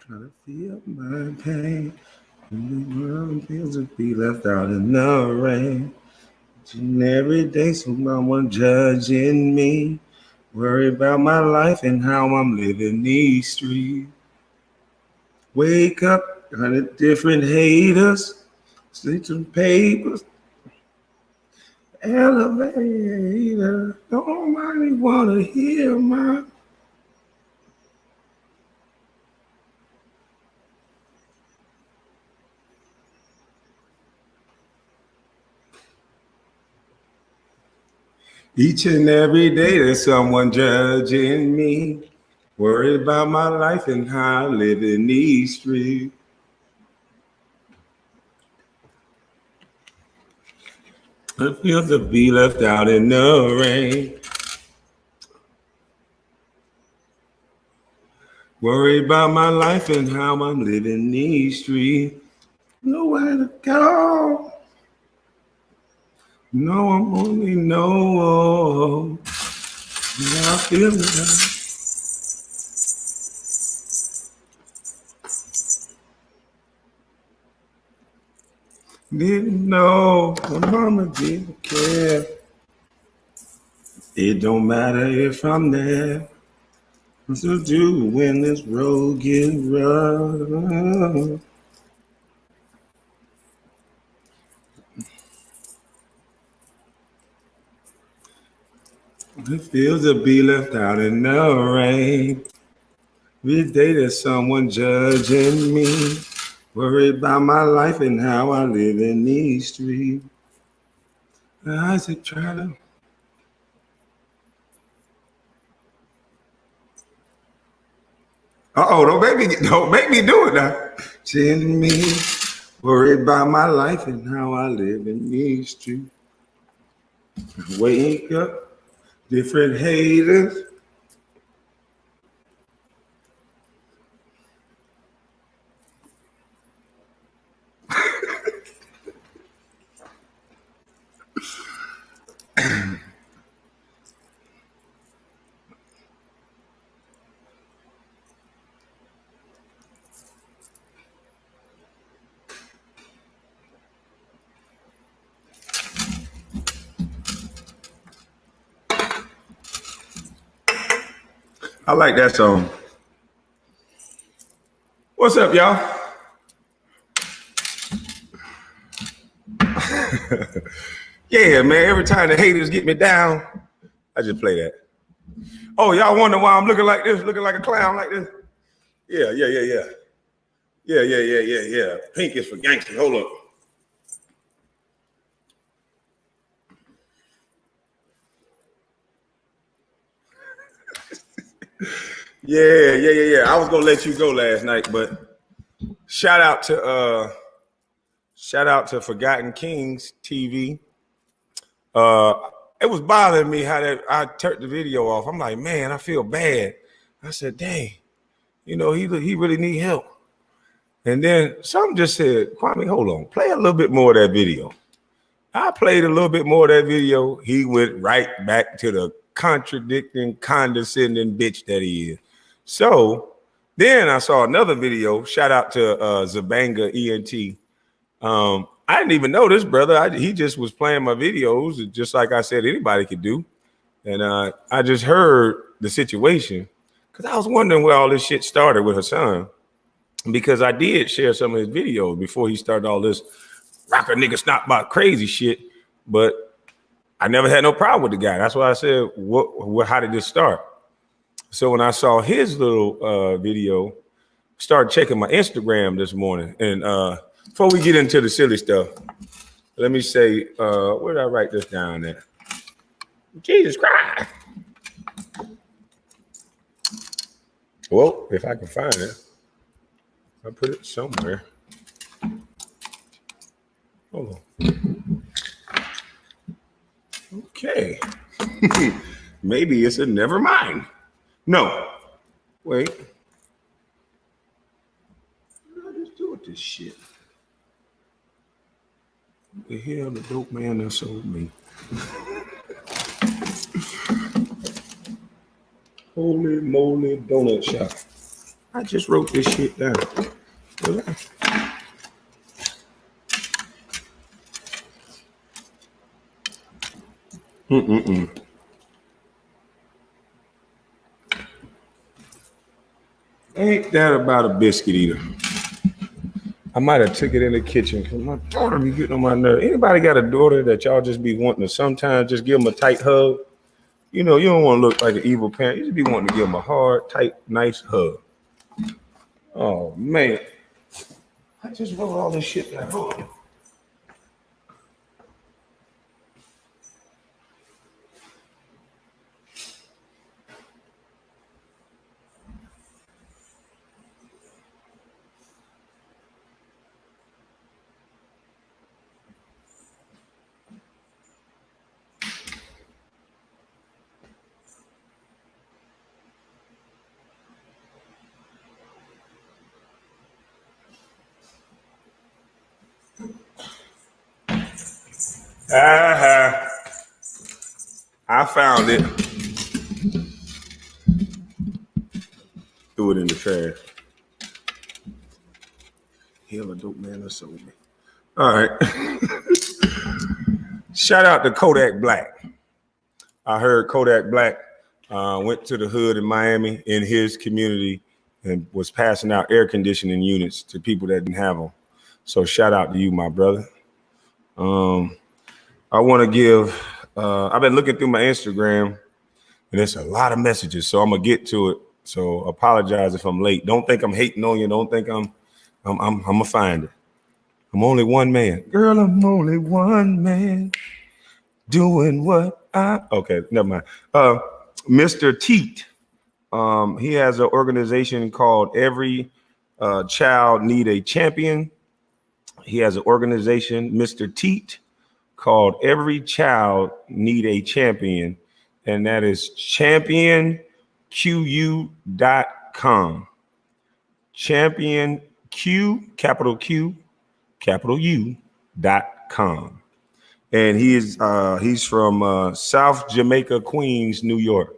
Try to feel my pain. And the world feels to be left out in the rain. Each and every day, someone judging me. Worry about my life and how I'm living these streets. Wake up, 100 different haters. See some papers, elevator. Nobody wanna hear my. Each and every day there's someone judging me. Worried about my life and how I live in these streets. I feel to be left out in the rain. Worried about my life and how I'm living these streets. Nowhere to go. No, I'm only no. Yeah, I feel it. Didn't know, my mama didn't care. It don't matter if I'm there. What's to do when this road gets rough? It feels to be left out in the rain. Every day there's someone judging me. Worried about my life and how I live in these streets. I should try to. Don't make me do it now. Send me, worried about my life and how I live in these streets. Wake up, different haters. I like that song. What's up, y'all? Yeah, man. Every time the haters get me down, I just play that. Oh, y'all wonder why I'm looking like this, looking like a clown like this? Yeah. Yeah. Pink is for gangster. Hold up. Yeah. I was gonna let you go last night, but shout out to Forgotten Kings TV. It was bothering me how that I turned the video off. I'm like, man, I feel bad. I said, dang, he really need help. And then something just said, Kwame, hold on, play a little bit more of that video. I played a little bit more of that video. He went right back to the contradicting, condescending bitch that he is. So then I saw another video. Shout out to Zabanga ENT. I didn't even know this brother. He just was playing my videos, just like I said anybody could do. And I just heard the situation because I was wondering where all this shit started with Hassan. Because I did share some of his videos before he started all this rocker nigga snot about crazy shit. But I never had no problem with the guy. That's why I said, how did this start? So when I saw his little video, started checking my Instagram this morning. And before we get into the silly stuff, let me say, where did I write this down at? Jesus Christ. Well, if I can find it, I put it somewhere. Hold on. Okay. Maybe it's a never mind. No. Wait. What did I just do with this shit? What the hell, the dope man that sold me? Holy moly donut shop. I just wrote this shit down. Ain't that about a biscuit eater? I might have took it in the kitchen because my daughter be getting on my nerves. Anybody got a daughter that y'all just be wanting to sometimes just give them a tight hug? You know, you don't want to look like an evil parent. You just be wanting to give them a hard, tight, nice hug. Oh, man. I just wrote all this shit down. Hold on. I found it. Threw it in the trash. Hell, a dope man that sold me. All right. Shout out to Kodak Black. I heard Kodak Black went to the hood in Miami in his community and was passing out air conditioning units to people that didn't have them. So shout out to you, my brother. I want to give, I've been looking through my Instagram and there's a lot of messages, so I'm going to get to it. So apologize if I'm late. Don't think I'm hating on you. Don't think I'm going to find it. I'm only one man. Girl, I'm only one man doing what okay, never mind. Mr. Teat, he has an organization called Every Child Need a Champion. He has an organization, Mr. Teat, called Every Child Need a Champion, and that is championqu.com. Champion Q, capital Q, capital U.com. And he's from South Jamaica, Queens, New York.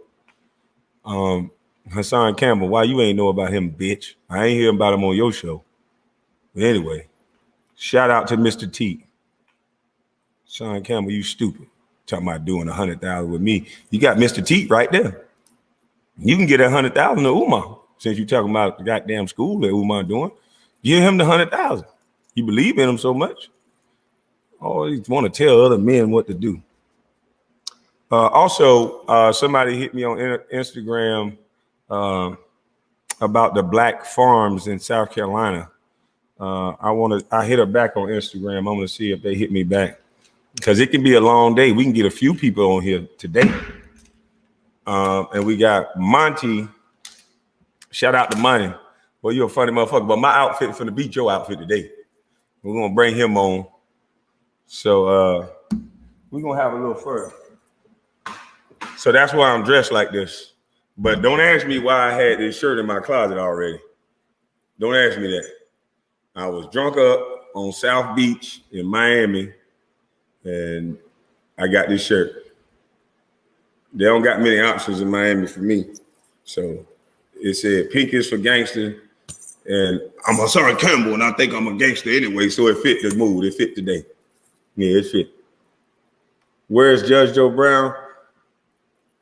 Hassan Campbell, why you ain't know about him, bitch? I ain't hearing about him on your show. But anyway, shout out to Mr. T. Sean Campbell, you stupid. Talking about doing 100,000 with me. You got Mr. T right there. You can get 100,000 to Umar since you talking about the goddamn school that Umar doing. Give him the 100,000. You believe in him so much. Always want to tell other men what to do. Also, somebody hit me on Instagram about the black farms in South Carolina. I hit her back on Instagram. I'm going to see if they hit me back because it can be a long day. We can get a few people on here today. And we got Monty. Shout out to Monty. Well, you're a funny motherfucker, but my outfit for the beat your outfit today. We're going to bring him on. So we're going to have a little fun. So that's why I'm dressed like this. But don't ask me why I had this shirt in my closet already. Don't ask me that. I was drunk up on South Beach in Miami, and I got this shirt. They don't got many options in Miami for me. So it said pink is for gangster, and I'm Hassan Campbell, and I think I'm a gangster anyway, so it fit the mood. It fit today. Yeah, it fit. Where's Judge Joe Brown?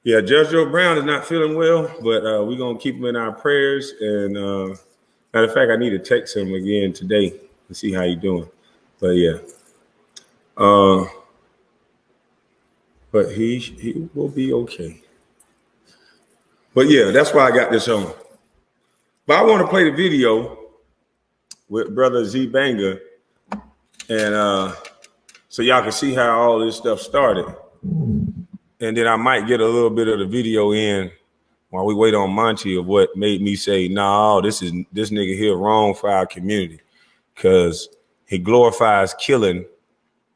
Yeah, Judge Joe Brown is not feeling well, but we're going to keep him in our prayers. And matter of fact, I need to text him again today to see how he's doing. But yeah. But he will be okay. But yeah, that's why I got this on. But I want to play the video with Brother Z Banger. And so y'all can see how all this stuff started. And then I might get a little bit of the video in while we wait on Monty of what made me say, nah, this nigga here wrong for our community. Because he glorifies killing.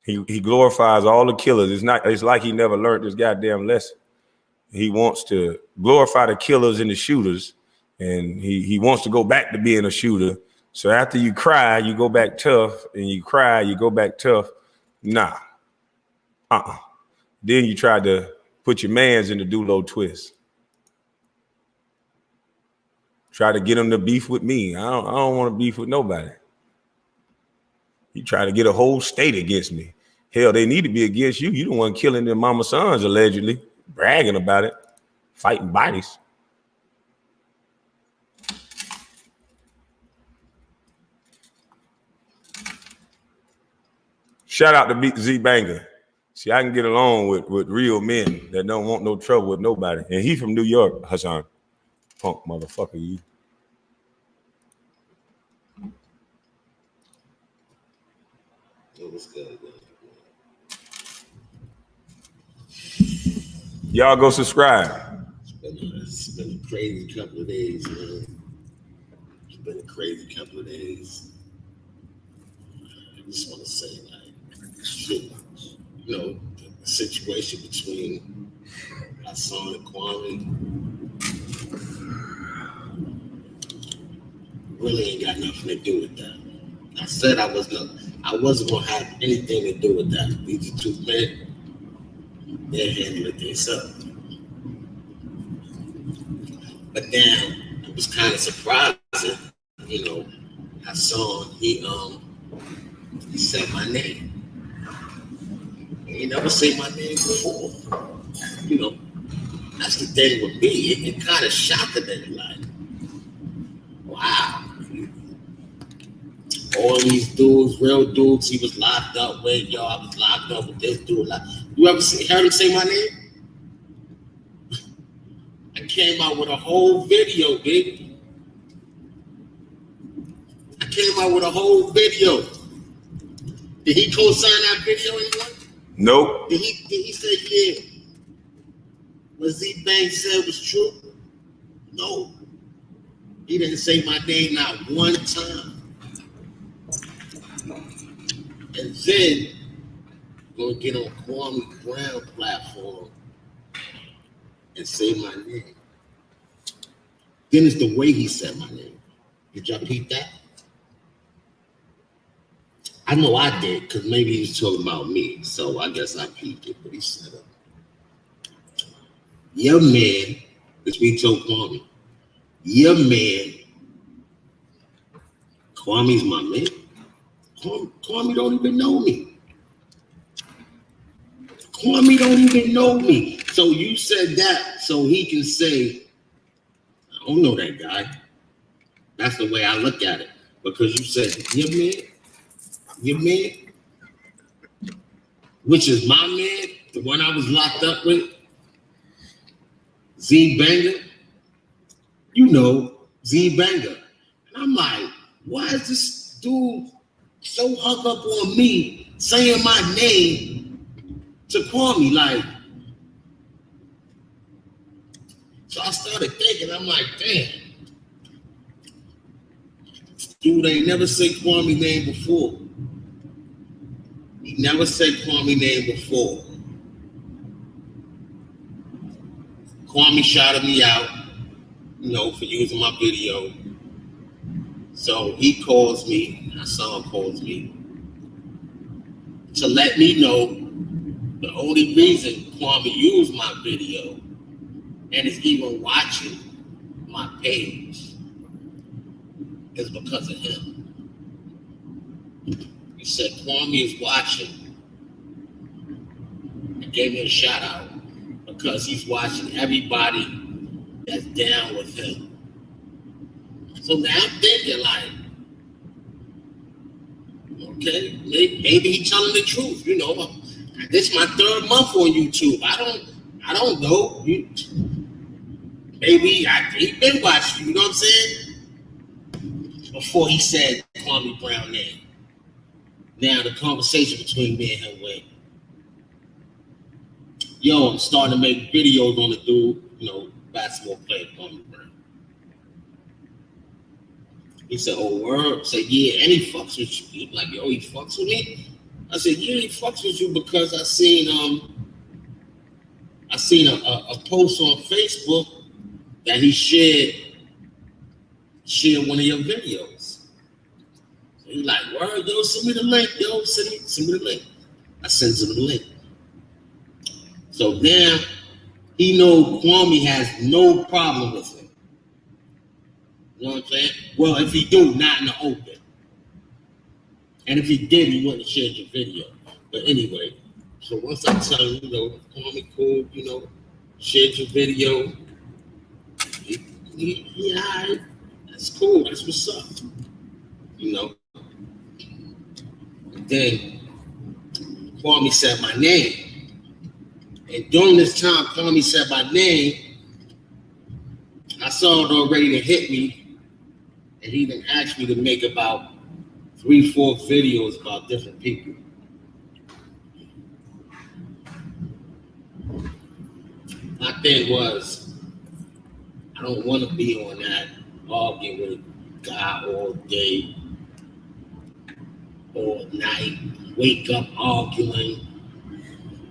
He glorifies all the killers. It's like he never learned this goddamn lesson. He wants to glorify the killers and the shooters. And he wants to go back to being a shooter. So after you cry, you go back tough. And you cry, you go back tough. Nah. Then you try to put your mans in the Dulo twist. Try to get him to beef with me. I don't want to beef with nobody. He tried to get a whole state against me. Hell, they need to be against you. You the one killing their mama sons, allegedly, bragging about it, fighting bodies. Shout out to Z Banger. See, I can get along with real men that don't want no trouble with nobody. And he from New York, Hassan. Punk motherfucker, you. It was good, man. Y'all go subscribe. It's been a crazy couple of days, man. It's been a crazy couple of days. I just want to say, like, shit, you know, the situation between Hassan and Kwame really ain't got nothing to do with that. I said I wasn't gonna have anything to do with that. These are two men. They're handling themselves. But then it was kind of surprising, you know. Hassan, he said my name. He never said my name before. You know, that's the thing with me. It kind of shocked them, like, wow. All these dudes, real dudes, he was locked up with. Yo, I was locked up with this dude. Like, you ever heard him say my name? I came out with a whole video, baby. I came out with a whole video. Did he co-sign that video anyway? Nope. Did he say, yeah, what Z Bang said was true? No. He didn't say my name not one time. And then gonna get on Kwame Brown platform and say my name. Then it's the way he said my name. Did y'all peep that? I know I did, because maybe he was talking about me. So I guess I peeped it, but he said, your man, which we told Kwame, your man, Kwame's my man. Kwame don't even know me. Kwame don't even know me. So you said that so he can say, I don't know that guy. That's the way I look at it. Because you said, your man, which is my man, the one I was locked up with, Z Banger. You know, Z Banger. And I'm like, why is this dude so hung up on me saying my name to Kwame? Like, so I started thinking, I'm like, damn. Dude ain't never said Kwame name before. He never said Kwame name before. Kwame shouted me out, you know, for using my video. So he calls me, Hassan calls me, to let me know the only reason Kwame used my video and is even watching my page is because of him. He said Kwame is watching and gave me a shout out because he's watching everybody that's down with him. So now I'm thinking, like, okay, maybe he's telling the truth. You know, this is my third month on YouTube. I don't know. Maybe he been watching. You know what I'm saying? Before he said Kwame Brown name. Now the conversation between me and him went, yo, I'm starting to make videos on the dude, you know, basketball player Kwame Brown. He said, oh, word? I said, yeah, and he fucks with you. He like, yo, he fucks with me? I said, yeah, he fucks with you because I seen a post on Facebook that he shared one of your videos. So he like, word, yo, send me the link, yo, send me the link. I sent him the link. So now he know Kwame has no problem with him. You know what I'm saying? Well, if he do, not in the open. And if he did, he wouldn't have shared your video. But anyway, so once I tell him, Kwame cool, shared your video, he all right. That's cool. That's what's up. And then Kwame said my name. And during this time, Kwame said my name, I saw it already to hit me. And he then asked me to make about 3-4 videos about different people. My thing was, I don't want to be on that arguing with a guy all day, all night, wake up arguing,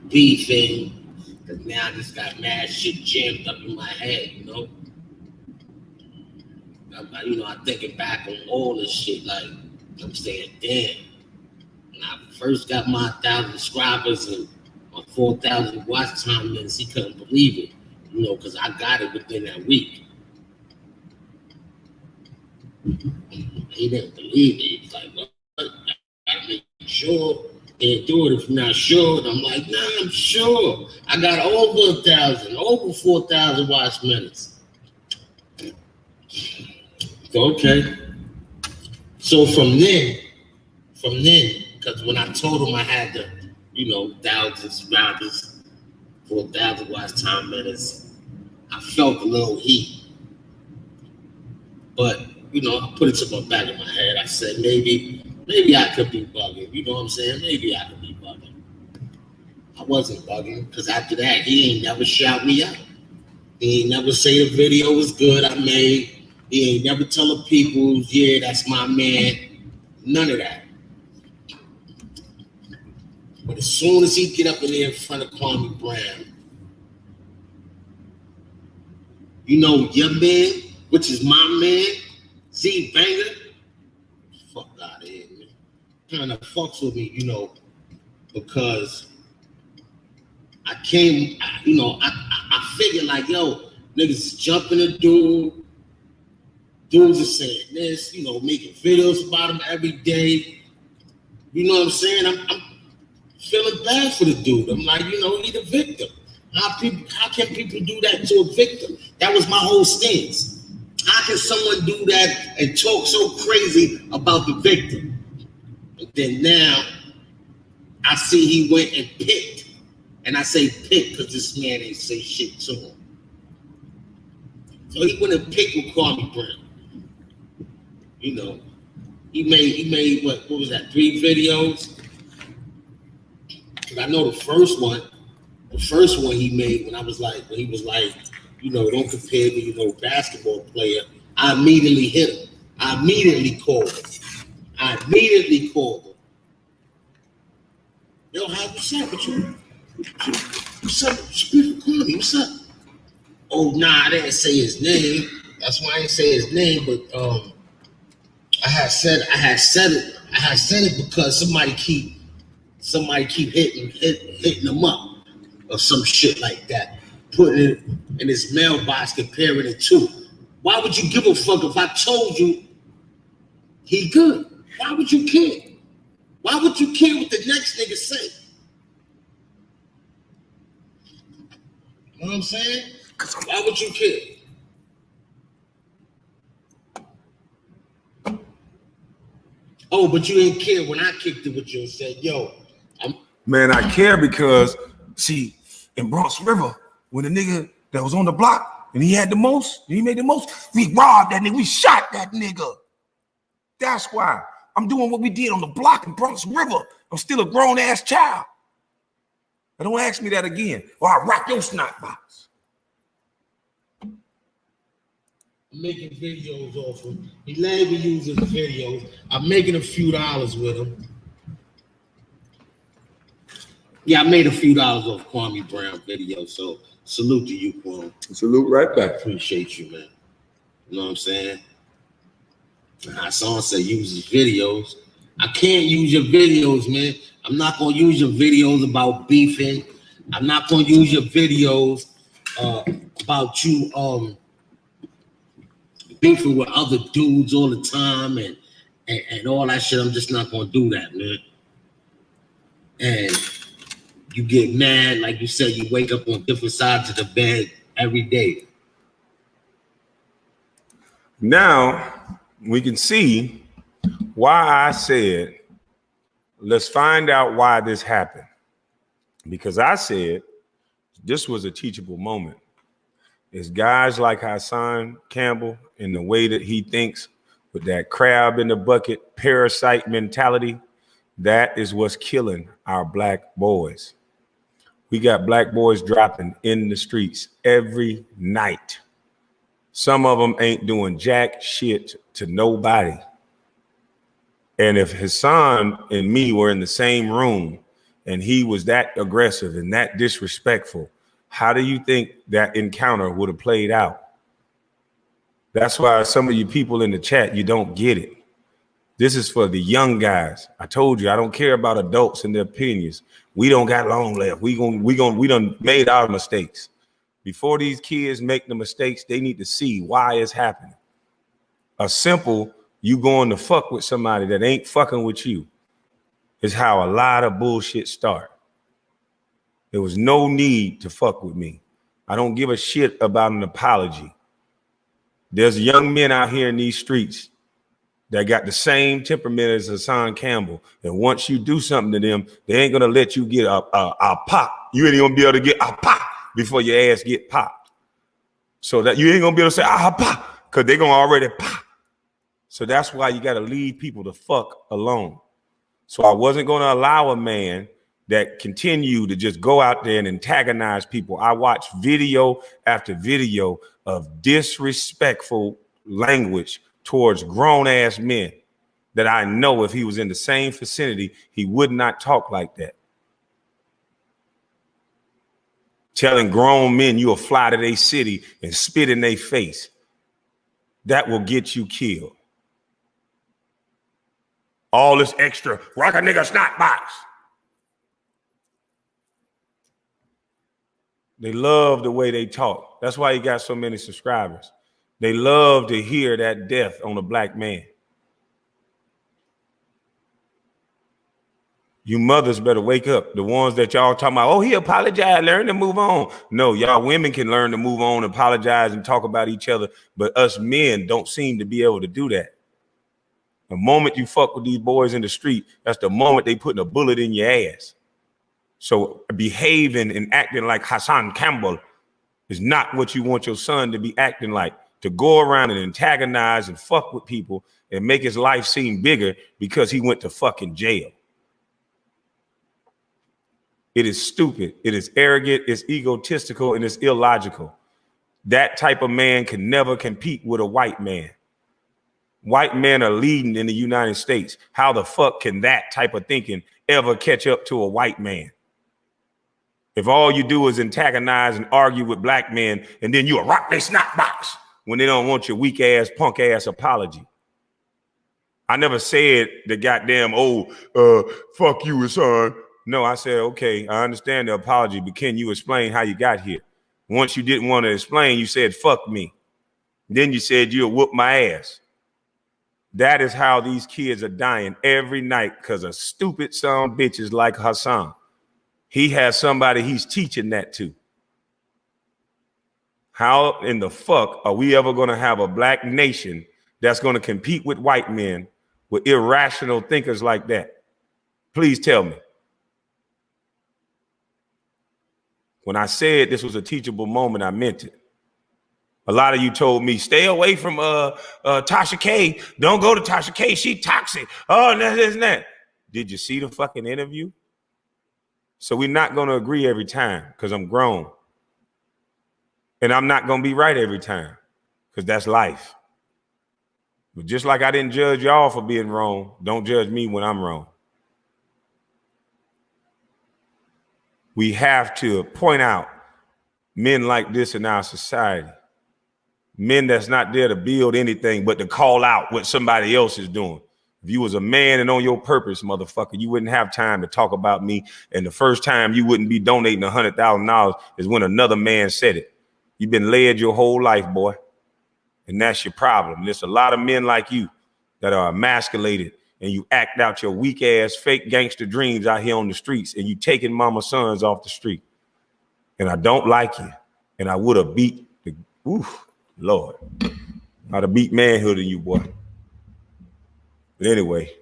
beefing, because now I just got mad shit jammed up in my head, I'm thinking back on all this shit, like, I'm saying, damn, when I first got my 1,000 subscribers and my 4,000 watch time minutes, he couldn't believe it, because I got it within that week. He didn't believe it. He's like, what? I gotta make sure. Can't do it if you're not sure. And I'm like, nah, I'm sure. I got over 1,000, over 4,000 watch minutes. Okay. So from then, because when I told him I had the, 1,000 subscribers, 4,000 watch time minutes, I felt a little heat. But, I put it to my back of my head. I said, maybe I could be bugging. You know what I'm saying? Maybe I could be bugging. I wasn't bugging, because after that, he ain't never shout me out. He ain't never say the video was good I made. He ain't never tell the people, yeah, that's my man. None of that. But as soon as he get up in there in front of Kwame Brown, your man, which is my man, Z Banger, fuck out of here, man. Kind of fucks with me, because I came, I figured like, yo, niggas is jumping the dude. Dudes are saying this, making videos about him every day. You know what I'm saying? I'm feeling bad for the dude. I'm like, he the victim. How can people do that to a victim? That was my whole stance. How can someone do that and talk so crazy about the victim? And then now, I see he went and picked. And I say picked because this man ain't say shit to him. So he went and picked with Kwame Brown. He made what was that, 3 videos? Because I know the first one he made when he was like, don't compare me to no basketball player. I immediately hit him. I immediately called him. Yo, what's up with you? What's up? What's up? Oh, nah, I didn't say his name. That's why I didn't say his name, but I had said it because somebody keep hitting him up or some shit like that, putting it in his mailbox, comparing it to. Why would you give a fuck if I told you he good? Why would you care? Why would you care what the next nigga say? You know what I'm saying? Why would you care? Oh, but you didn't care when I kicked it with you and said, yo. Man, I care because, see, in Bronx River, when the nigga that was on the block and he made the most, we robbed that nigga, we shot that nigga. That's why I'm doing what we did on the block in Bronx River. I'm still a grown-ass child. But don't ask me that again, or I'll rock your snot box. I'm making videos off him. He let me use his videos. I'm making a few dollars with him. Yeah, I made a few dollars off Kwame Brown video, so salute to you, Kwame. Salute right back. Appreciate you, man. You know what I'm saying? Hassan said use his videos. I can't use your videos, man. I'm not going to use your videos about beefing. I'm not going to use your videos about you beefing with other dudes all the time and all that shit. I'm just not gonna do that, man. And you get mad, like you said, you wake up on different sides of the bed every day. Now we can see why I said, let's find out why this happened. Because I said this was a teachable moment. It's guys like Hassan Campbell and the way that he thinks with that crab in the bucket parasite mentality, that is what's killing our black boys. We got black boys dropping in the streets every night. Some of them ain't doing jack shit to nobody. And if Hassan and me were in the same room and he was that aggressive and that disrespectful, how do you think that encounter would have played out? That's why some of you people in the chat, you don't get it. This is for the young guys. I told you, I don't care about adults and their opinions. We don't got long left. We done made our mistakes. Before these kids make the mistakes, they need to see why it's happening. A simple, you going to fuck with somebody that ain't fucking with you is how a lot of bullshit start. There was no need to fuck with me. I don't give a shit about an apology. There's young men out here in these streets that got the same temperament as Hassan Campbell. And once you do something to them, they ain't gonna let you get a pop. You ain't gonna be able to get a pop before your ass get popped. So that you ain't gonna be able to say pop, because they're gonna already pop. So that's why you gotta leave people the fuck alone. So I wasn't gonna allow a man that continue to just go out there and antagonize people. I watched video after video of disrespectful language towards grown-ass men that I know if he was in the same vicinity, he would not talk like that. Telling grown men you'll fly to their city and spit in their face. That will get you killed. All this extra, rock a nigga snot box. They love the way they talk. That's why he got so many subscribers. They love to hear that death on a black man. You mothers better wake up. The ones that y'all talking about, oh, he apologized, learn to move on. No, y'all women can learn to move on, apologize, and talk about each other. But us men don't seem to be able to do that. The moment you fuck with these boys in the street, that's the moment they putting a bullet in your ass. So behaving and acting like Hassan Campbell is not what you want your son to be acting like. To go around and antagonize and fuck with people and make his life seem bigger because he went to fucking jail. It is stupid. It is arrogant. It's egotistical and it's illogical. That type of man can never compete with a white man. White men are leading in the United States. How the fuck can that type of thinking ever catch up to a white man? If all you do is antagonize and argue with black men and then you a rock they snot box when they don't want your weak ass, punk ass apology. I never said the goddamn, fuck you, son. No, I said, okay, I understand the apology, but can you explain how you got here? Once you didn't want to explain, you said, fuck me. Then you said you'll whoop my ass. That is how these kids are dying every night because of stupid son bitches like Hassan. He has somebody he's teaching that to. How in the fuck are we ever going to have a black nation that's going to compete with white men with irrational thinkers like that? Please tell me. When I said this was a teachable moment, I meant it. A lot of you told me, stay away from Tasha K. Don't go to Tasha K. She toxic. Oh, that. Did you see the fucking interview? So we're not going to agree every time because I'm grown. And I'm not going to be right every time because that's life. But just like I didn't judge y'all for being wrong, don't judge me when I'm wrong. We have to point out men like this in our society. Men that's not there to build anything but to call out what somebody else is doing. If you was a man and on your purpose, motherfucker, you wouldn't have time to talk about me. And the first time you wouldn't be donating $100,000 is when another man said it. You've been led your whole life, boy. And that's your problem. There's a lot of men like you that are emasculated and you act out your weak ass fake gangster dreams out here on the streets and you taking mama's sons off the street. And I don't like you. And I would have beat the, Lord, I'd have beat manhood in you, boy. But anyway.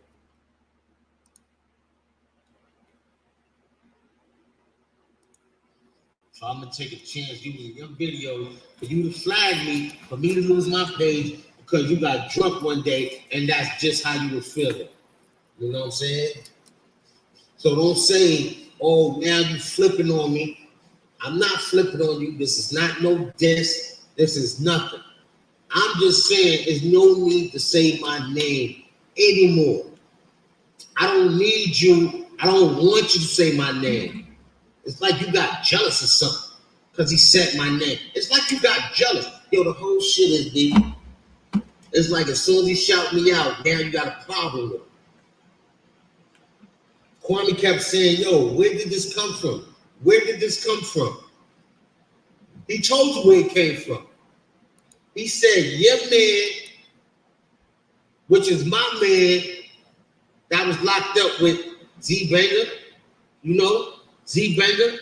So I'm gonna take a chance using your video for you to flag me, for me to lose my page because you got drunk one day and that's just how you were feeling. You know what I'm saying? So don't say, oh, now you flipping on me. I'm not flipping on you. This is not no diss. This is nothing. I'm just saying there's no need to say my name anymore. I don't need you. I don't want you to say my name. It's like you got jealous or something because he said my name. It's like you got jealous. Yo, the whole shit is deep. It's like as soon as he shout me out, now you got a problem with him. Kwame kept saying, yo, where did this come from? Where did this come from? He told you where it came from. He said, your man, which is my man, that was locked up with Z Banger, you know, Z Banger.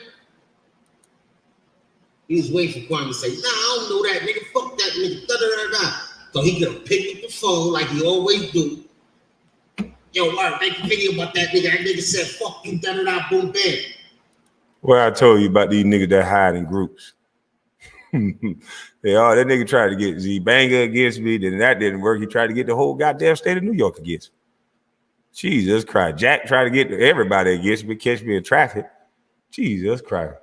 He was waiting for Kwame to say, nah, I don't know that nigga, fuck that nigga, da-da-da-da. So he could have picked up the phone like he always do. Yo, Mark, make a video about that nigga. That nigga said, fuck you, da-da-da, boom, bang. Well, I told you about these niggas that hide in groups. That nigga tried to get Z Banger against me, then that didn't work. He tried to get the whole goddamn state of New York against me. Jesus Christ. Jack tried to get everybody against me, catch me in traffic. Jesus Christ.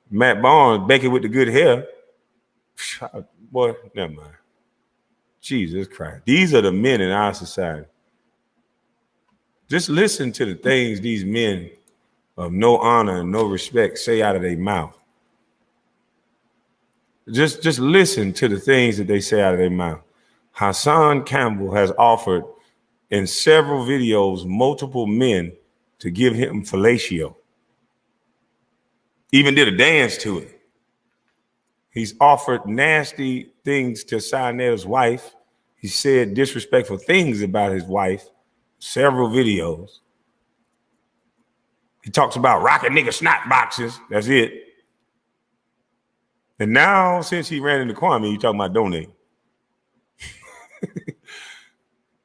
Matt Barnes, Becky with the good hair. Boy, never mind. Jesus Christ. These are the men in our society. Just listen to the things these men of no honor and no respect say out of their mouth. Just listen to the things that they say out of their mouth. Hassan Campbell has offered in several videos multiple men to give him fellatio. Even did a dance to it. He's offered nasty things to Sinead's wife. He said disrespectful things about his wife. Several videos. He talks about rocking nigga snot boxes. That's it. And now, since he ran into Kwame, he talking about donating.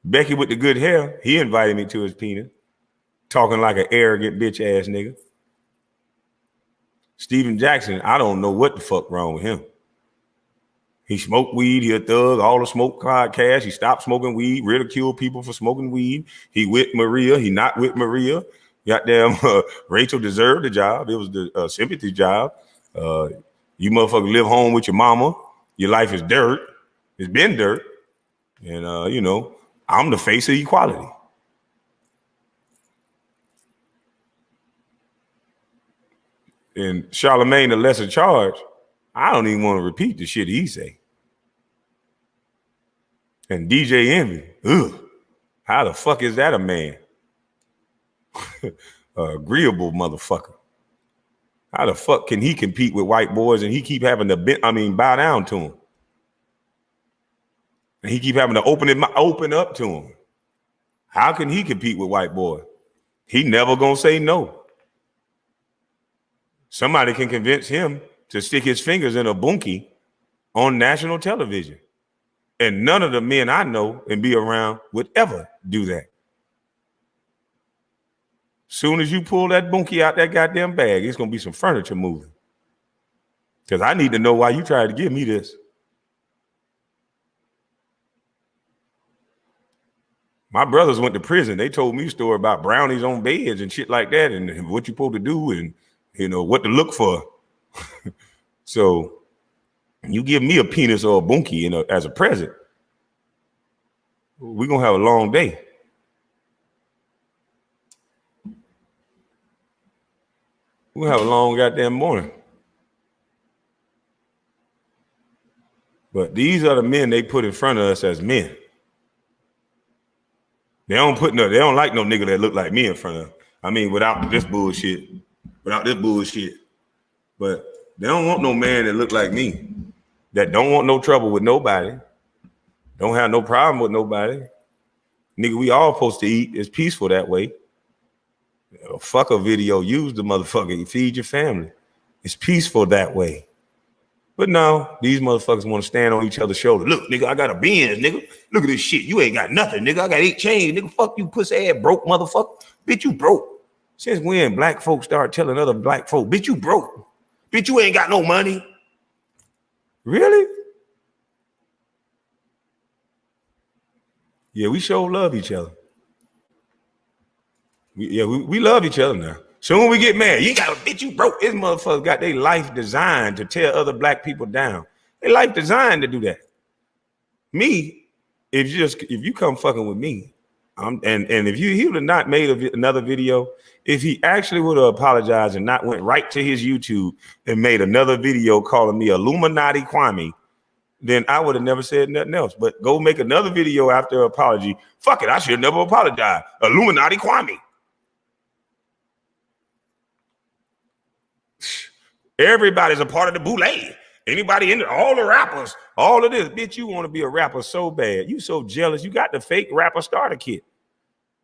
Becky with the good hair, he invited me to his penis, talking like an arrogant bitch ass nigga. Steven Jackson, I don't know what the fuck wrong with him. He smoked weed, he a thug, all the smoke podcast. He stopped smoking weed, ridiculed people for smoking weed. He with Maria, he not with Maria. Goddamn, Rachel deserved the job. It was the sympathy job. You motherfucker live home with your mama. Your life is dirt. It's been dirt. And, I'm the face of equality. And Charlemagne, the lesser charge, I don't even want to repeat the shit he say. And DJ Envy, how the fuck is that a man? Agreeable motherfucker. How the fuck can he compete with white boys and he keep having to bow down to him? And he keep having to open up to him. How can he compete with white boy? He never gonna say no. Somebody can convince him to stick his fingers in a bunkie on national television. And none of the men I know and be around would ever do that. Soon as you pull that bunkie out that goddamn bag, it's gonna be some furniture moving. Because I need to know why you tried to give me this. My brothers went to prison. They told me a story about brownies on beds and shit like that and what you're supposed to do and, what to look for. So you give me a penis or a bunkie as a present, we're going to have a long day. We're going to have a long goddamn morning. But these are the men they put in front of us as men. They don't like no nigga that look like me in front of them. Without this bullshit. But they don't want no man that look like me, that don't want no trouble with nobody, Don't have no problem with nobody. Nigga, we all supposed to eat. It's peaceful that way. Fuck a video. Use the motherfucker. You feed your family. It's peaceful that way. But no, these motherfuckers want to stand on each other's shoulder. Look, nigga, I got a Benz, nigga. Look at this shit. You ain't got nothing, nigga. I got 8 chains, nigga. Fuck you, pussy ass broke motherfucker. Bitch, you broke. Since when black folks start telling other black folk, bitch, you broke. Bitch, you ain't got no money. Really? Yeah, we sure love each other. We love each other now. Soon we get mad. You got a bitch, you broke. This motherfucker got their life designed to tear other black people down. Their life designed to do that. Me, if you come fucking with me, and if he would have not made another video, if he actually would have apologized and not went right to his YouTube and made another video calling me Illuminati Kwame, then I would have never said nothing else. But go make another video after apology. Fuck it, I should never apologize. Illuminati Kwame. Everybody's a part of the boule. Anybody in there, all the rappers, all of this. Bitch, you want to be a rapper so bad. You so jealous. You got the fake rapper starter kit.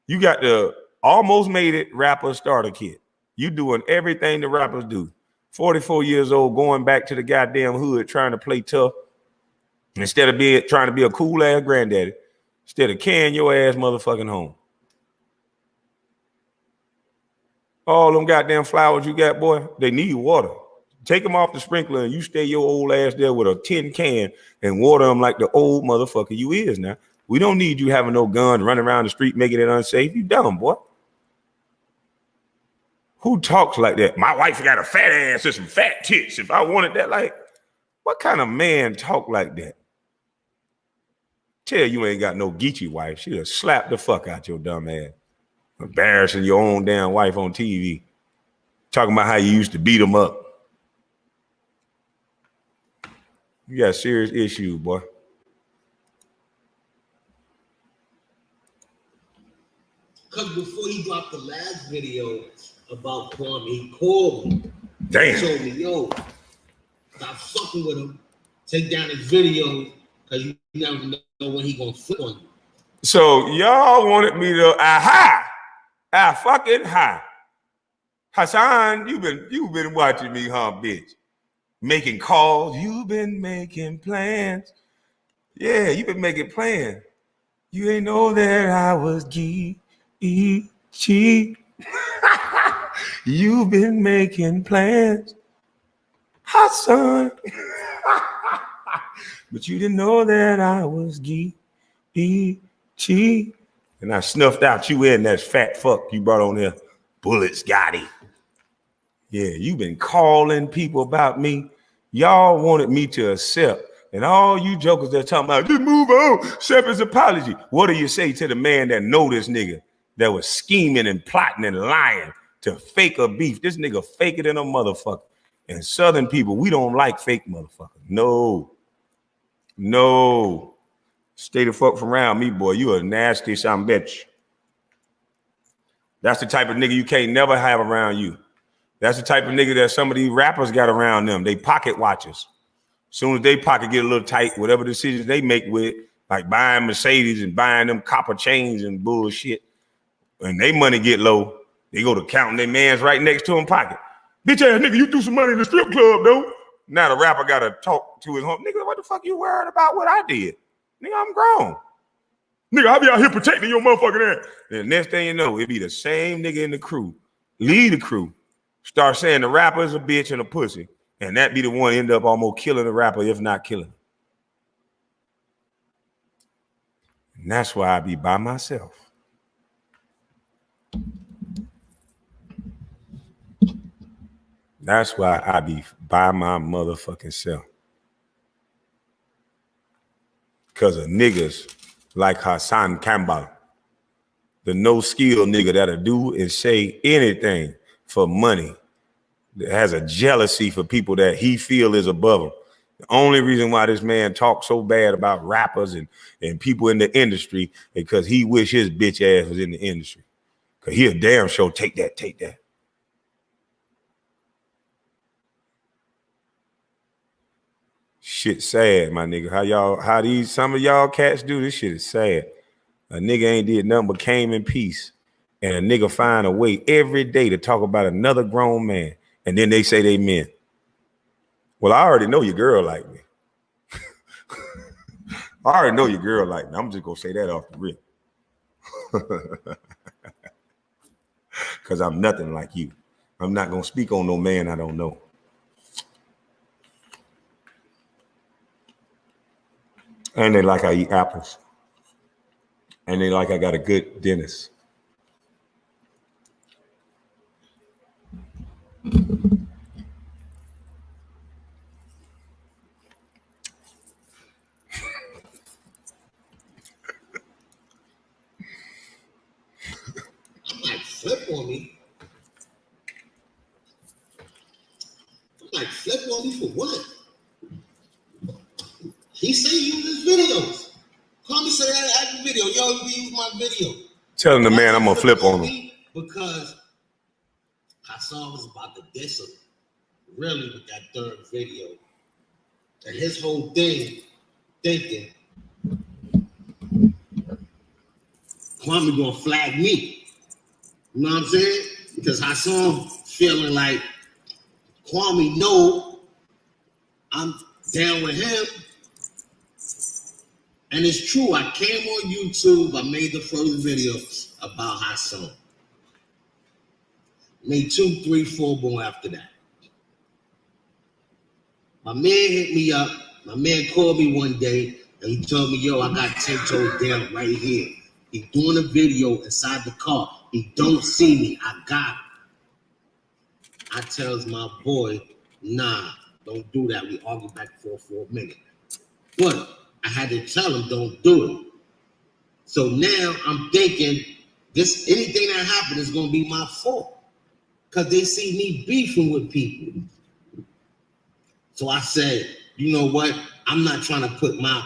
You got the almost made it rapper starter kit. You doing everything the rappers do. 44 years old, going back to the goddamn hood, trying to play tough. Instead of trying to be a cool ass granddaddy. Instead of carrying your ass motherfucking home. All them goddamn flowers you got, boy, they need water. Take them off the sprinkler and you stay your old ass there with a tin can and water them like the old motherfucker you is now. We don't need you having no gun running around the street making it unsafe. You dumb, boy. Who talks like that? My wife got a fat ass and some fat tits. If I wanted that, like, what kind of man talk like that? Tell you ain't got no Geechee wife. She'd have slapped the fuck out your dumb ass. Embarrassing your own damn wife on TV. Talking about how you used to beat them up. You got serious issues, boy. Because before he dropped the last video about Kwame, he called me. Damn. He told me, yo, stop fucking with him. Take down his videos because you never know when he gonna flip on you. So y'all wanted me to fucking Hassan, you've been watching me, huh, bitch? Making calls. You've been making plans. Yeah, you've been making plans. You ain't know that I was G-E-G. You've been making plans. Hassan. But you didn't know that I was G-E-G. And I snuffed out you in that fat fuck you brought on here. Bullets got him. Yeah, you've been calling people about me. Y'all wanted me to accept. And all you jokers that talking about, just move on, accept his apology. What do you say to the man that know this nigga that was scheming and plotting and lying to fake a beef? This nigga faker than a motherfucker. And Southern people, we don't like fake motherfuckers. No. Stay the fuck from around me, boy. You a nasty son bitch. That's the type of nigga you can't never have around you. That's the type of nigga that some of these rappers got around them. They pocket watchers. As soon as they pocket get a little tight, whatever decisions they make with, like buying Mercedes and buying them copper chains and bullshit, and they money get low, they go to counting their mans right next to them pocket. Bitch ass nigga, you threw some money in the strip club, though. Now the rapper got to talk to his home. Nigga, what the fuck you worried about what I did? Nigga, I'm grown. Nigga, I be out here protecting your motherfucking ass. And the next thing you know, it be the same nigga in the crew. Lead the crew. Start saying the rapper is a bitch and a pussy. And that be the one end up almost killing the rapper, if not killing him. And that's why I be by myself. That's why I be by my motherfucking self. Because of niggas like Hassan Campbell, the no-skill nigga that'll do and say anything for money, that has a jealousy for people that he feel is above him. The only reason why this man talks so bad about rappers and people in the industry is because he wish his bitch ass was in the industry. Because he a damn sure take that. Shit sad, my nigga. How some of y'all cats do this shit is sad. A nigga ain't did nothing but came in peace. And a nigga find a way every day to talk about another grown man. And then they say they men. Well, I already know your girl like me. I already know your girl like me. I'm just gonna say that off the rip. Because I'm nothing like you. I'm not gonna speak on no man I don't know. And they like I eat apples. And they like I got a good dentist. I'm like, flip on me. I'm like, flip on me for what? He said he used his videos. Kwame said I have a video. Yo, you use my video. Telling the man I'm gonna flip on him. Because Hassan was about to diss him, really, with that third video. And his whole thing, thinking, Kwame gonna flag me. You know what I'm saying? Because Hassan feeling like Kwame know I'm down with him. And it's true, I came on YouTube, I made the first video about Hassan. Made 2, 3, 4 more after that. My man hit me up. My man called me one day and he told me, yo, I got 10 toes down right here. He's doing a video inside the car. He don't see me. I got him. I tells my boy, nah, don't do that. We argue back for a minute. But I had to tell him, don't do it. So now I'm thinking, anything that happened is gonna be my fault. Because they see me beefing with people. So I said, you know what? I'm not trying to put my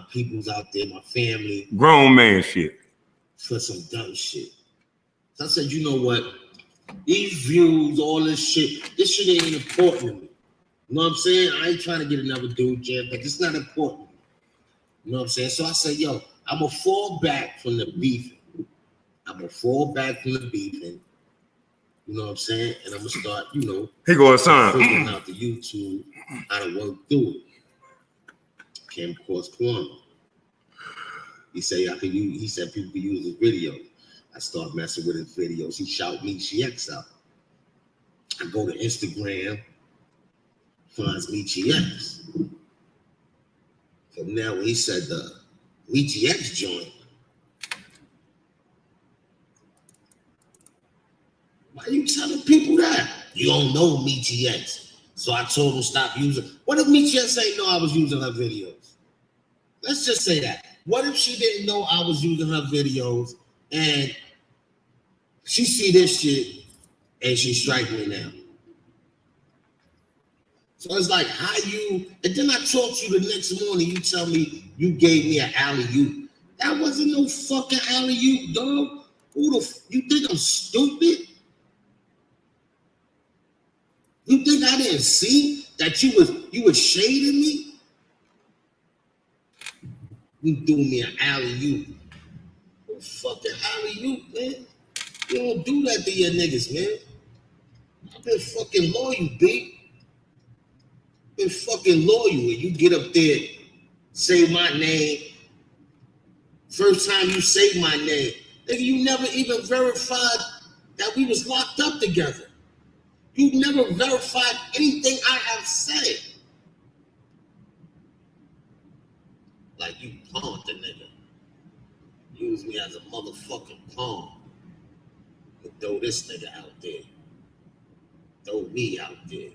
peoples out there, my family. Grown man shit. For some dumb shit. So I said, you know what? These views, all this shit ain't important to me. You know what I'm saying? I ain't trying to get another dude jammed, but it's not important. You know what I'm saying? So I said, yo, I'm going to fall back from the beefing. You know what I'm saying? And I'm going to start, He go Hassan. figuring out the YouTube, how to work through it. Came across Kwame. He said people could use his videos. I start messing with his videos. He shout me GX out. I go to Instagram, finds me GX. So now when he said the GX joint, why are you telling people that? You don't know me GX. So I told him stop using. What if me GX ain't know I was using her videos? Let's just say that. What if she didn't know I was using her videos and she see this shit and she strike me now? So it's like, and then I talk to you the next morning, you tell me you gave me an alley-oop. That wasn't no fucking alley-oop, dog. You think I'm stupid? You think I didn't see that you was shading me? You do me an alley-oop. Oh, fucking alley-oop, man. You don't do that to your niggas, man. I've been fucking loyal, B. Been fucking loyal. And you get up there, say my name. First time you say my name, nigga, you never even verified that we was locked up together. You never verified anything I have said. Like you pawned the nigga. Use me as a motherfucking pawn. And throw this nigga out there. Throw me out there.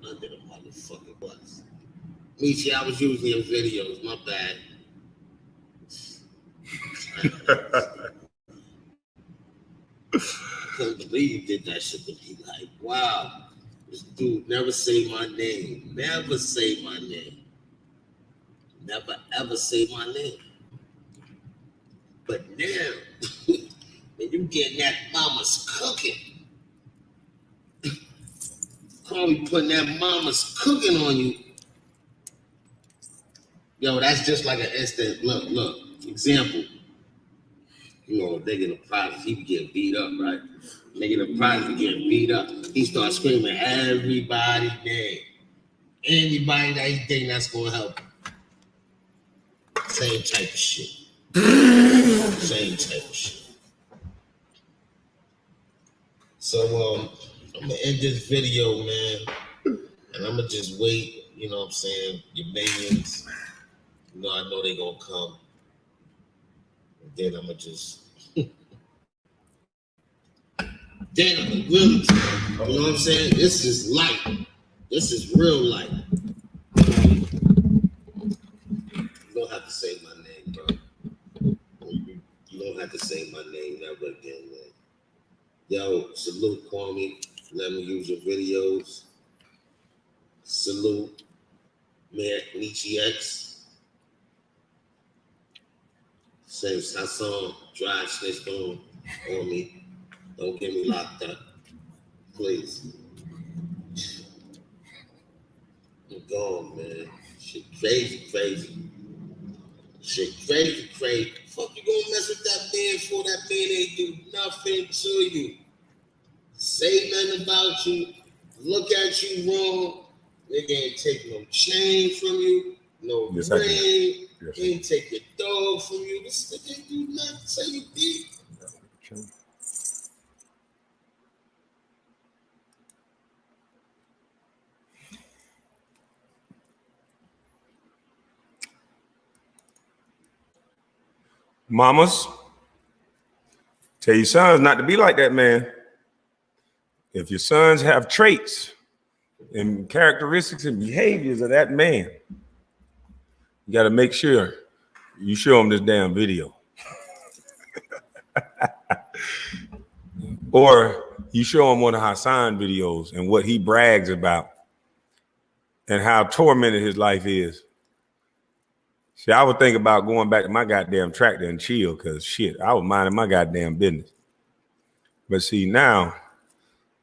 Under the motherfucking bus. Michi, I was using your videos. My bad. I couldn't believe you did that shit to me. Like, wow. This dude never say my name. Never say my name. Never ever say my name. But now, when you getting that mama's cooking, Kwame putting that mama's cooking on you. Yo, that's just like an instant. Look. Example. You know, nigga in the project, he be getting beat up, right? Nigga in the project be getting beat up. He starts screaming everybody's name. Anybody that he think that's gonna help him. Same type of shit. Same type of shit. So I'm gonna end this video, man. And I'm gonna just wait, you know what I'm saying? Your minions. You know, I know they gonna come. And then I'm gonna just then I'm gonna really, you know what I'm saying? This is light. This is real light. You don't have to say my name, bro. You don't have to say my name never again, man. Yo, salute Kwame. Let me use your videos. Salute, man, Nietzsche X. Since Hassan dry snitched on me, don't get me locked up, please. I'm gone, man. Shit crazy. Shit crazy. Fuck you gonna mess with that man for that man ain't do nothing to you. Say nothing about you. Look at you wrong. Nigga ain't take no chain from you. No ring. Ain't take your dog from you. This nigga ain't do nothing to you, D. Mamas, tell your sons not to be like that, man. If your sons have traits and characteristics and behaviors of that man, you got to make sure you show them this damn video. Or you show them one of Hassan videos and what he brags about and how tormented his life is. See, I would think about going back to my goddamn tractor and chill because shit, I was minding my goddamn business. But see, now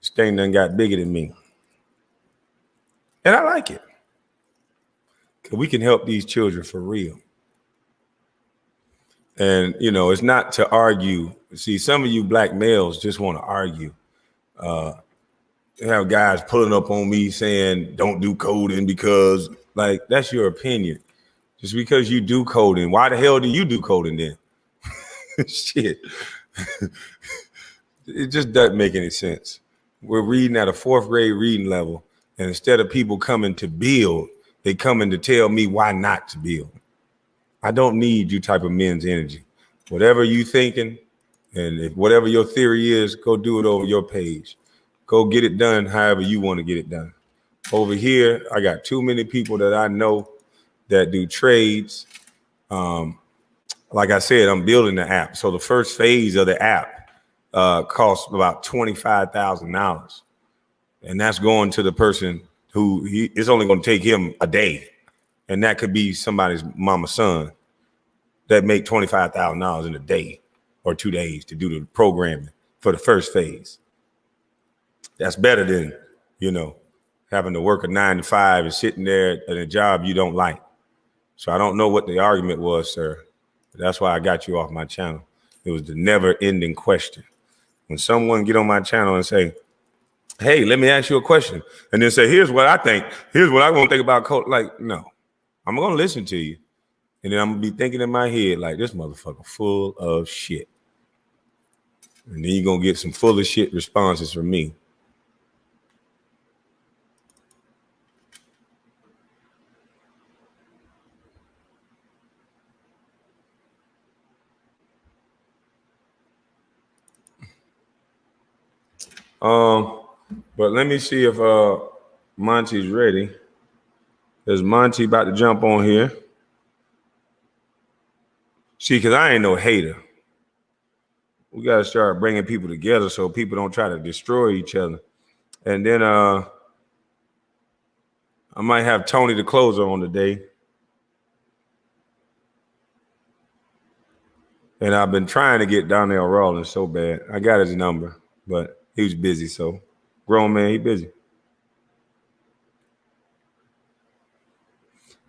this thing done got bigger than me. And I like it. Because we can help these children for real. And, you know, it's not to argue. See, some of you black males just want to argue. Have guys pulling up on me saying, don't do coding because, like, that's your opinion. Just because you do coding, why the hell do you do coding then? Shit. It just doesn't make any sense. We're reading at a 4th grade reading level, and instead of people coming to build, they coming to tell me why not to build. I don't need you type of men's energy. Whatever you thinking, and if whatever your theory is, go do it over your page. Go get it done however you want to get it done. Over here, I got too many people that I know that do trades. Like I said, I'm building the app. So the first phase of the app costs about $25,000. And that's going to the person who it's only going to take him a day. And that could be somebody's mama's son that make $25,000 in a day or 2 days to do the programming for the first phase. That's better than, you know, having to work a 9 to 5 and sitting there at a job you don't like. So I don't know what the argument was, sir. That's why I got you off my channel. It was the never ending question. When someone get on my channel and say, hey, let me ask you a question. And then say, here's what I think. Here's what I want to think about code. Like, no, I'm going to listen to you. And then I'm going to be thinking in my head, like, this motherfucker full of shit. And then you're going to get some full of shit responses from me. But let me see if Monty's ready. Is Monty about to jump on here? See, because I ain't no hater. We got to start bringing people together so people don't try to destroy each other. And then I might have Tony the closer on today. And I've been trying to get Donnell Rawlins so bad. I got his number, but he was busy, so grown man, he busy.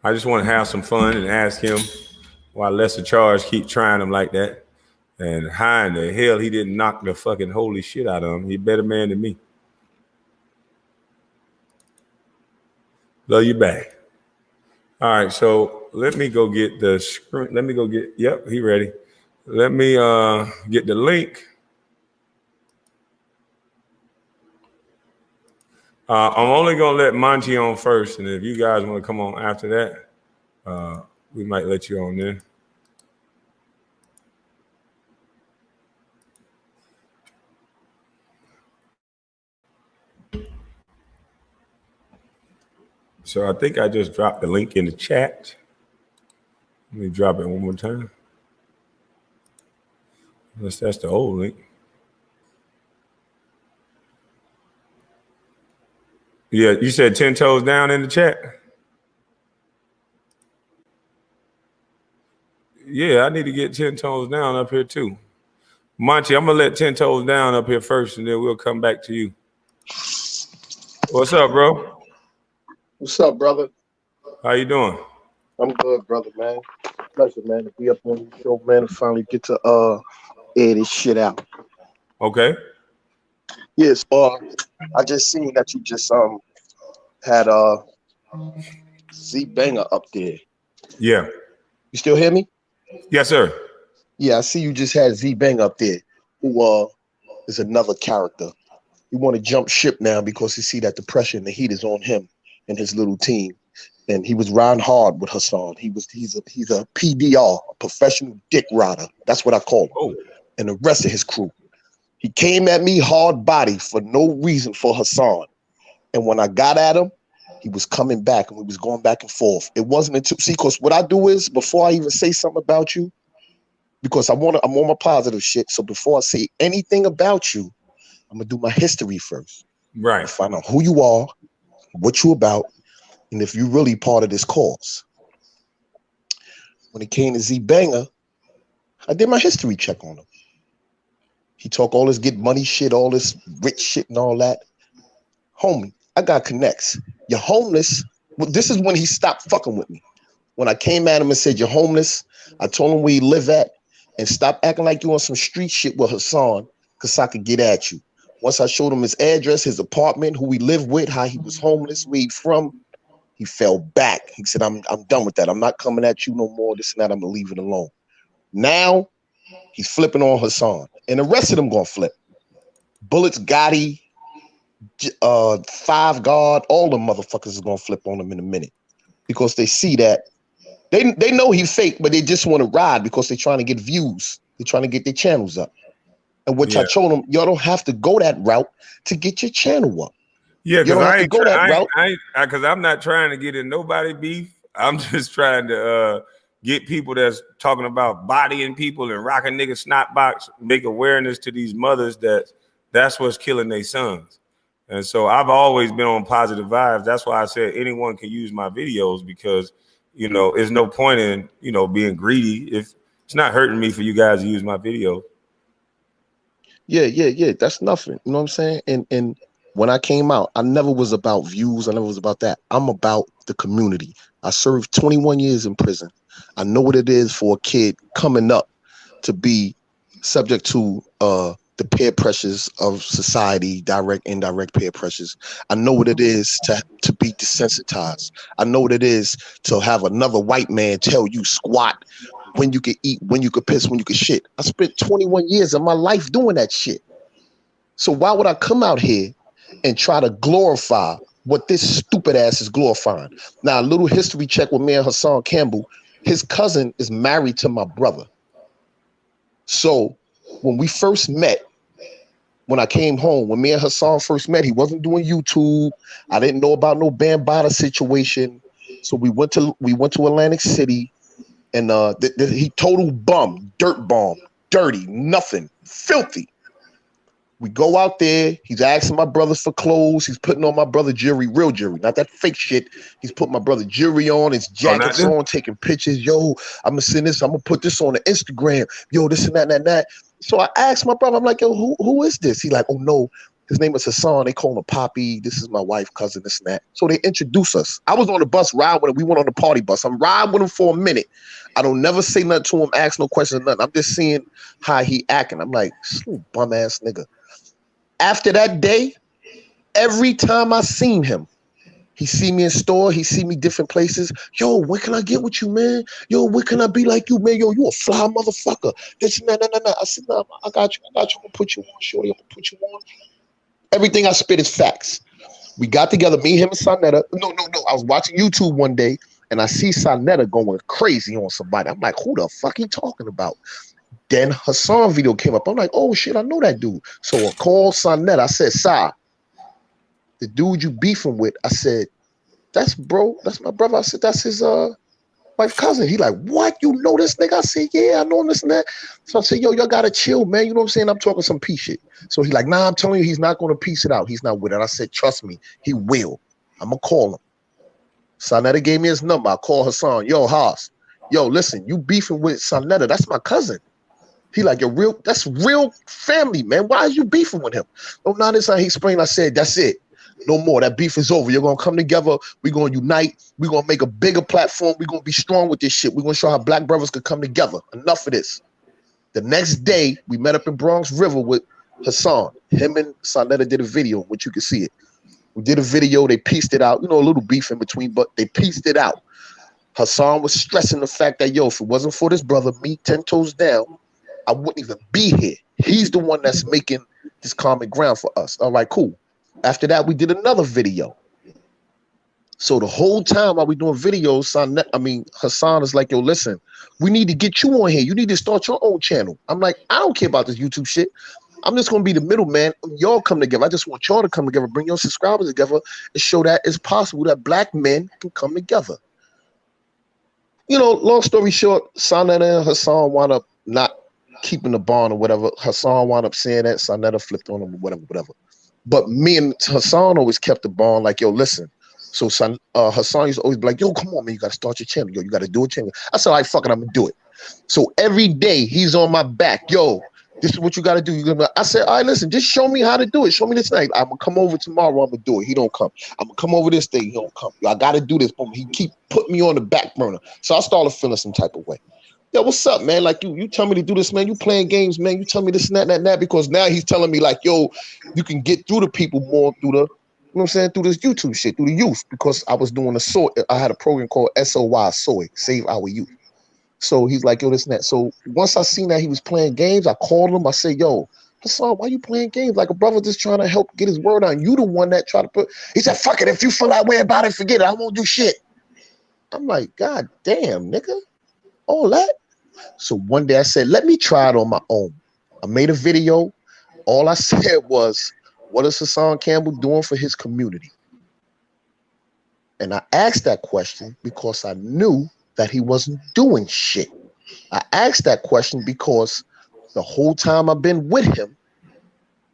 I just want to have some fun and ask him why Lesser Charge keep trying him like that. And how in the hell he didn't knock the fucking holy shit out of him. He a better man than me. Love you back. All right, so let me go get the screen. Let me go get, yep, he ready. Let me get the link. I'm only gonna let Monty on first, and if you guys want to come on after that, we might let you on there. So I think I just dropped the link in the chat. Let me drop it one more time. Unless that's the old link. Yeah, you said 10 toes down in the chat? Yeah, I need to get 10 toes down up here too. Monty, I'm gonna let 10 toes down up here first, and then we'll come back to you. What's up, bro? What's up, brother? How you doing? I'm good, brother, man. Pleasure, man, to be up on the show, man, and finally get to air this shit out. Okay. Yes, I just seen that you just had Z Banger up there. Yeah. You still hear me? Yes, sir. Yeah, I see you just had Z Banger up there, who is another character. You want to jump ship now because you see that the pressure and the heat is on him and his little team. And he was riding hard with Hassan. He's a PDR, a professional dick rider. That's what I call him. Oh. And the rest of his crew. He came at me hard body for no reason for Hassan. And when I got at him, he was coming back and we was going back and forth. It wasn't until, see, because what I do is before I even say something about you, because I'm on my positive shit. So before I say anything about you, I'm gonna do my history first. Right. Find out who you are, what you about, and if you're really part of this cause. When it came to Z Banger, I did my history check on him. He talk all this get money shit, all this rich shit and all that. Homie, I got connects. You're homeless. Well, this is when he stopped fucking with me. When I came at him and said, you're homeless, I told him where you live at and stop acting like you on some street shit with Hassan because I could get at you. Once I showed him his address, his apartment, who he lived with, how he was homeless, where he from, he fell back. He said, I'm done with that. I'm not coming at you no more. This and that. I'm going to leave it alone. Now, he's flipping on Hassan. And the rest of them going to flip. Bullets, Gotti, Five Guard, all the motherfuckers is going to flip on him in a minute. Because they see that. They know he's fake, but they just want to ride because they're trying to get views. They're trying to get their channels up. And which I told them, y'all don't have to go that route to get your channel up. Yeah, because I'm not trying to get in nobody beef. I'm just trying to get people that's talking about bodying people and rocking niggas snot box, make awareness to these mothers that's what's killing their sons. And so I've always been on positive vibes. That's why I said anyone can use my videos because, you know, there's no point in, you know, being greedy. If it's not hurting me for you guys to use my video. Yeah. That's nothing. You know what I'm saying? And when I came out, I never was about views. I never was about that. I'm about the community. I served 21 years in prison. I know what it is for a kid coming up to be subject to the peer pressures of society, direct, indirect peer pressures. I know what it is to be desensitized. I know what it is to have another white man tell you squat, when you could eat, when you could piss, when you could shit. I spent 21 years of my life doing that shit. So why would I come out here and try to glorify what this stupid ass is glorifying? Now, a little history check with me and Hassan Campbell. His cousin is married to my brother. So when we first met, when I came home, when me and Hassan first met, he wasn't doing YouTube. I didn't know about no Bambaataa situation. So we went to Atlantic City. And he total bum, dirt bomb, dirty, nothing, filthy. We go out there. He's asking my brothers for clothes. He's putting on my brother jewelry, real jewelry, not that fake shit. He's putting my brother jewelry on, his jackets on, taking pictures. Yo, I'm gonna send this. I'm gonna put this on the Instagram. Yo, this and that and that. So I asked my brother. I'm like, yo, who is this? He like, oh no, His name is Hassan. They call him Poppy. This is my wife, cousin, this and that. So they introduce us. I was on the bus riding with him. We went on the party bus. I'm riding with him for a minute. I don't never say nothing to him, ask no questions, nothing. I'm just seeing how he acting. I'm like, bum ass nigga. After that day, every time I seen him, he see me in store, he see me different places. Yo, when can I get with you, man? Yo, when can I be like you, man? Yo, you a fly motherfucker. This, no. I said, no, I got you. I'm gonna put you on, shorty. I'm gonna put you on. Everything I spit is facts. We got together, me, him, and Sonetta. No. I was watching YouTube one day, and I see Sonetta going crazy on somebody. I'm like, who the fuck he talking about? Then Hassan video came up. I'm like, oh shit, I know that dude. So I called Sonetta. I said, Sa, the dude you beefing with, I said, that's my brother. I said, that's his wife cousin. He like, what? You know this nigga? I said, yeah, I know him, this and that. So I said, yo, y'all gotta chill, man. You know what I'm saying? I'm talking some peace shit. So he like, nah, I'm telling you, he's not gonna piece it out. He's not with it. I said, trust me, he will. I'm gonna call him. Sonetta gave me his number. I called Hassan. Yo, Haas. Yo, listen, you beefing with Sonetta. That's my cousin. He like, that's real family, man. Why are you beefing with him? Oh, now this time he explained. I said, that's it. No more. That beef is over. You're going to come together. We're going to unite. We're going to make a bigger platform. We're going to be strong with this shit. We're going to show how black brothers could come together. Enough of this. The next day, we met up in Bronx River with Hassan. Him and Sonetta did a video, which you can see it. We did a video. They pieced it out. You know, a little beef in between, but they pieced it out. Hassan was stressing the fact that, yo, if it wasn't for this brother, me 10 toes down, I wouldn't even be here. He's the one that's making this common ground for us. All right, cool. After that, we did another video. So the whole time while we doing videos, Hassan is like, yo, listen, we need to get you on here. You need to start your own channel. I'm like, I don't care about this YouTube shit. I'm just going to be the middleman. Y'all come together. I just want y'all to come together, bring your subscribers together, and show that it's possible that black men can come together. You know, long story short, Sonetta and Hassan wound up not keeping the bond or whatever. Hassan wound up saying that. Sonetta flipped on him or whatever. But me and Hassan always kept the bond like, yo, listen. So Hassan used to always be like, yo, come on, man, you got to start your channel. Yo, you got to do a channel. I said, all right, fuck it, I'm going to do it. So every day he's on my back. Yo, this is what you got to do. I said, all right, listen, just show me how to do it. Show me this night. I'm going to come over tomorrow. I'm going to do it. He don't come. I'm going to come over this day. He don't come. Yo, I got to do this. He keep putting me on the back burner. So I started feeling some type of way. Yo, what's up, man? Like, you tell me to do this, man. You playing games, man. You tell me this and that and that, because now he's telling me, like, yo, you can get through the people more through the, you know what I'm saying, through this YouTube shit, through the youth, because I was doing I had a program called SOY, Save Our Youth. So he's like, yo, this and that. So once I seen that he was playing games, I called him. I said, yo, Hassan, why you playing games? Like a brother just trying to help get his word out. You the one that tried to put, he said, fuck it. If you feel that way about it, forget it. I won't do shit. I'm like, God damn, nigga. All that. So one day I said, let me try it on my own. I made a video. All I said was, what is Hassan Campbell doing for his community? And I asked that question because I knew that he wasn't doing shit. I asked that question because the whole time I've been with him,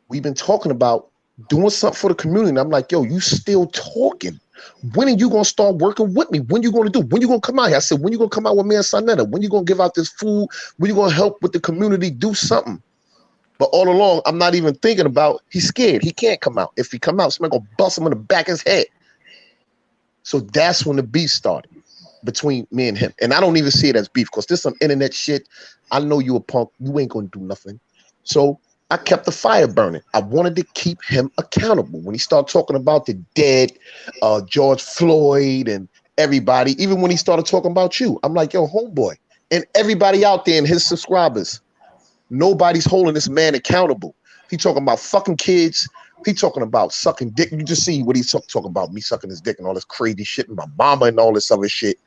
we've been talking about doing something for the community. And I'm like, yo, you still talking. When are you going to start working with me? When you going to do? When you going to come out here? I said, when you going to come out with me and Sonetta? When you going to give out this food? When you going to help with the community? Do something. But all along, I'm not even thinking about, he's scared. He can't come out. If he come out, somebody going to bust him in the back of his head. So that's when the beef started between me and him. And I don't even see it as beef because there's some internet shit. I know you a punk. You ain't going to do nothing. So I kept the fire burning. I wanted to keep him accountable. When he started talking about the dead, George Floyd and everybody, even when he started talking about you, I'm like, yo, homeboy, and everybody out there and his subscribers, nobody's holding this man accountable. He talking about fucking kids. He talking about sucking dick. You just see what he's talking about, me sucking his dick and all this crazy shit and my mama and all this other shit.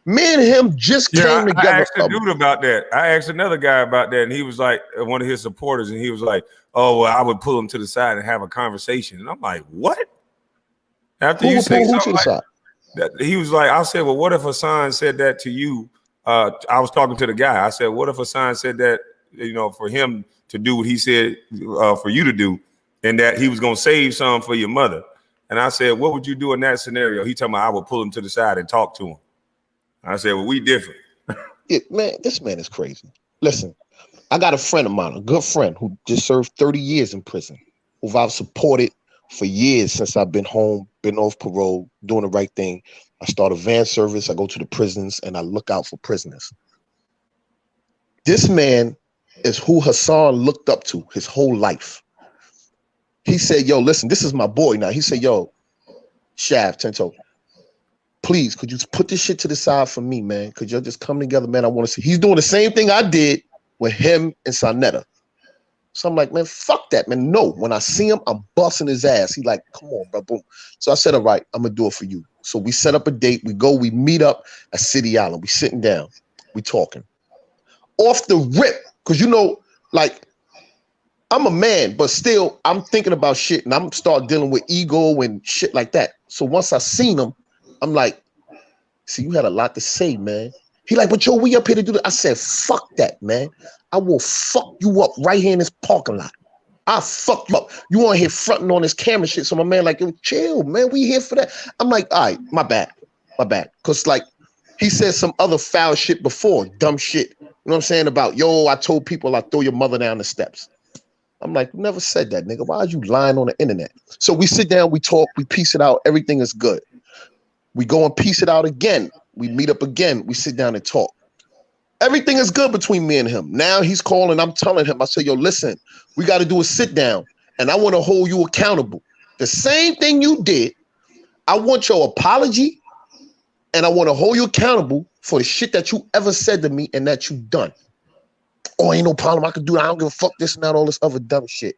Me and him just came together. I asked a dude about that. I asked another guy about that, and he was like, one of his supporters, and he was like, oh, well, I would pull him to the side and have a conversation. And I'm like, what? After you say something like that, he was like, I said, well, what if Hassan said that to you? I was talking to the guy. I said, what if Hassan said that, you know, for him to do what he said for you to do, and that he was going to save some for your mother? And I said, what would you do in that scenario? He told me I would pull him to the side and talk to him. I said, well, we different. Yeah, man, this man is crazy. Listen, I got a friend of mine, a good friend, who just served 30 years in prison. who I've supported for years since I've been home, been off parole, doing the right thing. I start a van service. I go to the prisons and I look out for prisoners. This man is who Hassan looked up to his whole life. He said, yo, listen, this is my boy now. He said, yo, Shav, Tento, please, could you put this shit to the side for me, man? Could y'all just come together, man? I want to see. He's doing the same thing I did with him and Sanetta. So I'm like, man, fuck that, man. No, when I see him, I'm busting his ass. He like, come on, bro, boom. So I said, all right, I'm going to do it for you. So we set up a date. We go, we meet up at City Island. We sitting down. We talking. Off the rip, because, you know, like, I'm a man, but still, I'm thinking about shit, and I'm start dealing with ego and shit like that. So once I seen him, I'm like, see, you had a lot to say, man. He like, but yo, we up here to do that. I said, fuck that, man. I will fuck you up right here in this parking lot. I'll fuck you up. You on here fronting on this camera shit. So my man like, yo, chill, man. We here for that. I'm like, all right, my bad. Because like, he said some other foul shit before, dumb shit. You know what I'm saying about, yo, I told people I throw your mother down the steps. I'm like, you never said that, nigga. Why are you lying on the internet? So we sit down, we talk, we piece it out. Everything is good. We go and piece it out again. We meet up again. We sit down and talk. Everything is good between me and him. Now he's calling. I'm telling him, I say, yo, listen, we got to do a sit down and I want to hold you accountable. The same thing you did. I want your apology and I want to hold you accountable for the shit that you ever said to me and that you done. Oh, ain't no problem. I can do that. I don't give a fuck this and that, all this other dumb shit.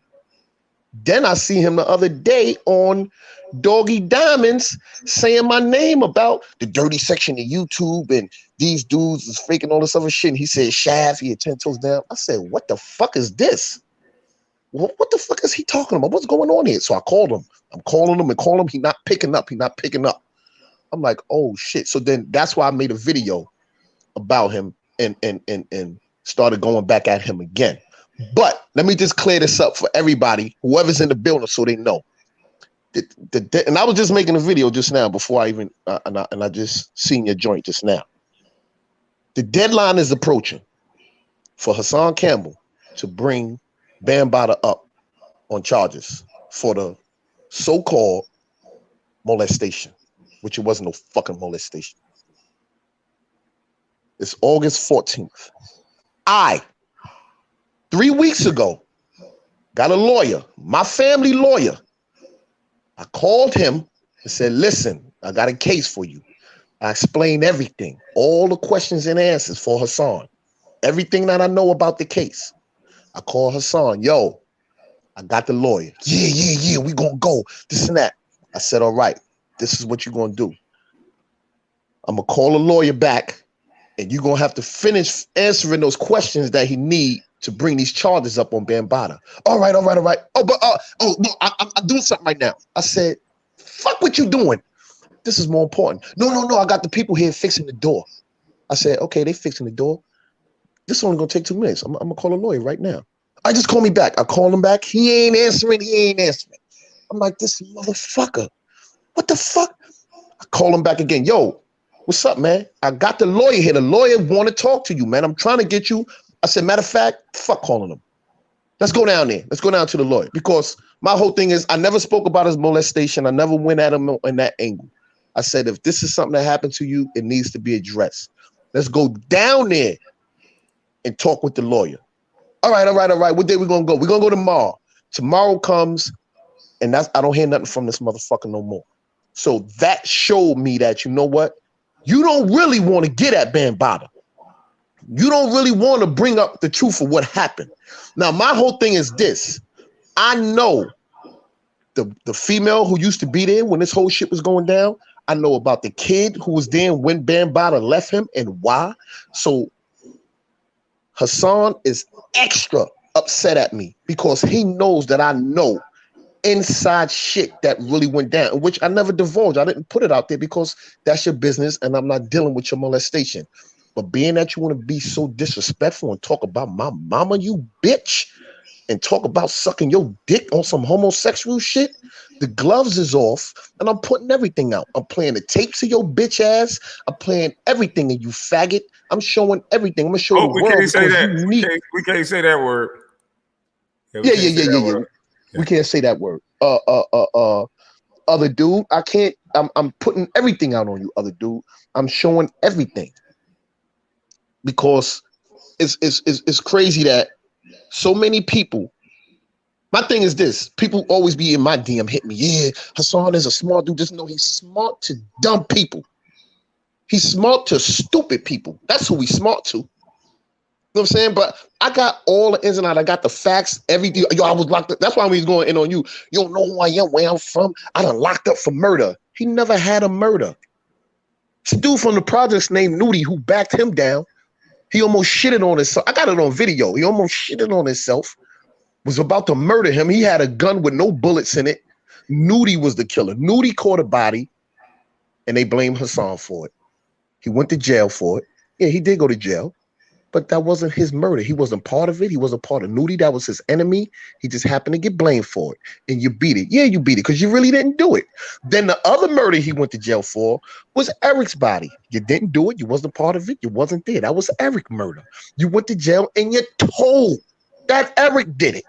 Then I see him the other day on Doggy Diamonds saying my name about the dirty section of YouTube and these dudes is faking all this other shit. And he said, Shav, he had 10 toes down. I said, what the fuck is this? What the fuck is he talking about? What's going on here? So I called him. I'm calling him and calling him. He's not picking up. I'm like, oh shit. So then that's why I made a video about him and started going back at him again. But let me just clear this up for everybody, whoever's in the building, so they know. And I was just making a video just now before I even, and I just seen your joint just now. The deadline is approaching for Hassan Campbell to bring Bambaataa up on charges for the so-called molestation, which it wasn't no fucking molestation. It's August 14th. 3 weeks ago, got a lawyer, my family lawyer. I called him and said, listen, I got a case for you. I explained everything, all the questions and answers for Hassan, everything that I know about the case. I called Hassan, yo, I got the lawyer. Yeah, we gonna go, this and that. I said, all right, this is what you're gonna do. I'm gonna call a lawyer back and you're gonna have to finish answering those questions that he need to bring these charges up on Bambaataa. All right. Oh, but no, I'm doing something right now. I said, fuck what you doing. This is more important. No, I got the people here fixing the door. I said, okay, they fixing the door. This is only gonna take 2 minutes. I'm gonna call a lawyer right now. I just call me back. I call him back. He ain't answering. I'm like, this motherfucker. What the fuck? I call him back again. Yo, what's up, man? I got the lawyer here. The lawyer want to talk to you, man. I'm trying to get you. I said, matter of fact, fuck calling him. Let's go down there. Let's go down to the lawyer. Because my whole thing is I never spoke about his molestation. I never went at him in that angle. I said, if this is something that happened to you, it needs to be addressed. Let's go down there and talk with the lawyer. All right. What day we going to go? We're going to go tomorrow. Tomorrow comes, and I don't hear nothing from this motherfucker no more. So that showed me that, you know what? You don't really want to get at Bambaataa. You don't really want to bring up the truth of what happened. Now, my whole thing is this. I know the female who used to be there when this whole shit was going down. I know about the kid who was there when Bambaataa left him and why. So Hassan is extra upset at me because he knows that I know inside shit that really went down, which I never divulged. I didn't put it out there because that's your business and I'm not dealing with your molestation. But being that you want to be so disrespectful and talk about my mama, you bitch, and talk about sucking your dick on some homosexual shit, the gloves is off and I'm putting everything out. I'm playing the tapes of your bitch ass. I'm playing everything of you faggot. I'm showing everything. I'm going to show the world. We can't say that. We can't say that word. Yeah. We can't say that word. Other dude, I can't. I'm putting everything out on you, other dude. I'm showing everything because it's crazy that so many people. My thing is this: people always be in my DM, hit me. Yeah, Hassan is a smart dude. Just know he's smart to dumb people. He's smart to stupid people. That's who he's smart to. You know what I'm saying? But I got all the ins and outs. I got the facts, everything. Yo, I was locked up. That's why he's going in on you. You don't know who I am, where I'm from. I done locked up for murder. He never had a murder. It's a dude from the projects named Nudie who backed him down. He almost shitted on himself. I got it on video. He almost shitted on himself. Was about to murder him. He had a gun with no bullets in it. Nudie was the killer. Nudie caught a body, and they blamed Hassan for it. He went to jail for it. Yeah, he did go to jail, but that wasn't his murder. He wasn't part of it. He wasn't part of Nudie. That was his enemy. He just happened to get blamed for it, and you beat it. Yeah, you beat it because you really didn't do it. Then the other murder he went to jail for was Eric's body. You didn't do it. You wasn't part of it. You wasn't there. That was Eric murder. You went to jail, and you told that Eric did it.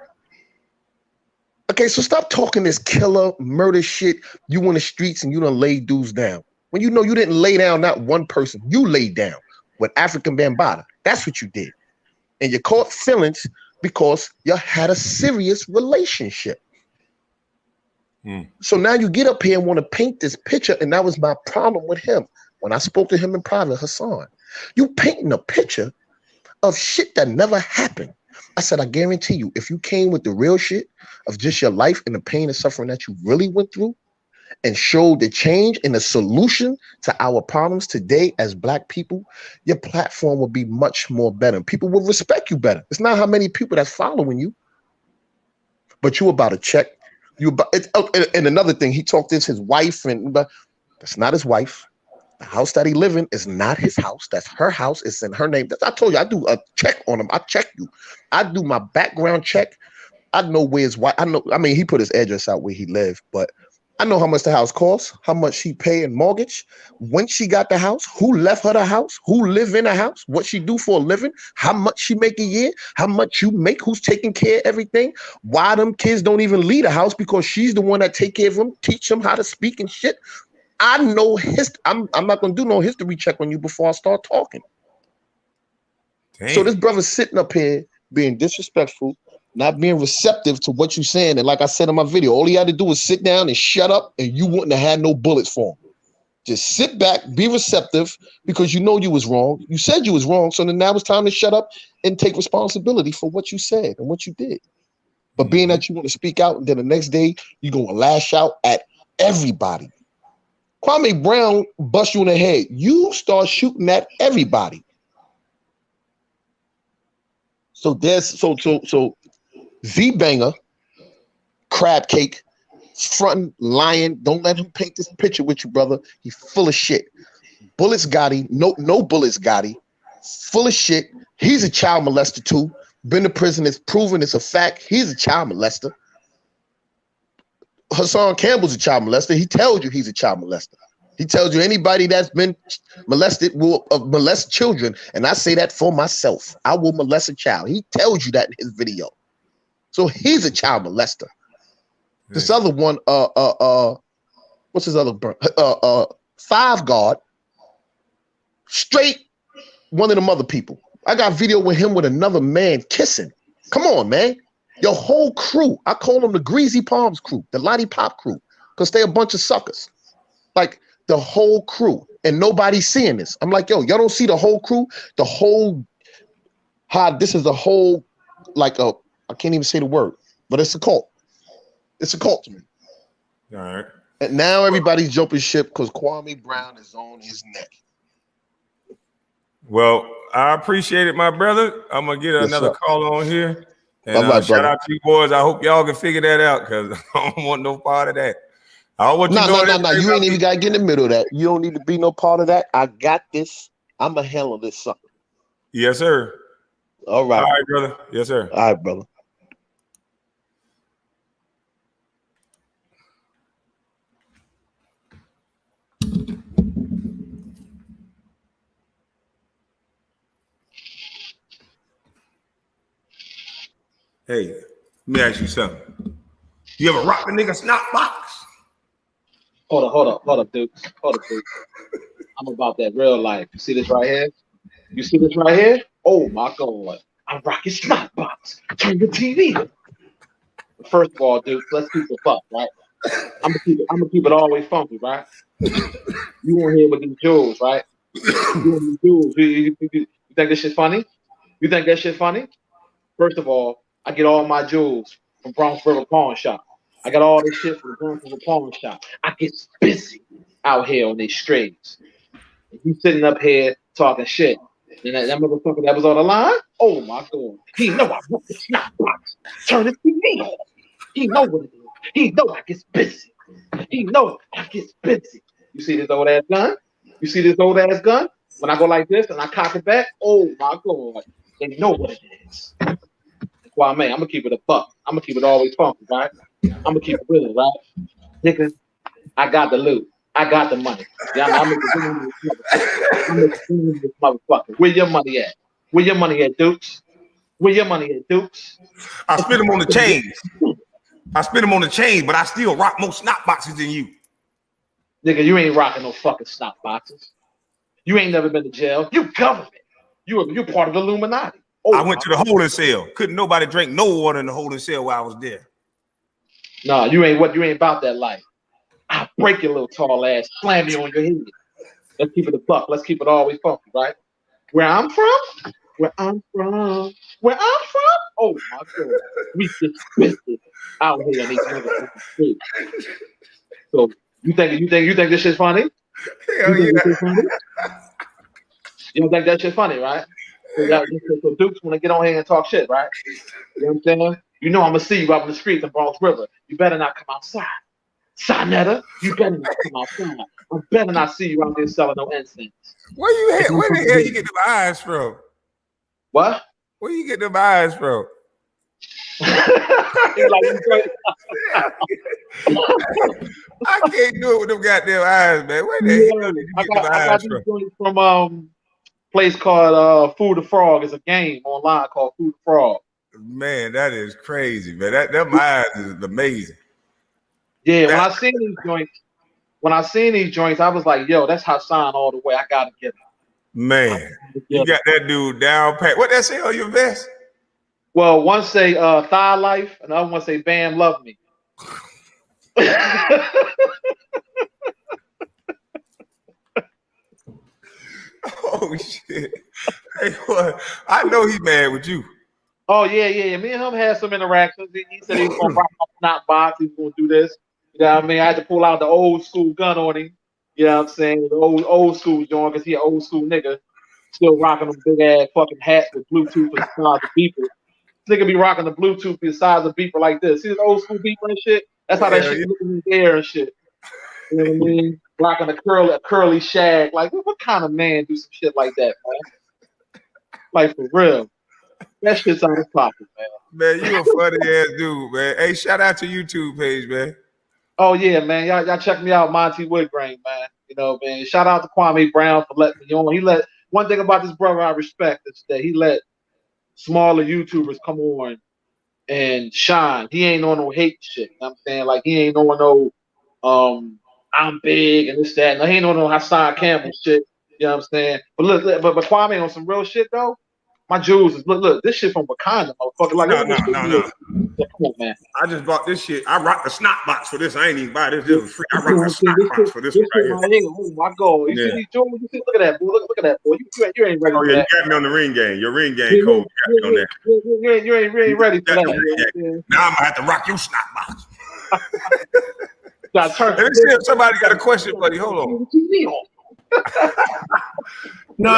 Okay, so stop talking this killer murder shit. You in the streets and you done lay dudes down. When you know you didn't lay down not one person, you laid down with African Bambaataa. That's what you did. And you caught feelings because you had a serious relationship. So now you get up here and want to paint this picture, and that was my problem with him. When I spoke to him in private, Hassan, you painting a picture of shit that never happened. I said, I guarantee you, if you came with the real shit of just your life and the pain and suffering that you really went through and showed the change and the solution to our problems today as Black people, your platform would be much more better. People will respect you better. It's not how many people that's following you, but you about to check. You about it. Oh, and another thing, he talked this his wife, but that's not his wife. The house that he live in is not his house. That's her house. It's in her name. I told you, I do a check on him. I check you. I do my background check. I know where his wife. I know. I mean, he put his address out where he lived, but I know how much the house costs, how much she pay in mortgage, when she got the house, who left her the house, who live in the house, what she do for a living, how much she make a year, how much you make, who's taking care of everything, why them kids don't even leave the house because she's the one that take care of them, teach them how to speak and shit. I know I'm not gonna do no history check on you before I start talking. Damn. So this brother's sitting up here being disrespectful, not being receptive to what you're saying. And like I said in my video, all he had to do was sit down and shut up, and you wouldn't have had no bullets for him. Just sit back, be receptive, because you know you was wrong. You said you was wrong, so then now it's time to shut up and take responsibility for what you said and what you did. But being that you want to speak out, and then the next day you're gonna lash out at everybody. Kwame Brown bust you in the head. You start shooting at everybody. So there's so Z Banger, crab cake, fronting, lying. Don't let him paint this picture with you, brother. He's full of shit. Bullets Gotti, no Bullets Gotti, full of shit. He's a child molester too. Been to prison. It's proven. It's a fact. He's a child molester. Hassan Campbell's a child molester. He tells you he's a child molester. He tells you anybody that's been molested will molest children. And I say that for myself. I will molest a child. He tells you that in his video. So he's a child molester. This other one, what's his other Five Guard, straight one of them other people. I got video with him with another man kissing. Come on, man. Your whole crew, I call them the Greasy Palms crew, the Lottie Pop crew, because they a bunch of suckers. Like the whole crew, and nobody's seeing this. I'm like, yo, y'all don't see the whole crew? The whole, this is the whole, like I can't even say the word, but it's a cult. It's a cult to me. All right. And now everybody's jumping ship because Kwame Brown is on his neck. Well, I appreciate it, my brother. I'm going to get another call on here. And shout out to you boys. I hope y'all can figure that out because I don't want no part of that. No. You ain't even got to get in the middle of that. You don't need to be no part of that. I got this. I'm going to handle this sucker. Yes, sir. All right. All right, brother. Yes, sir. All right, brother. Hey, let me ask you something. You ever rock the nigga snot box? Hold up, dude. I'm about that real life. You see this right here? You see this right here? Oh my God. I'm rocking snot box. Turn the TV on. First of all, dude, let's keep it fuck, right? I'm gonna keep it always funky, right? You want here with these jewels, right? You want these jewels. You think this shit funny? You think that shit funny? First of all, I get all my jewels from Bronx River Pawn Shop. I got all this shit from the Bronx River Pawn Shop. I get busy out here on these streets. You sitting up here talking shit. And that motherfucker that was on the line, oh my God. He know I want the snap box. Turn the TV on. He know what it is. He know I get busy. He know I get busy. You see this old ass gun? You see this old ass gun? When I go like this and I cock it back, oh my God. They know what it is. Kwame, I'm gonna keep it a buck. I'm gonna keep it always funky, right? I'm gonna keep it real, right? Nigga, I got the loot. I got the money. Yeah, I'm gonna this motherfucker. Where your money at? Where your money at, Dukes? Where your money at, Dukes? I spend them on the chains. But I still rock more snot boxes than you. Nigga, you ain't rocking no fucking snot boxes. You ain't never been to jail. You government. You're part of the Illuminati. Oh, I went to the holding cell. Couldn't nobody drink no water in the holding cell while I was there. Nah, you ain't about that life. I'll break your little tall ass, slam you on your head. Let's keep it a buck. Let's keep it always funky, right? Where I'm from? Oh my God. We just twisted out here in these motherfucking streets. So you think this shit's funny? Hell yeah. You don't think that shit's funny, right? So Dukes want to get on here and talk shit, right? You know what I'm saying? You know I'm gonna see you out in the streets in Bronx River. You better not come outside. Sinetta, you better not come outside. I better not see you out there selling no incense. Where you at? Where the hell you get them eyes from? What? Where you get them eyes from? I can't do it with them goddamn eyes, man. Where the hell did you get them eyes from? From place called Food the Frog. It's a game online called Food the Frog. Man, that is crazy, man. Them eyes is amazing. Yeah, when I seen these joints, I was like, yo, that's Hassan all the way. I gotta get him. Man, you got that dude down pat. What that say on your vest? Well, one say Thigh Life, and the other one say Bam Love Me. Oh shit! Hey, what? I know he mad with you. Oh yeah. Me and him had some interactions. He said he was gonna rock my snot box. He was gonna do this. You know what I mean? I had to pull out the old school gun on him. You know what I'm saying? The old school joint, because he an old school nigga. Still rocking them big ass fucking hats with Bluetooth and the size of beeper. This nigga be rocking the Bluetooth the size of beeper like this. See this old school beeper and shit? That's how that shit look in the air and shit. You know what I mean? Rocking a curly shag. Like, what kind of man do some shit like that, man? Like, for real. That shit's out of pocket, man. Man, you a funny ass dude, man. Hey, shout out to YouTube page, man. Oh yeah, man. Y'all check me out, Monty Woodgrain, man. You know, man. Shout out to Kwame Brown for letting me on. One thing about this brother I respect is that he let smaller YouTubers come on and shine. He ain't on no hate shit. You know what I'm saying? Like, he ain't on no I'm big and this, that. No, he ain't on no Hassan Campbell shit. You know what I'm saying? But look, but Kwame on some real shit though. My jewels is look, this shit from Wakanda, motherfucker. Like, no. Yeah, come on, man. I just bought this shit. I rocked the snot box for this. I ain't even buy this. This was free. I rocked the snot box for this one right here. Oh my God! You see these jewels? You see? Look at that, boy. Look at that, boy. You ain't ready. Oh yeah, you got me on the ring game. Your ring game code. You got me on that. You ain't ready for that. Now I'm gonna have to rock your snot box. Let me see if somebody got a question, buddy. Hold on. No,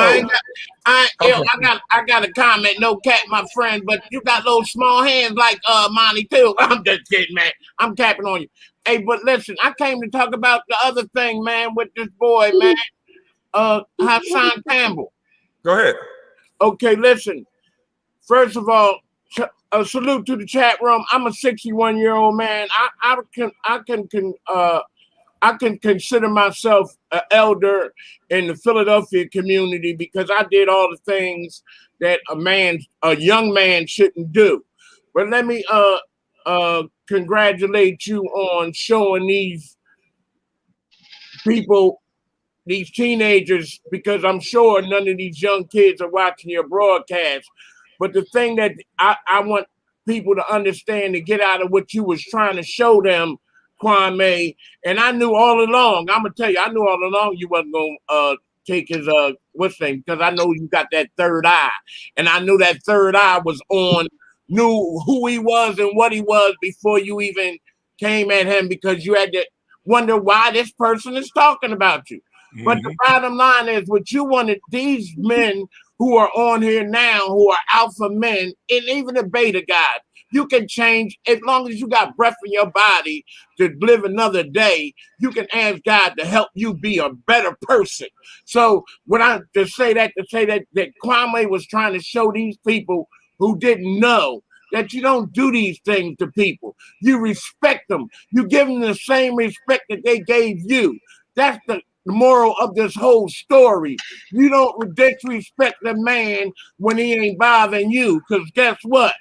I got a comment. No cat, my friend, but you got those small hands like Monty too. I'm just kidding, man. I'm tapping on you. Hey, but listen, I came to talk about the other thing, man, with this boy, man. Hassan Campbell. Go ahead. Okay, listen. First of all, a salute to the chat room. I'm a 61-year-old man. I can consider myself an elder in the Philadelphia community because I did all the things that a young man shouldn't do. But let me congratulate you on showing these people, these teenagers, because I'm sure none of these young kids are watching your broadcast. But the thing that I want people to understand to get out of what you was trying to show them, Kwame, and I knew all along, I'm going to tell you, I knew all along you wasn't going to take his, what's name, because I know you got that third eye. And I knew that third eye was on, knew who he was and what he was before you even came at him, because you had to wonder why this person is talking about you. But the bottom line is, what you wanted, these men who are on here now, who are alpha men, and even the beta guys, you can change as long as you got breath in your body to live another day. You can ask God to help you be a better person. So when I to say that Kwame was trying to show these people who didn't know that you don't do these things to people. You respect them. You give them the same respect that they gave you. That's the moral of this whole story. You don't disrespect the man when he ain't bothering you, because guess what?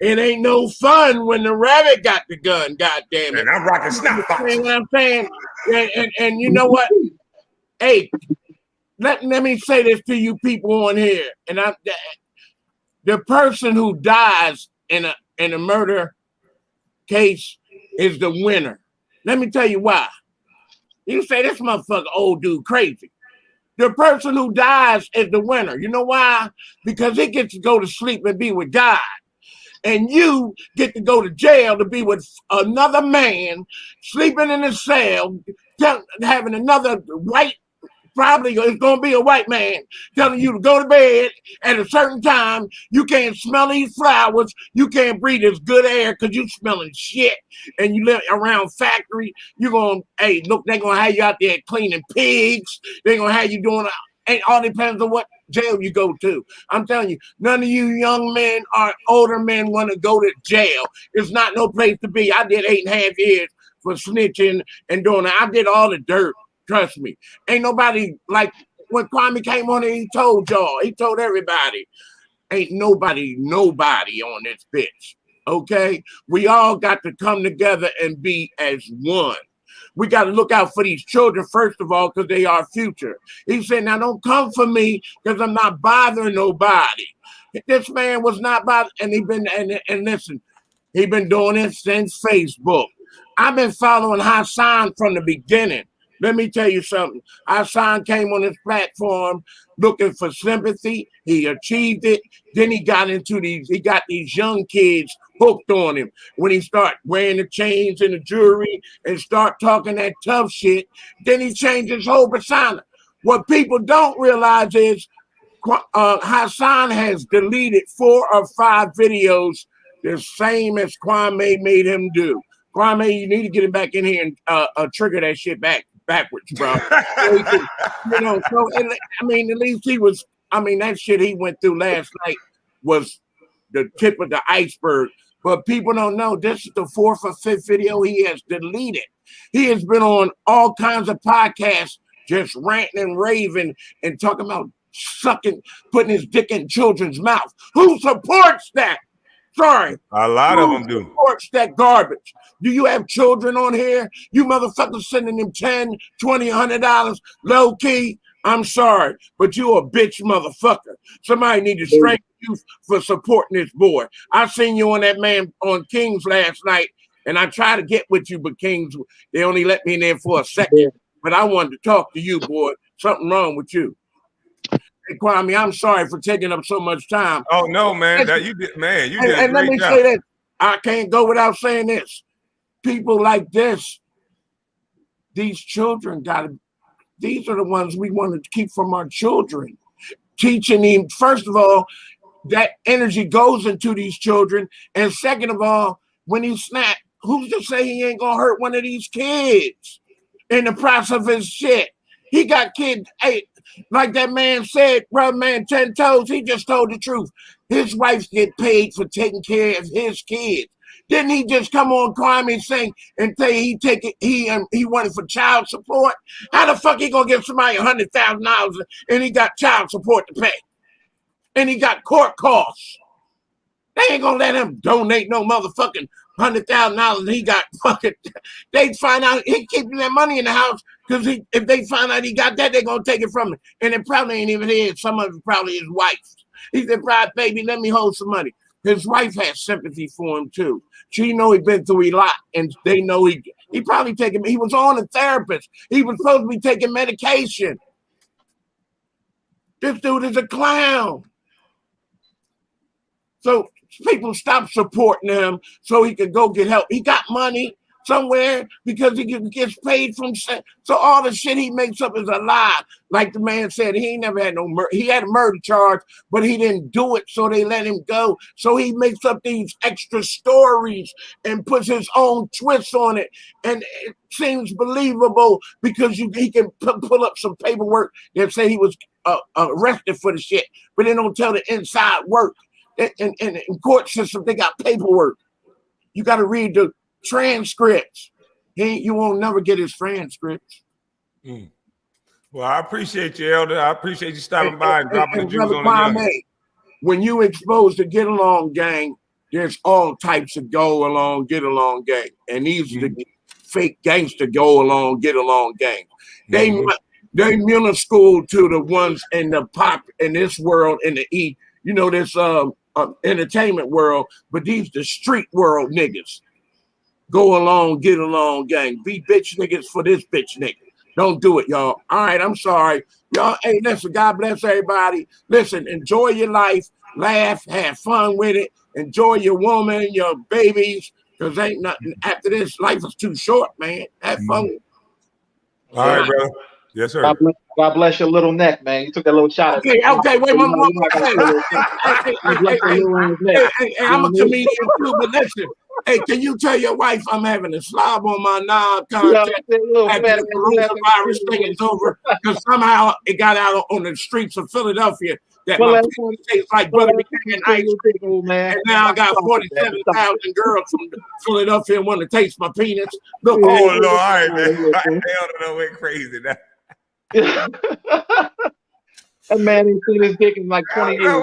It ain't no fun when the rabbit got the gun, God damn it. And I'm rocking snap boxes. You know what I'm saying? And you know what? Hey, let me say this to you people on here. And the person who dies in a murder case is the winner. Let me tell you why. You say this motherfucker old dude crazy. The person who dies is the winner. You know why? Because he gets to go to sleep and be with God. And you get to go to jail to be with another man, sleeping in a cell, having another white, probably it's going to be a white man, telling you to go to bed at a certain time. You can't smell these flowers. You can't breathe this good air because you smelling shit. And you live around factory. You're going to, hey, look, they're going to have you out there cleaning pigs. They're going to have you doing, it all depends on what jail you go to. I'm telling you, none of you young men or older men want to go to jail. It's not no place to be. I did 8.5 years for snitching and doing that. I did all the dirt. Trust me. Ain't nobody, like when Kwame came on and he told y'all, he told everybody, ain't nobody on this bitch. Okay? We all got to come together and be as one. We got to look out for these children, first of all, because they are future. He said, now don't come for me because I'm not bothering nobody. This man was not bothering, and listen, he been doing it since Facebook. I've been following Hassan from the beginning. Let me tell you something. Hassan came on this platform looking for sympathy. He achieved it. Then he got these young kids hooked on him. When he start wearing the chains and the jewelry and start talking that tough shit, then he changed his whole persona. What people don't realize is Hassan has deleted 4 or 5 videos the same as Kwame made him do. Kwame, you need to get him back in here and trigger that shit backwards, bro. I mean, at least that shit he went through last night was the tip of the iceberg. But people don't know this is the 4th or 5th video he has deleted. He has been on all kinds of podcasts, just ranting and raving and talking about putting his dick in children's mouth. Who supports that? Sorry. A lot of them do. Supports that garbage. Do you have children on here? You motherfuckers sending them $10, $20, $100 low key? I'm sorry, but you a bitch motherfucker. Somebody need to strengthen you for supporting this boy. I seen you on that man on Kings last night, and I tried to get with you, but Kings, they only let me in there for a second. But I wanted to talk to you, boy. Something wrong with you. Hey, Kwame, I'm sorry for taking up so much time. Oh no, man! You did a great job. And let me say that I can't go without saying this. People like this, these children these are the ones we want to keep from our children. Teaching them, first of all, that energy goes into these children. And second of all, when he snap, who's to say he ain't gonna hurt one of these kids in the process of his shit? He got kids, hey, like that man said, brother man, 10 toes, he just told the truth. His wife get paid for taking care of his kids. Didn't he just come on Kwame saying and say he wanted for child support? How the fuck he gonna give somebody $100,000 and he got child support to pay? And he got court costs. They ain't gonna let him donate no motherfucking $100,000. He got fucking. They find out he keeping that money in the house because if they find out he got that, they're gonna take it from him, and it probably ain't even his. Some of it probably his wife's. He said, "Right, baby, let me hold some money." His wife has sympathy for him too. She know he been through a lot, and they know he probably taking. He was on a therapist. He was supposed to be taking medication. This dude is a clown. So people stop supporting him so he can go get help. He got money somewhere because he gets paid from. So all the shit he makes up is a lie. Like the man said, he never had no murder. He had a murder charge, but he didn't do it, so they let him go. So he makes up these extra stories and puts his own twist on it, and it seems believable because he can pull up some paperwork that say he was arrested for the shit, but they don't tell the inside work. In court system, they got paperwork. You got to read the transcripts. You won't never get his transcripts. Well, I appreciate you, Elder. I appreciate you stopping by and dropping the jewels on the young. When you expose the Get Along gang, there's all types of go along, get along gang, and these are the fake gangster go along, get along gang. They middle school to the ones in the pop in this world in the this entertainment world, but these the street world niggas. Go along, get along gang. Be bitch niggas for this bitch nigga. Don't do it, y'all. All right, I'm sorry. Y'all, hey, listen, God bless everybody. Listen, enjoy your life, laugh, have fun with it. Enjoy your woman, your babies, because ain't nothing after this. Life is too short, man. Have fun with it. All right, brother. Yes, sir. God bless your little neck, man. You took that little shot. Okay, wait one more thing. Hey, I'm a comedian too, but listen. Hey, can you tell your wife I'm having a slob on my knob contact after the coronavirus thing is over? Because somehow it got out on the streets of Philadelphia that my penis tastes like butter and ice cream. And now I got 47,000 girls from Philadelphia want to taste my penis. Look, oh, Lord, all right, man. I don't know, went crazy now. That man ain't seen his dick in like 20 years.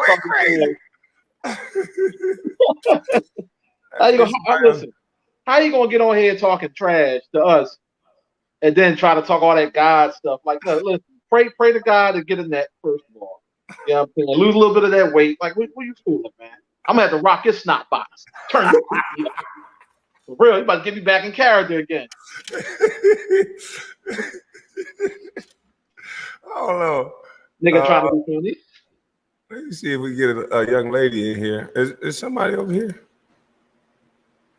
How you gonna get on here talking trash to us and then try to talk all that God stuff? Like, no, listen, pray to God to get in that first of all. You know what I'm saying? Lose a little bit of that weight. Like, what you fooling, man? I'm gonna have to rock your snot box. Turn your for real, you about to get me back in character again. Oh no. Nigga trying to be funny. Let me see if we get a young lady in here. Is somebody over here?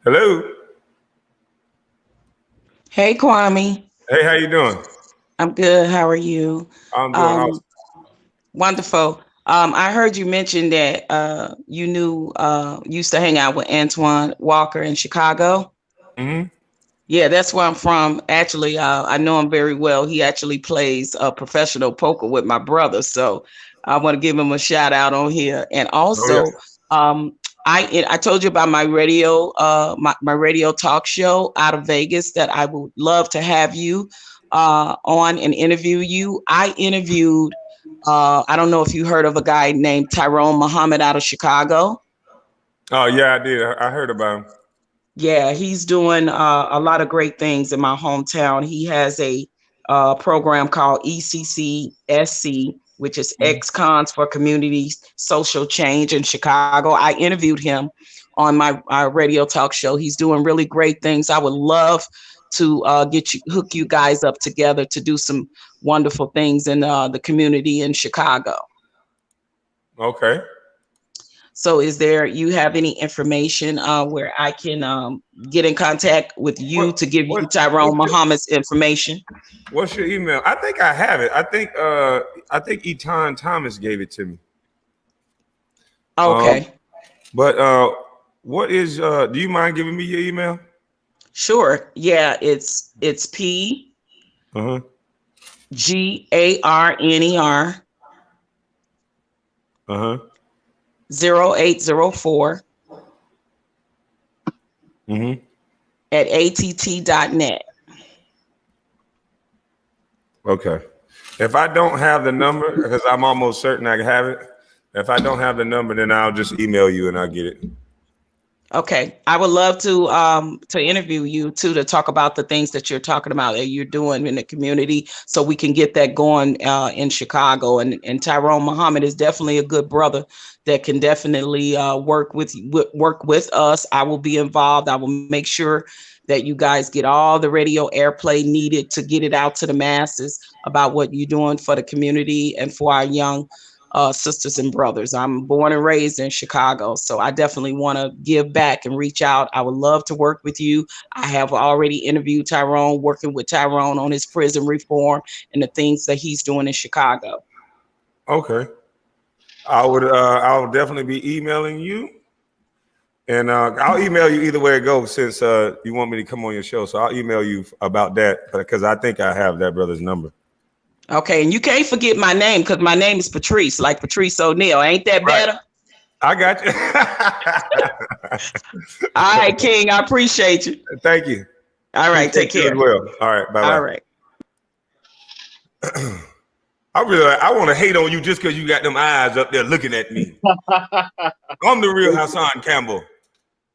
Hello. Hey, Kwame. Hey, how you doing? I'm good. How are you? I'm doing awesome. Wonderful. I heard you mention that you used to hang out with Antoine Walker in Chicago. Mm-hmm. Yeah, that's where I'm from. Actually, I know him very well. He actually plays professional poker with my brother. So I want to give him a shout out on here. And also, I told you about my radio, my radio talk show out of Vegas that I would love to have you on and interview you. I interviewed, I don't know if you heard of a guy named Tyrone Muhammad out of Chicago. Oh, yeah, I did. I heard about him. Yeah, he's doing a lot of great things in my hometown. He has a program called ECCSC, which is ex-cons for community social change in Chicago. I interviewed him on my radio talk show. He's doing really great things. I would love to hook you guys up together to do some wonderful things in the community in Chicago. Okay. So you have any information where I can get in contact with you to give you Tyrone Muhammad's information? What's your email? I think I have it. I think Eton Thomas gave it to me. Okay. But what is do you mind giving me your email? Sure. Yeah, it's P GARNER 0804 at att.net. Okay. If I don't have the number, because I'm almost certain I have it. If I don't have the number, then I'll just email you and I'll get it. Okay, I would love to interview you too, to talk about the things that you're talking about that you're doing in the community, so we can get that going in Chicago. And Tyrone Muhammad is definitely a good brother that can definitely work with us. I will be involved. I will make sure that you guys get all the radio airplay needed to get it out to the masses about what you're doing for the community and for our young sisters and brothers. I'm born and raised in Chicago, so I definitely want to give back and reach out. I would love to work with you. I have already interviewed Tyrone, working with Tyrone on his prison reform and the things that he's doing in Chicago. Okay. I'll definitely be emailing you, and I'll email you either way it goes, since you want me to come on your show. So I'll email you about that, because I think I have that brother's number. Okay, and you can't forget my name, because my name is Patrice, like Patrice O'Neal. Ain't that better? I got you. All right, King, I appreciate you. Thank you. All right, take care. As well. All right, bye. All right. I want to hate on you just because you got them eyes up there looking at me. I'm the real Hassan Campbell.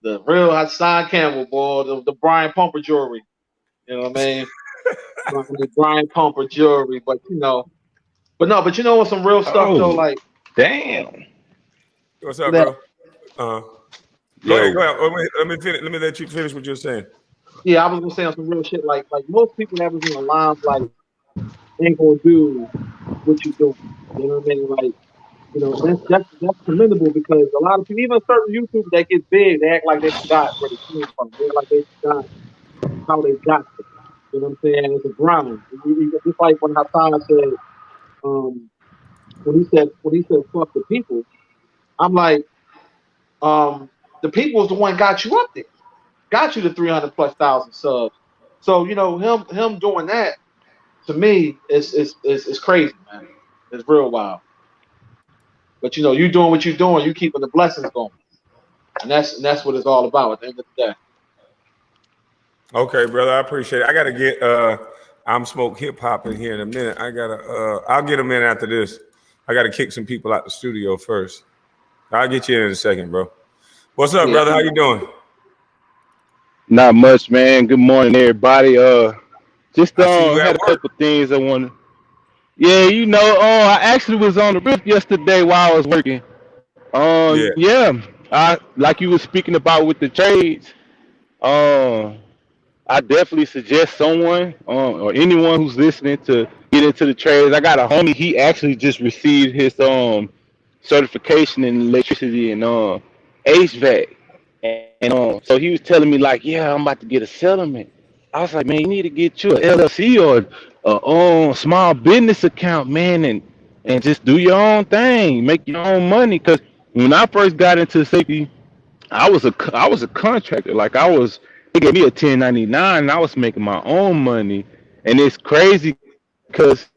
The real Hassan Campbell, boy. The Brian Pumper jewelry. You know what I mean? The Brian Pumper jewelry, but you know some real stuff though. Like, damn. What's up, bro? Go ahead. Let me finish. Let me let you finish what you're saying. Yeah, I was gonna say on some real shit. Like most people that was in the lines, like, ain't gonna do what you do. You know what I mean? Like, you know, that's commendable, because a lot of people, even certain YouTubers that get big, they act like they forgot where they came from. They act like they forgot how they got there. You know what I'm saying? It's a grind. Just like when Hassan said, when he said fuck the people, I'm like, the people is the one got you up there, got you to 300,000+ subs. So you know him doing that, to me is crazy, man. It's real wild. But you know, you doing what you're doing, you keeping the blessings going, and that's what it's all about at the end of the day. Okay, brother, I appreciate it. I gotta get I'm Smoke Hip Hop in here in a minute. I'll get him in after this. I gotta kick some people out the studio first. I'll get you in a second, bro. What's up, brother? How you doing? Not much, man. Good morning, everybody. Just had a couple things I wanted. Yeah, you know, I actually was on the roof yesterday while I was working. Yeah, I like you were speaking about with the trades. I definitely suggest someone or anyone who's listening to get into the trades. I got a homie. He actually just received his certification in electricity and HVAC, and so he was telling me like, yeah, I'm about to get a settlement. I was like, man, you need to get you an LLC or a small business account, man, and just do your own thing, make your own money. Because when I first got into safety, I was a contractor. Like they gave me a 1099, and I was making my own money. And it's crazy because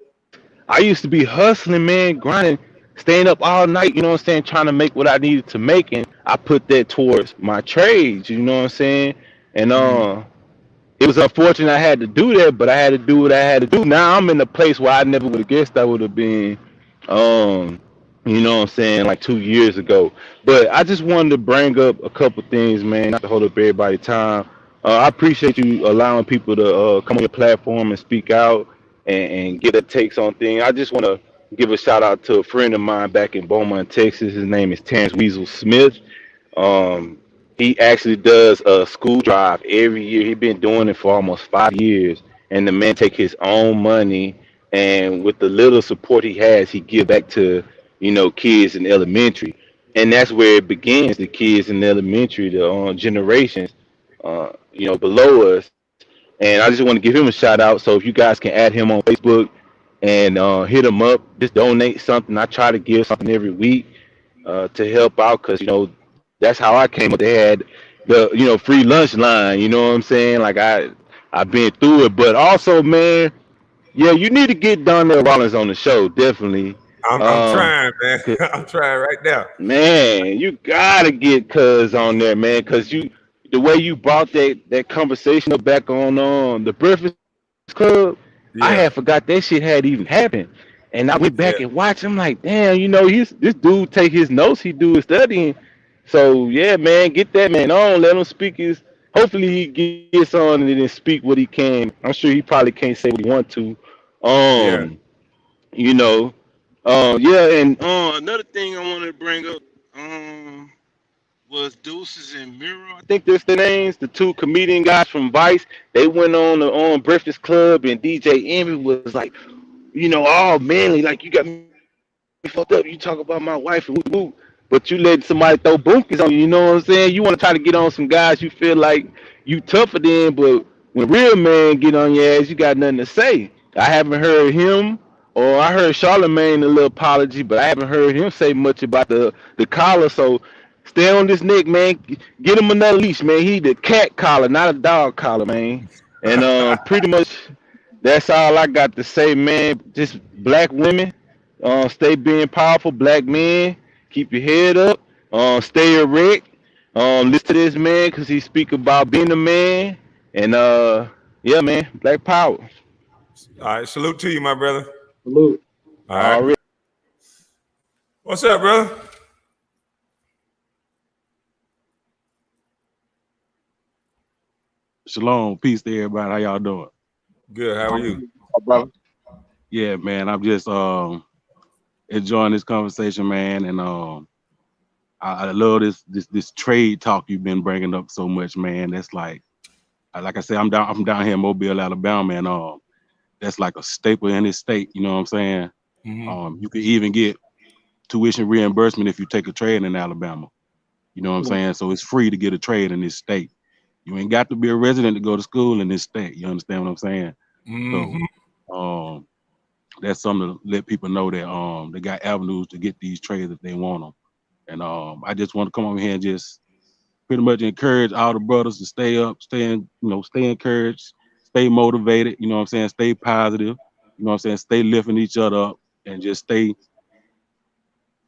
I used to be hustling, man, grinding, staying up all night, you know what I'm saying, trying to make what I needed to make. And I put that towards my trades, you know what I'm saying? And it was unfortunate I had to do that, but I had to do what I had to do. Now I'm in a place where I never would have guessed I would have been, you know what I'm saying, like 2 years ago. But I just wanted to bring up a couple things, man, not to hold up everybody's time. I appreciate you allowing people to come on your platform and speak out and get their takes on things. I just want to give a shout out to a friend of mine back in Beaumont, Texas. His name is Terrence Weasel Smith. Um, he actually does a school drive every year. He's been doing it for almost 5 years, and the man take his own money, and with the little support he has, he give back to kids in elementary, and that's where it begins. The kids in elementary, the generations, below us. And I just want to give him a shout out. So if you guys can add him on Facebook and hit him up, just donate something. I try to give something every week to help out because that's how I came up. They had the free lunch line. You know what I'm saying? Like I've been through it, but also, man, yeah, you need to get Donnell Rollins on the show. Definitely. I'm trying, man. I'm trying right now. Man, you gotta get Cuz on there, man, because the way you brought that conversation up back on the Breakfast Club, yeah. I had forgot that shit had even happened. And I went back and watched. I'm like, damn, this dude take his notes, he do his studying. So yeah, man, get that man on. Let him speak his. Hopefully he gets on and then speak what he can. I'm sure he probably can't say what he want to. Yeah. Um, you know, yeah, and another thing I wanted to bring up was Deuces and Miro. I think that's the names. The two comedian guys from Vice. They went on the on Breakfast Club, and DJ Envy was like, all manly, like you got me fucked up. You talk about my wife and woo woo, but you let somebody throw bunkers on you. You know what I'm saying? You want to try to get on some guys you feel like you tougher than, but when real man get on your ass, you got nothing to say. I haven't heard him, or I heard Charlemagne a little apology, but I haven't heard him say much about the collar. So stay on this neck, man. Get him another leash, man. He the cat collar, not a dog collar, man. And pretty much that's all I got to say, man. Just black women. Stay being powerful, black men. Keep your head up. Stay erect. Listen to this man because he speak about being a man. And yeah, man, black power. All right, salute to you, my brother. Salute. All right. Already. What's up, brother? Shalom, peace to everybody. How y'all doing? Good. How are you? Oh, brother. Yeah, man. I'm just enjoying this conversation, man, and I love this trade talk you've been bringing up so much, man. That's like I said, I'm down here in Mobile, Alabama, and that's like a staple in this state. You know what I'm saying? Mm-hmm. You can even get tuition reimbursement if you take a trade in Alabama. You know what I'm saying? So it's free to get a trade in this state. You ain't got to be a resident to go to school in this state. You understand what I'm saying? Mm-hmm. So that's something to let people know that they got avenues to get these trades if they want them. And I just want to come over here and just pretty much encourage all the brothers to stay up, stay encouraged, stay motivated, you know what I'm saying, stay positive, you know what I'm saying, stay lifting each other up and just stay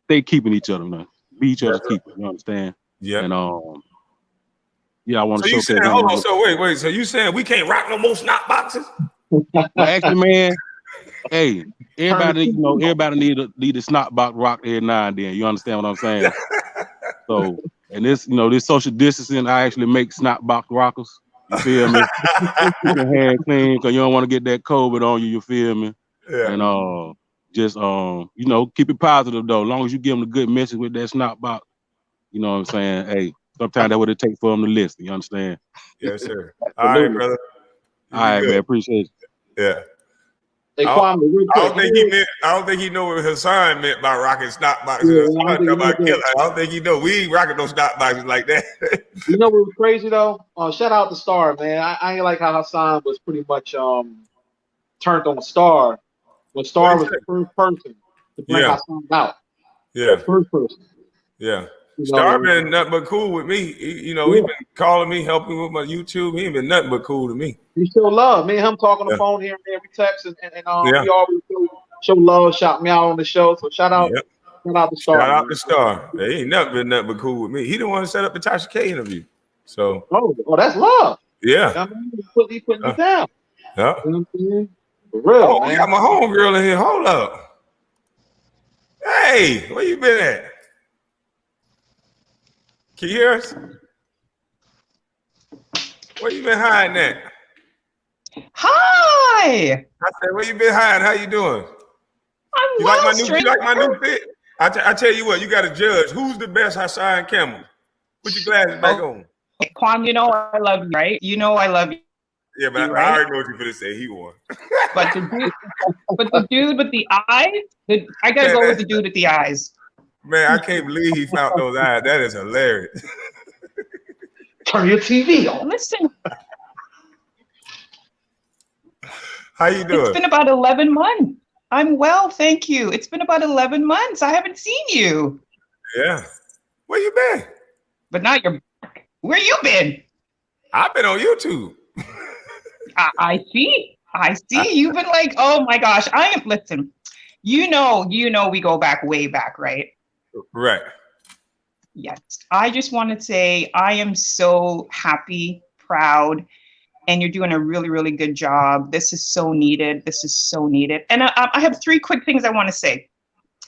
keeping each other, man. Be each other's keeper, you understand? Yeah. And yeah, I want So to you showcase. saying, hold on, so wait. So you saying we can't rock no more snot boxes? Well, actually, man, hey, everybody need a snot box rock every now and then. You understand what I'm saying? So, and this social distancing, I actually make snot box rockers. You feel me? Keep your hand clean because you don't want to get that COVID on you. You feel me? Yeah. And just keep it positive though. As long as you give them a good message with that snot box, you know what I'm saying? Hey, sometimes that's what it takes for them to listen. You understand? Yes, sir. All right, brother. All right, man. Appreciate it. Yeah. Hey, Kwame, real I don't quick. think he know what Hassan meant by rocking snot boxes. Yeah, I don't think he know. We ain't rocking those snot boxes like that. You know what was crazy though? Shout out to Star, man. I ain't like how Hassan was pretty much turned on Star when Star was the first person to bring Hassan out. Yeah. First person. Yeah. You Star know, been nothing but cool with me. He been calling me, helping me with my YouTube. He ain't been nothing but cool to me. He show love. Me and him talk on the phone here and there. We text and he always show love, shout me out on the show. So shout out to Star. Shout out to Star. He ain't been nothing but cool with me. He the one that set up the Tasha K interview. So that's love. Yeah. I mean, he putting it down. Yeah. You know what I'm saying? For real, man. We got my homegirl in here. Hold up. Hey, where you been at? Can you hear us? Where you been hiding at? Hi. I said, where you been hiding? How you doing? I'm you well, like my new fit? I tell you what, you got to judge. Who's the best Hassan Campbell? Put your glasses back on. Kwame, you know I love you, right? You know I love you. Yeah, but I already know what you're going to say. He won. But the dude with the eyes, I got to go with the dude with the eyes. Man, I can't believe he found those eyes. That is hilarious. Turn your TV on. Listen. How you doing? It's been about 11 months. I'm well, thank you. It's been about 11 months. I haven't seen you. Yeah. Where you been? But now you're back. Where you been? I've been on YouTube. I see. You've been like, oh my gosh. Listen, you know, we go way back, right? Right. Yes. I just want to say I am so happy, proud, and you're doing a really, really good job. This is so needed. And I have 3 quick things I want to say.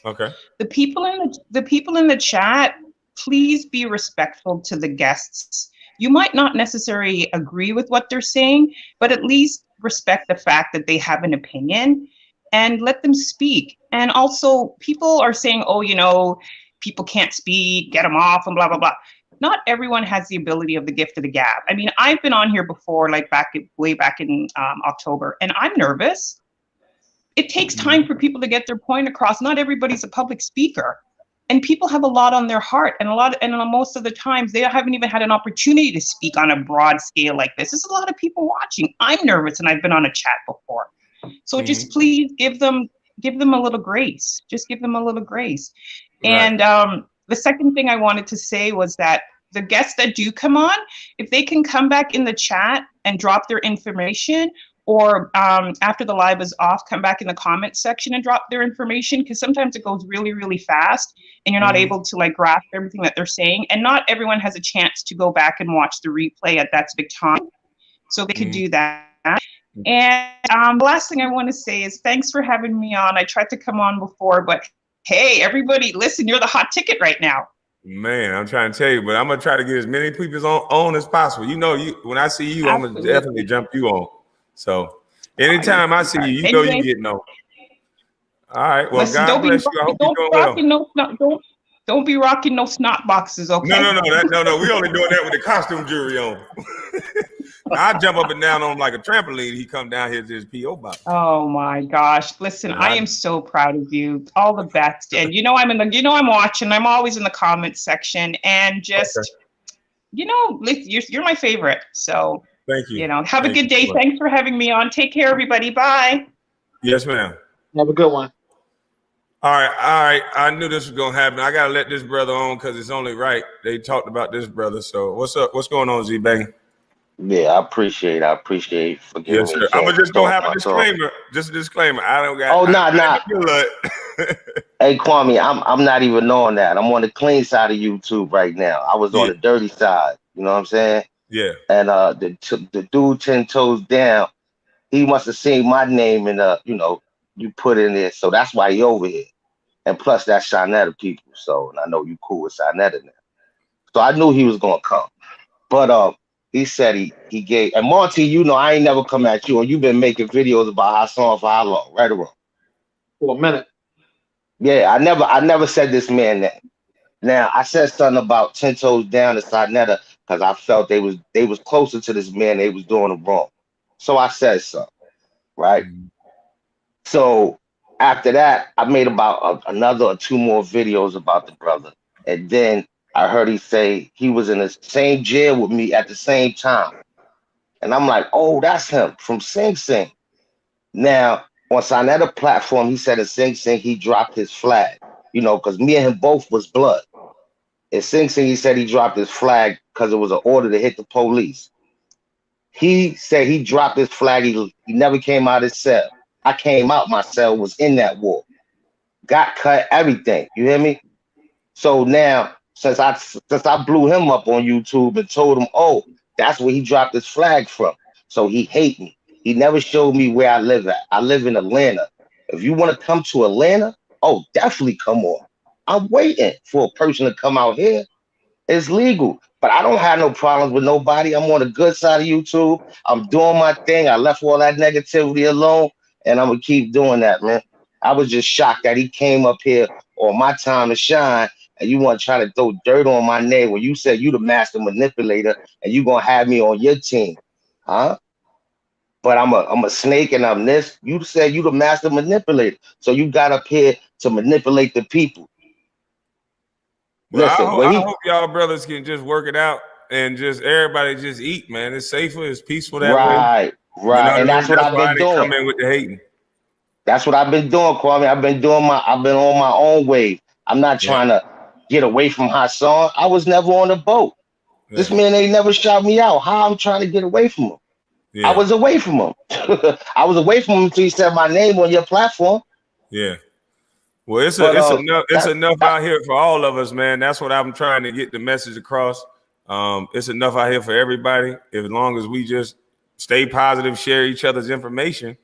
Okay. The people in the chat, please be respectful to the guests. You might not necessarily agree with what they're saying, but at least respect the fact that they have an opinion and let them speak. And also, people are saying, oh, you know, people can't speak, get them off, and blah, blah, blah. Not everyone has the ability of the gift of the gab. I mean, I've been on here before, like way back in October, and I'm nervous. It takes time for people to get their point across. Not everybody's a public speaker. And people have a lot on their heart, and most of the times they haven't even had an opportunity to speak on a broad scale like this. There's a lot of people watching. I'm nervous, and I've been on a chat before. So just please give them a little grace. Just give them a little grace. Right. And the second thing I wanted to say was that the guests that do come on, if they can come back in the chat and drop their information, or after the live is off, come back in the comment section and drop their information, because sometimes it goes really, really fast and you're not able to like grasp everything that they're saying. And not everyone has a chance to go back and watch the replay at that specific time. So they could do that. And the last thing I want to say is thanks for having me on. I tried to come on before, but hey, everybody, listen, you're the hot ticket right now. Man, I'm trying to tell you, but I'm going to try to get as many people on as possible. You know, when I see you, I'm going to definitely jump you on. So anytime I see you, you know you're getting on. All right. Well, listen, God bless you. I hope you're doing well. Don't be rocking no snot boxes, okay? No. We only doing that with the costume jewelry on. I jump up and down on like a trampoline. He come down here to his P.O. box. Oh my gosh! Listen, I am so proud of you. All the best, and I'm watching. I'm always in the comments section, and just you're my favorite. So thank you. Have a good day. Thanks for having me on. Take care, everybody. Bye. Yes, ma'am. Have a good one. All right. I knew this was gonna happen. I gotta let this brother on because it's only right. They talked about this brother. So what's up? What's going on, Z-Bang? Yeah, I appreciate for giving me. I'm just gonna have a disclaimer. Just a disclaimer. I don't got. Oh, nah. Hey, Kwame, I'm not even on that. I'm on the clean side of YouTube right now. I was on the dirty side. You know what I'm saying? Yeah. And the dude 10 toes down, he must have seen my name in you put in there, so that's why he over here. And plus, that's Shanetta people. So, and I know you cool with Shanetta now. So I knew he was gonna come, but he said he gave, and Monty, I ain't never come at you, and you've been making videos about Hassan for how long, right or wrong? For a minute. Yeah, I never said this man name. Now I said something about 10 toes down to Shanetta because I felt they was closer to this man. They was doing it wrong, so I said something, right? So after that, I made about another or two more videos about the brother, and then I heard he say he was in the same jail with me at the same time. And I'm like, oh, that's him from Sing Sing. Now, on Shanetta platform, he said in Sing Sing, he dropped his flag, because me and him both was blood. In Sing Sing, he said he dropped his flag because it was an order to hit the police. He said he dropped his flag. He never came out of his cell. I came out, my cell was in that war. Got cut, everything. You hear me? So now, since I blew him up on YouTube and told him, oh, that's where he dropped his flag from. So he hate me. He never showed me where I live at. I live in Atlanta. If you want to come to Atlanta, oh, definitely come on. I'm waiting for a person to come out here. It's legal. But I don't have no problems with nobody. I'm on the good side of YouTube. I'm doing my thing. I left all that negativity alone, and I'm going to keep doing that, man. I was just shocked that he came up here on my time to shine, and you want to try to throw dirt on my name when you said you the master manipulator and you gonna have me on your team, huh? But I'm a snake and I'm this. You said you the master manipulator, so you got up here to manipulate the people. Well, I hope y'all brothers can just work it out and just everybody just eat, man. It's safer, it's peaceful that way. Right, and that's what I've been doing. Come in with the hating. That's what I've been doing, Kwame. I've been on my own wave. I'm not trying to get away from Hassan. I was never on the boat. Yeah. This man ain't never shot me out. How I'm trying to get away from him? Yeah. I was away from him. I was away from him until he said my name on your platform. Yeah. Well, it's enough out here for all of us, man. That's what I'm trying to get the message across. It's enough out here for everybody. As long as we just stay positive, share each other's information,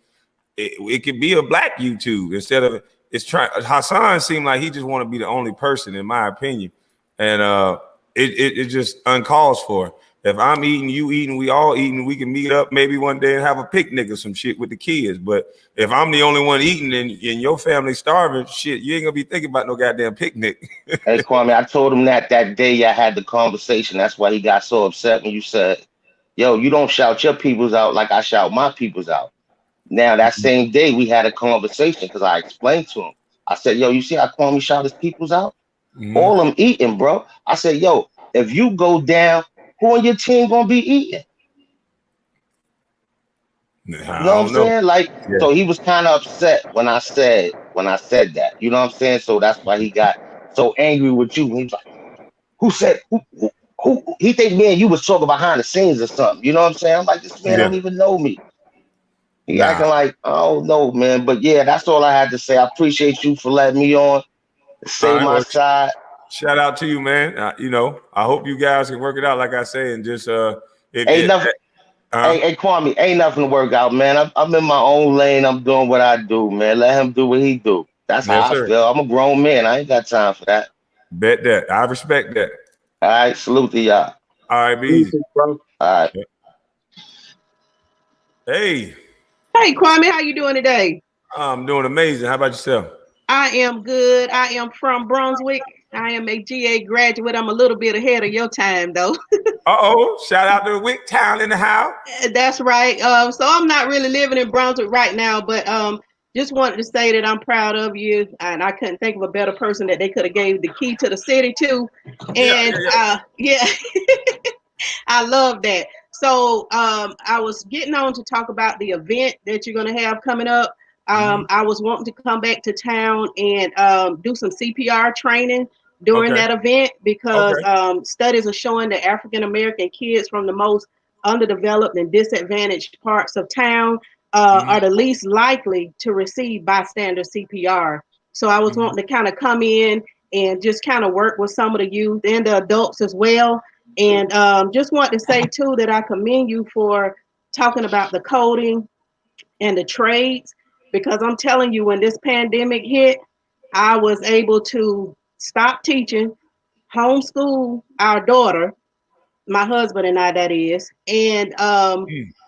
it could be a black YouTube instead of Hassan seemed like he just want to be the only person, in my opinion. and it just uncalls for. If I'm eating, you eating, we all eating, we can meet up maybe one day and have a picnic or some shit with the kids. But if I'm the only one eating and your family starving, shit, you ain't gonna be thinking about no goddamn picnic. Hey, Kwame, I told him that day I had the conversation. That's why he got so upset when you said, yo, you don't shout your peoples out like I shout my peoples out. Now, that same day, we had a conversation because I explained to him. I said, yo, you see how Kwame shout his peoples out? All them eating, bro. I said, yo, if you go down, who on your team gonna be eating? You know what I'm saying? Like, so he was kind of upset when I said that. You know what I'm saying? So that's why he got so angry with you. He was like, who said who he think me and you was talking behind the scenes or something. You know what I'm saying? I'm like, this man don't even know me. He acting like, oh no, man. But yeah, that's all I had to say. I appreciate you for letting me on, say my side. Shout out to you, man. You know, I hope you guys can work it out, like I say, and just Hey, Kwame, ain't nothing to work out, man. I'm in my own lane. I'm doing what I do, man. Let him do what he do. That's how I feel. I'm a grown man. I ain't got time for that. Bet that. I respect that. All right, salute to y'all. All right, be easy, bro. All right. Hey. Hey, Kwame, how you doing today? I'm doing amazing. How about yourself? I am good. I am from Brunswick. I am a GA graduate. I'm a little bit ahead of your time, though. Shout out to Wick Town in the house. That's right. So I'm not really living in Brunswick right now, but just wanted to say that I'm proud of you, and I couldn't think of a better person that they could have gave the key to the city to. And yeah. I love that. So I was getting on to talk about the event that you're going to have coming up. I was wanting to come back to town and do some CPR training during that event because studies are showing that African American kids from the most underdeveloped and disadvantaged parts of town are the least likely to receive bystander CPR. So I was wanting to kind of come in and just kind of work with some of the youth and the adults as well. And just want to say too that I commend you for talking about the coding and the trades, because I'm telling you, when this pandemic hit, I was able to stop teaching, homeschool our daughter, my husband and I, that is, and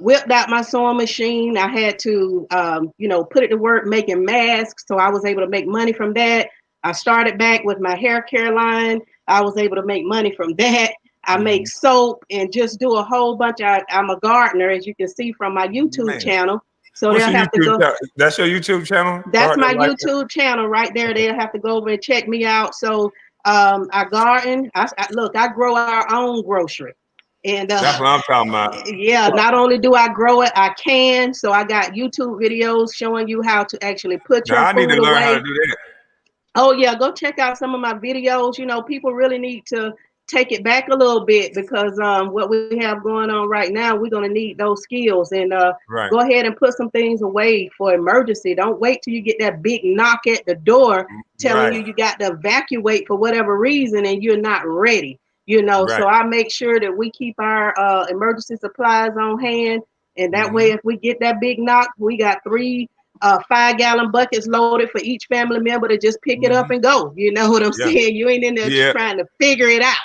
whipped out my sewing machine. I had to, put it to work making masks. So I was able to make money from that. I started back with my hair care line. I was able to make money from that. I make soap and just do a whole bunch. I'm a gardener, as you can see from my YouTube channel. So they'll have to go. That's your YouTube channel? That's my YouTube channel right there. They'll have to go over and check me out. So I garden. I grow our own grocery. And that's what I'm talking about. Yeah, not only do I grow it, I can. So I got YouTube videos showing you how to actually put your food away. I need to learn how to do that. Oh yeah, go check out some of my videos. You know, people really need to take it back a little bit because what we have going on right now, we're going to need those skills. And go ahead and put some things away for emergency. Don't wait till you get that big knock at the door telling you got to evacuate for whatever reason and you're not ready. You know, so I make sure that we keep our emergency supplies on hand. And that way, if we get that big knock, we got 3 5-gallon buckets loaded for each family member to just pick it up and go. You know what I'm saying? You ain't in there trying to figure it out.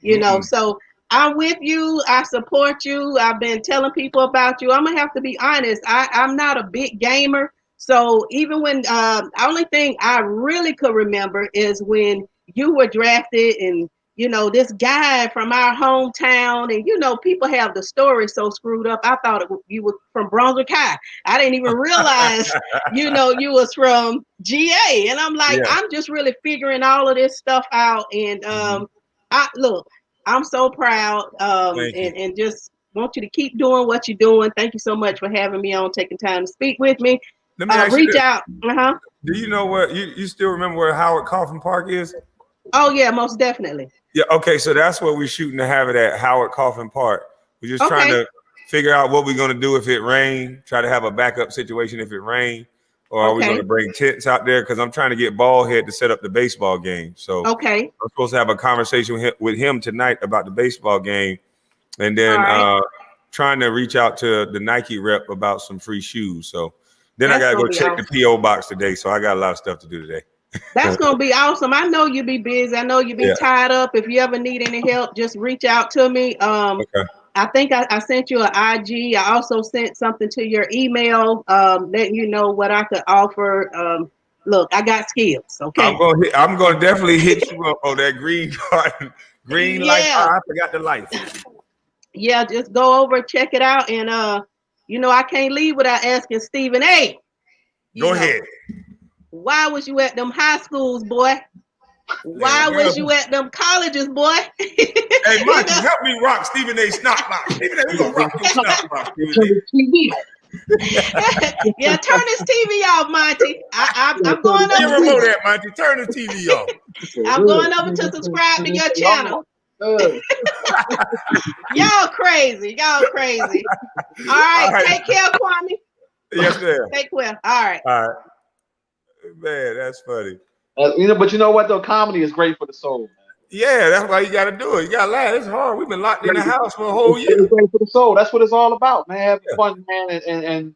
You know, so I'm with you. I support you. I've been telling people about you. I'm gonna have to be honest. I'm not a big gamer. So even when the only thing I really could remember is when you were drafted and, you know, this guy from our hometown, and, you know, people have the story so screwed up. I thought you were from Brunswick High. I didn't even realize, you know, you was from GA. And I'm like, I'm just really figuring all of this stuff out. And I'm so proud and just want you to keep doing what you're doing. Thank you so much for having me on, taking time to speak with me. Let me reach out. Do you know what you still remember where Howard Coffin Park is? Oh yeah, most definitely. Yeah, okay, so that's what we're shooting to have it at, Howard Coffin Park. We're just trying to figure out what we're going to do if it rains, try to have a backup situation if it rains, or are we going to bring tents out there? Because I'm trying to get Ballhead to set up the baseball game. So I'm supposed to have a conversation with him tonight about the baseball game, and then trying to reach out to the Nike rep about some free shoes. So then I got to go check the P.O. box today, so I got a lot of stuff to do today. That's gonna be awesome. I know you be busy. I know you be tied up. If you ever need any help, just reach out to me. Okay. I think I sent you an IG. I also sent something to your email, letting you know what I could offer. Look, I got skills. Okay. I'm gonna definitely hit you up on that green card, green light. Oh, I forgot the lights. Yeah, just go over, check it out, and I can't leave without asking Stephen A. Go ahead. Why was you at them high schools, boy? Why was you at them colleges, boy? Hey, Monty, help me rock Stephen A. Snotbox. Stephen A., we gonna rock your Snotbox, Stephen A. Yeah, turn this TV off, Monty. I'm going over. Your remote at, Monty. Turn the TV off. I'm going over to subscribe to your channel. Y'all crazy. All right. Take care, Kwame. Yes, ma'am. Take care. All right. Man, that's funny. But you know what though? Comedy is great for the soul, man. Yeah, that's why you got to do it. You got to laugh. It's hard. We've been locked in the house for a whole year. It's great for the soul. That's what it's all about, man. Having fun, man, and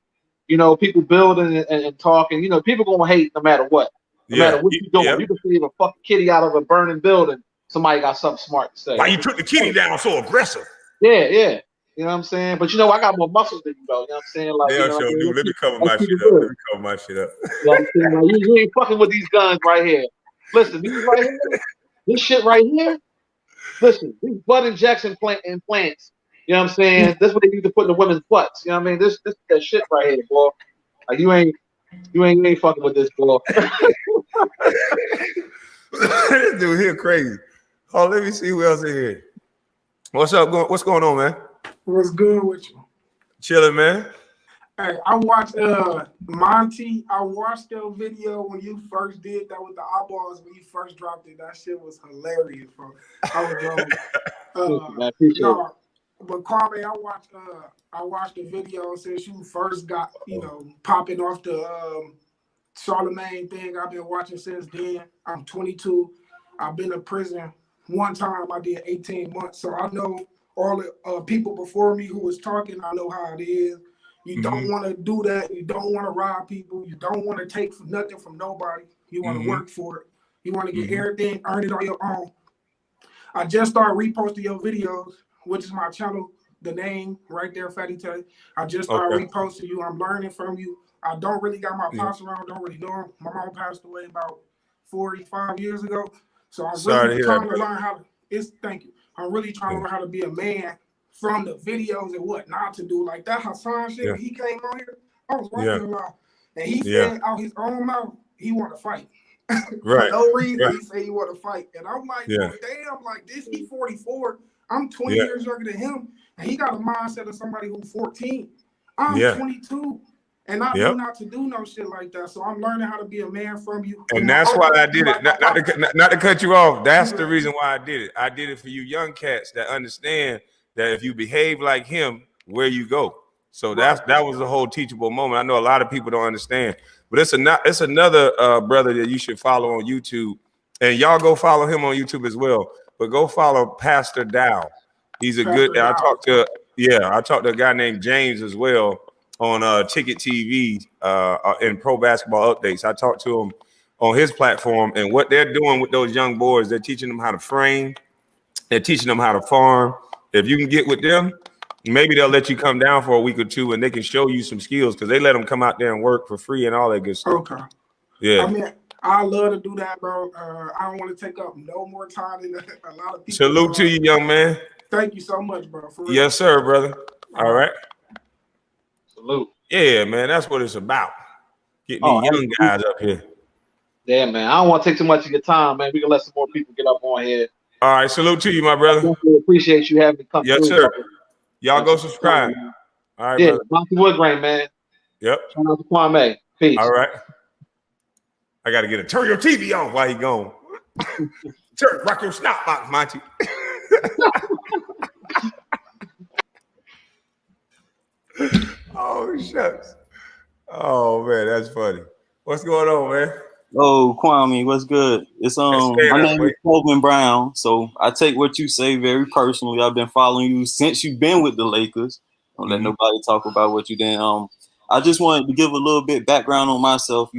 people building and talking. People gonna hate no matter what. No matter what you're doing. You can save a fucking kitty out of a burning building. Somebody got something smart to say. Why you took the kitty down so aggressive? Yeah. You know what I'm saying? But I got more muscles than you, though. You know what I'm saying? Like, Let me cover my shit up. You know what I'm saying? Like, you ain't fucking with these guns right here. Listen, these right here, this shit right here. Listen, these butt injection implants. You know what I'm saying? That's what they need to put in the women's butts. You know what I mean? This that shit right here, boy. Like you ain't fucking with this, boy. This dude here crazy. Oh, let me see who else is here. What's up? What's going on, man? What's good with you? Chilling, man. Hey, I watched Monty. I watched your video when you first did that with the eyeballs when you first dropped it. That shit was hilarious, bro. I was but Kwame, I watched the video since you first got popping off the Charlemagne thing. I've been watching since then. I'm 22. I've been in prison one time. I did 18 months, so I know all the people before me who was talking. I know how it is. You don't want to do that. You don't want to rob people. You don't want to take nothing from nobody. You want to work for it. You want to get everything, earn it on your own. I just started reposting your videos, which is my channel, the name right there, Fatty Tay. I just started reposting you. I'm learning from you. I don't really got my pops around. Don't really know him. My mom passed away about 45 years ago. So I'm really trying to learn how to, thank you. I'm really trying to learn how to be a man from the videos and what not to do. Like that Hassan shit, when he came on here, I was watching a lot. And he said out his own mouth, he want to fight. For no reason, he said he want to fight. And I'm like, well, damn, like this, he 44. I'm 20 years younger than him. And he got a mindset of somebody who's 14. I'm 22. And I know not to do no shit like that. So I'm learning how to be a man from you. And that's why I did it. Not to cut you off. That's the reason why I did it. I did it for you young cats that understand that if you behave like him, where you go. So that was the whole teachable moment. I know a lot of people don't understand, but it's another brother that you should follow on YouTube, and y'all go follow him on YouTube as well. But go follow Pastor Dow. He's a good. I talked to a guy named James as well on Ticket TV and Pro Basketball Updates. I talked to him on his platform, and what they're doing with those young boys, they're teaching them how to frame, they're teaching them how to farm. If you can get with them, maybe they'll let you come down for a week or two and they can show you some skills because they let them come out there and work for free and all that good stuff. Okay. Yeah. I mean, I love to do that, bro. I don't want to take up no more time than a lot of people. Salute to you, young man. Thank you so much, bro. For real. Yes, sir, brother. All right. Salute. Yeah, man. That's what it's about. Getting these young guys up here. Yeah, man. I don't want to take too much of your time, man. We can let some more people get up on here. All right, salute to you, my brother. I definitely appreciate you having me come through. Yes, sir. Y'all go subscribe. All right, brother. Monty Woodgrain, man. Yep. Shout out to Kwame. Peace. All right. I got to turn your TV on while he gone. Rock your snot box, Monty. Oh, shucks. Oh, man, that's funny. What's going on, man? Oh, Kwame, what's good? It's my name is Colvin Brown, so I take what you say very personally. I've been following you since you've been with the Lakers. Don't let nobody talk about what you did. I just wanted to give a little bit background on myself.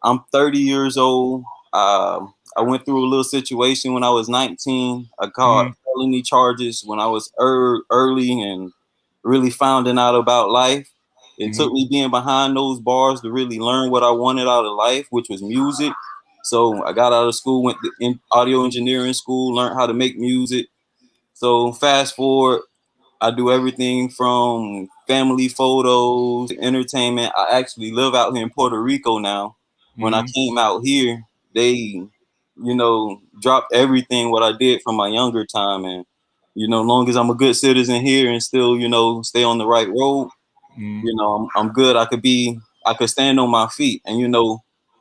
I'm 30 years old. I went through a little situation when I was 19. I caught felony charges when I was early and really finding out about life. It took me being behind those bars to really learn what I wanted out of life, which was music. So I got out of school, went to audio engineering school, learned how to make music. So fast forward, I do everything from family photos, entertainment. I actually live out here in Puerto Rico now. When I came out here, they, dropped everything what I did from my younger time. And, long as I'm a good citizen here and still, stay on the right road, I'm good. I could stand on my feet. And,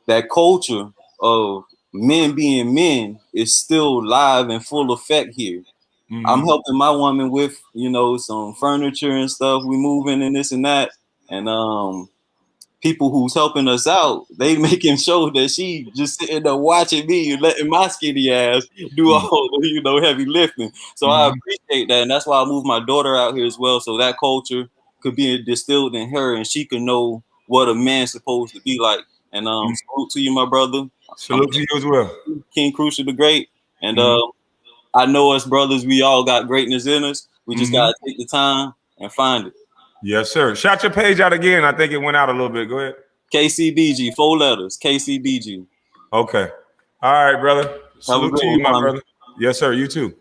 that culture of men being men is still live and full effect here. I'm helping my woman with, some furniture and stuff. We moving and this and that. And people who's helping us out, they making sure that she just sitting there watching me and letting my skinny ass do all the, heavy lifting. So I appreciate that. And that's why I moved my daughter out here as well. So that culture could be distilled in her and she can know what a man's supposed to be like. And salute to you, my brother. Salute to you as well. King Crucial the Great. And I know us brothers, we all got greatness in us. We just gotta take the time and find it. Yes, sir. Shout your page out again. I think it went out a little bit. Go ahead. KCBG, 4 letters. KCBG. Okay. All right, brother. Salute to you, my brother. Yes, sir. You too.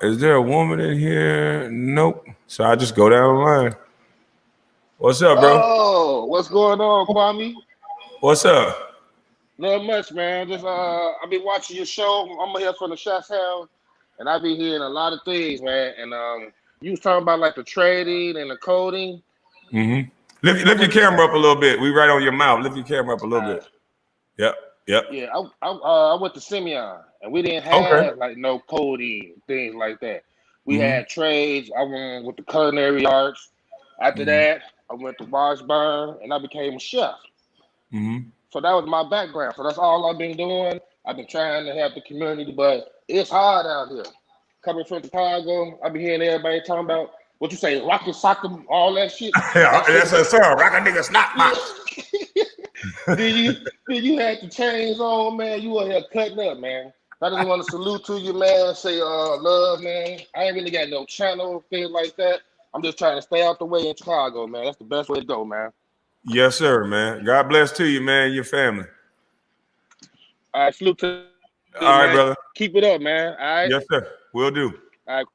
Is there a woman in here? Nope. So I just go down the line. What's up, bro? Oh, what's going on, Kwame? What's up? Not much, man. Just I be watching your show. I'm here from the Shots House, and I be hearing a lot of things, man. And you was talking about like the trading and the coding. Lift your camera up a little bit. We right on your mouth. Lift your camera up a little bit. Yep. Yeah, I went to Simeon, and we didn't have like no coding things like that. We had trades. I went with the culinary arts. After that, I went to Washburn, and I became a chef. So that was my background. So that's all I've been doing. I've been trying to help the community, but it's hard out here. Coming from Chicago, I be hearing everybody talking about what you say, rocket soccer, all that shit. Yeah, that's a sir. Rock a nigga snot box. Did you had the chains on, man? You were here cutting up, man. I just want to salute to you, man. Say love, man. I ain't really got no channel, things like that. I'm just trying to stay out the way in Chicago, man. That's the best way to go, man. Yes, sir, man. God bless to you, man, and your family. All right, salute to you, all right, man. brother. Keep it up, man. All right. Yes, sir. Will do. All right.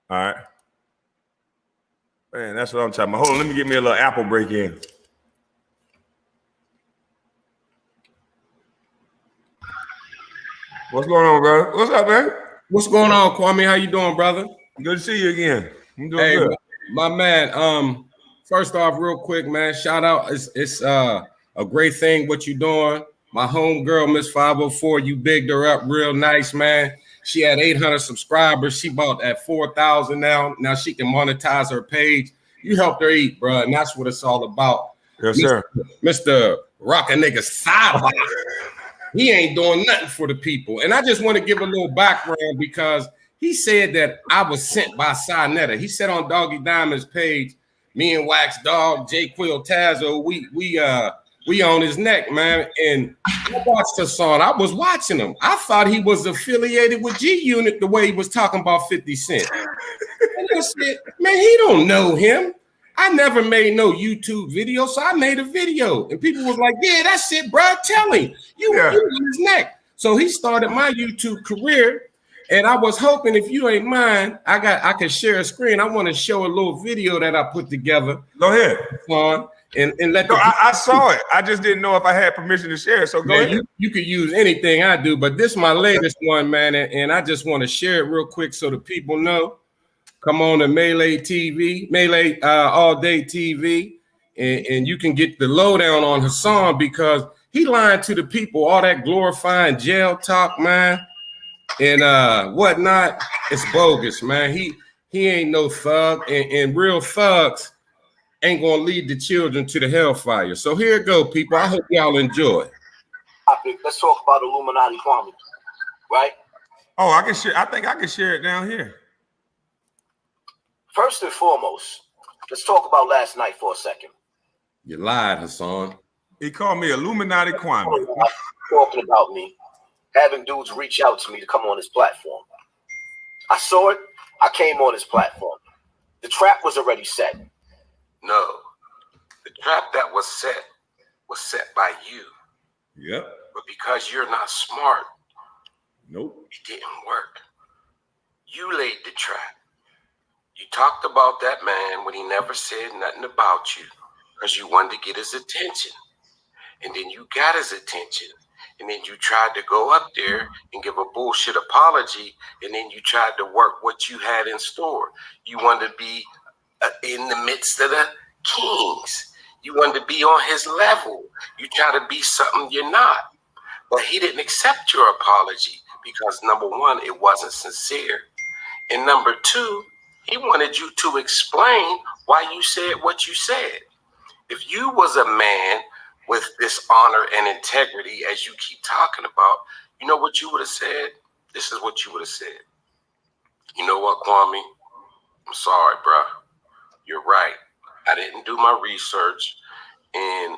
All right. Man, that's what I'm talking about. Hold on, let me get me a little apple break in. What's going on, brother? What's up, man? What's going on, Kwame? How you doing, brother? Good to see you again. I'm doing good. My man. First off, real quick, man, shout out. It's a great thing what you doing. My homegirl, Miss 504, you bigged her up real nice, man. She had 800 subscribers. She bought at 4,000 now. Now she can monetize her page. You helped her eat, bro, and that's what it's all about. Yes, sir. Mr. Rockin' Nigga Sidebar. He ain't doing nothing for the people. And I just want to give a little background because he said that I was sent by Sinetta. He said on Doggy Diamond's page, me and Wax Dog, J Quill Tazo, we on his neck, man. And I watched Hassan. I was watching him. I thought he was affiliated with G Unit the way he was talking about 50 Cent. And I said, man, he don't know him. I never made no YouTube video, so I made a video. And people was like, yeah, that's it, bro. Tell him. You on his neck. So he started my YouTube career. And I was hoping, if you ain't mind, I could share a screen. I want to show a little video that I put together. Go ahead. And let I saw it. I just didn't know if I had permission to share. So go ahead. You could use anything I do, but this is my latest one, man. And I just want to share it real quick so the people know. Come on to Melee TV, Melee All Day TV, and you can get the lowdown on Hassan because he lying to the people, all that glorifying jail talk, man. And whatnot, it's bogus, man. He ain't no thug, and real thugs ain't gonna lead the children to the hellfire. So here it go, people. I hope y'all enjoy. Let's talk about Illuminati Kwame, right? Oh, I can share. I think I can share it down here. First and foremost, let's talk about last night for a second. You lied, Hassan. He called me Illuminati Kwame. Talking about me, having dudes reach out to me to come on his platform. I saw it. I came on his platform. The trap was already set. No, the trap that was set by you. Yep. But because you're not smart, nope, it didn't work. You laid the trap. You talked about that man when he never said nothing about you because you wanted to get his attention. And then you got his attention. And then you tried to go up there and give a bullshit apology. And then you tried to work what you had in store. You wanted to be in the midst of the kings. You wanted to be on his level. You try to be something you're not. But he didn't accept your apology because, number one, it wasn't sincere. And number two, he wanted you to explain why you said what you said. If you was a man with this honor and integrity, as you keep talking about, you know what you would have said? This is what you would have said. You know what, Kwame? I'm sorry, bro. You're right. I didn't do my research, and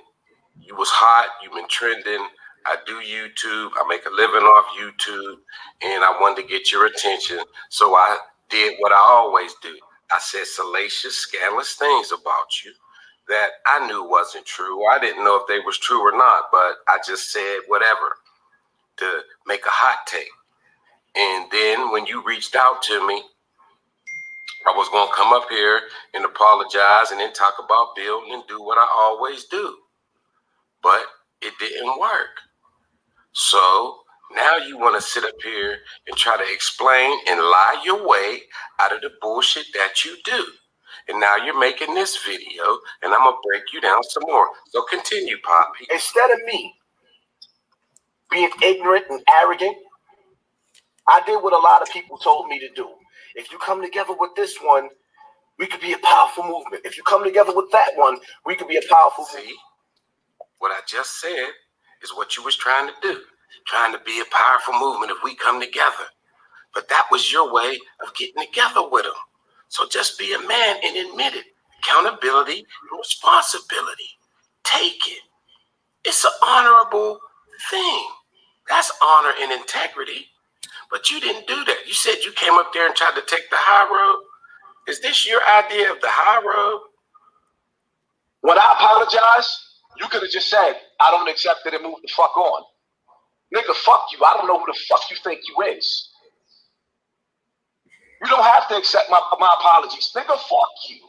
you was hot. You've been trending. I do YouTube. I make a living off YouTube, and I wanted to get your attention, so I did what I always do. I said salacious, scandalous things about you that I knew wasn't true. I didn't know if they was true or not, but I just said whatever to make a hot take. And then when you reached out to me, I was going to come up here and apologize and then talk about building and do what I always do. But it didn't work. So now you want to sit up here and try to explain and lie your way out of the bullshit that you do. And now you're making this video, and I'm going to break you down some more. So continue, Poppy. Instead of me being ignorant and arrogant, I did what a lot of people told me to do. If you come together with this one, we could be a powerful movement. If you come together with that one, we could be a powerful movement. What I just said is what you was trying to do. Trying to be a powerful movement if we come together. But that was your way of getting together with them. So just be a man and admit it. Accountability and responsibility. Take it. It's an honorable thing. That's honor and integrity. But you didn't do that. You said you came up there and tried to take the high road. Is this your idea of the high road? When I apologize, you could have just said, I don't accept it and move the fuck on. Nigga, fuck you. I don't know who the fuck you think you is. You don't have to accept my apologies. Nigga, fuck you.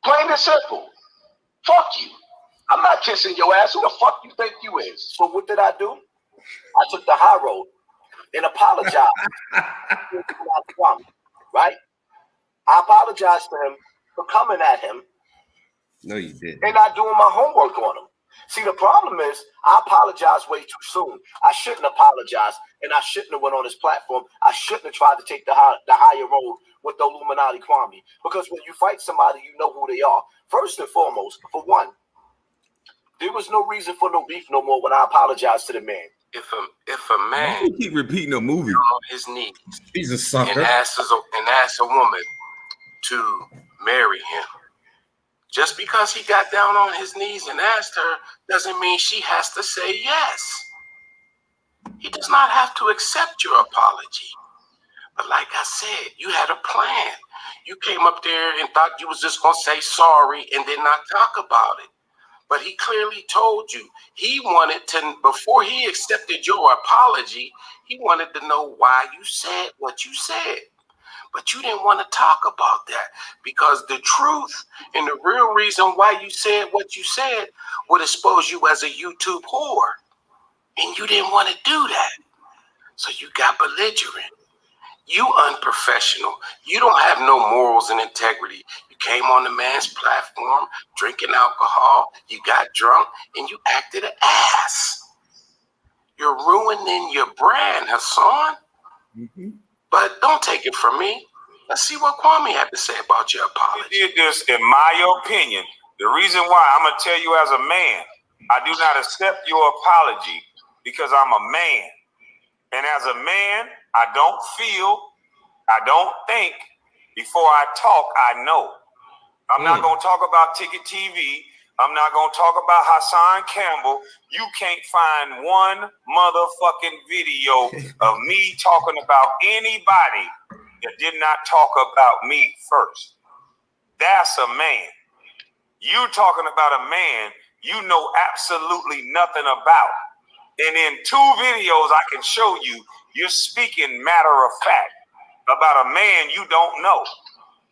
Plain and simple. Fuck you. I'm not kissing your ass. Who the fuck you think you is? So what did I do? I took the high road and apologized. Right? I apologized to him for coming at him. No, you didn't. And not doing my homework on him. See, the problem is I apologized way too soon. I shouldn't apologize, and I shouldn't have went on his platform. I shouldn't have tried to take the higher road with the Illuminati Kwame. Because when you fight somebody, you know who they are. First and foremost, for one, there was no reason for no beef no more when I apologized to the man. If a man you keep repeating the movie on his knees, he's a sucker, and asks a woman to marry him, just because he got down on his knees and asked her doesn't mean she has to say yes. He does not have to accept your apology. But like I said, you had a plan. You came up there and thought you was just going to say sorry and then not talk about it. But he clearly told you he wanted to, before he accepted your apology, he wanted to know why you said what you said. But you didn't want to talk about that because the truth and the real reason why you said what you said would expose you as a YouTube whore. And you didn't want to do that. So you got belligerent. You unprofessional. You don't have no morals and integrity. You came on the man's platform, drinking alcohol, you got drunk, and you acted an ass. You're ruining your brand, Hassan. Mm-hmm. But don't take it from me. Let's see what Kwame had to say about your apology. You did this, in my opinion. The reason why, I'm going to tell you as a man, I do not accept your apology because I'm a man. And as a man, I don't feel, I don't think. Before I talk, I know. I'm not going to talk about Ticket TV I'm not going to talk about Hassan Campbell. You can't find one motherfucking video of me talking about anybody that did not talk about me first. That's a man. You talking about a man you know absolutely nothing about. And in 2 videos I can show you, you're speaking matter of fact about a man you don't know.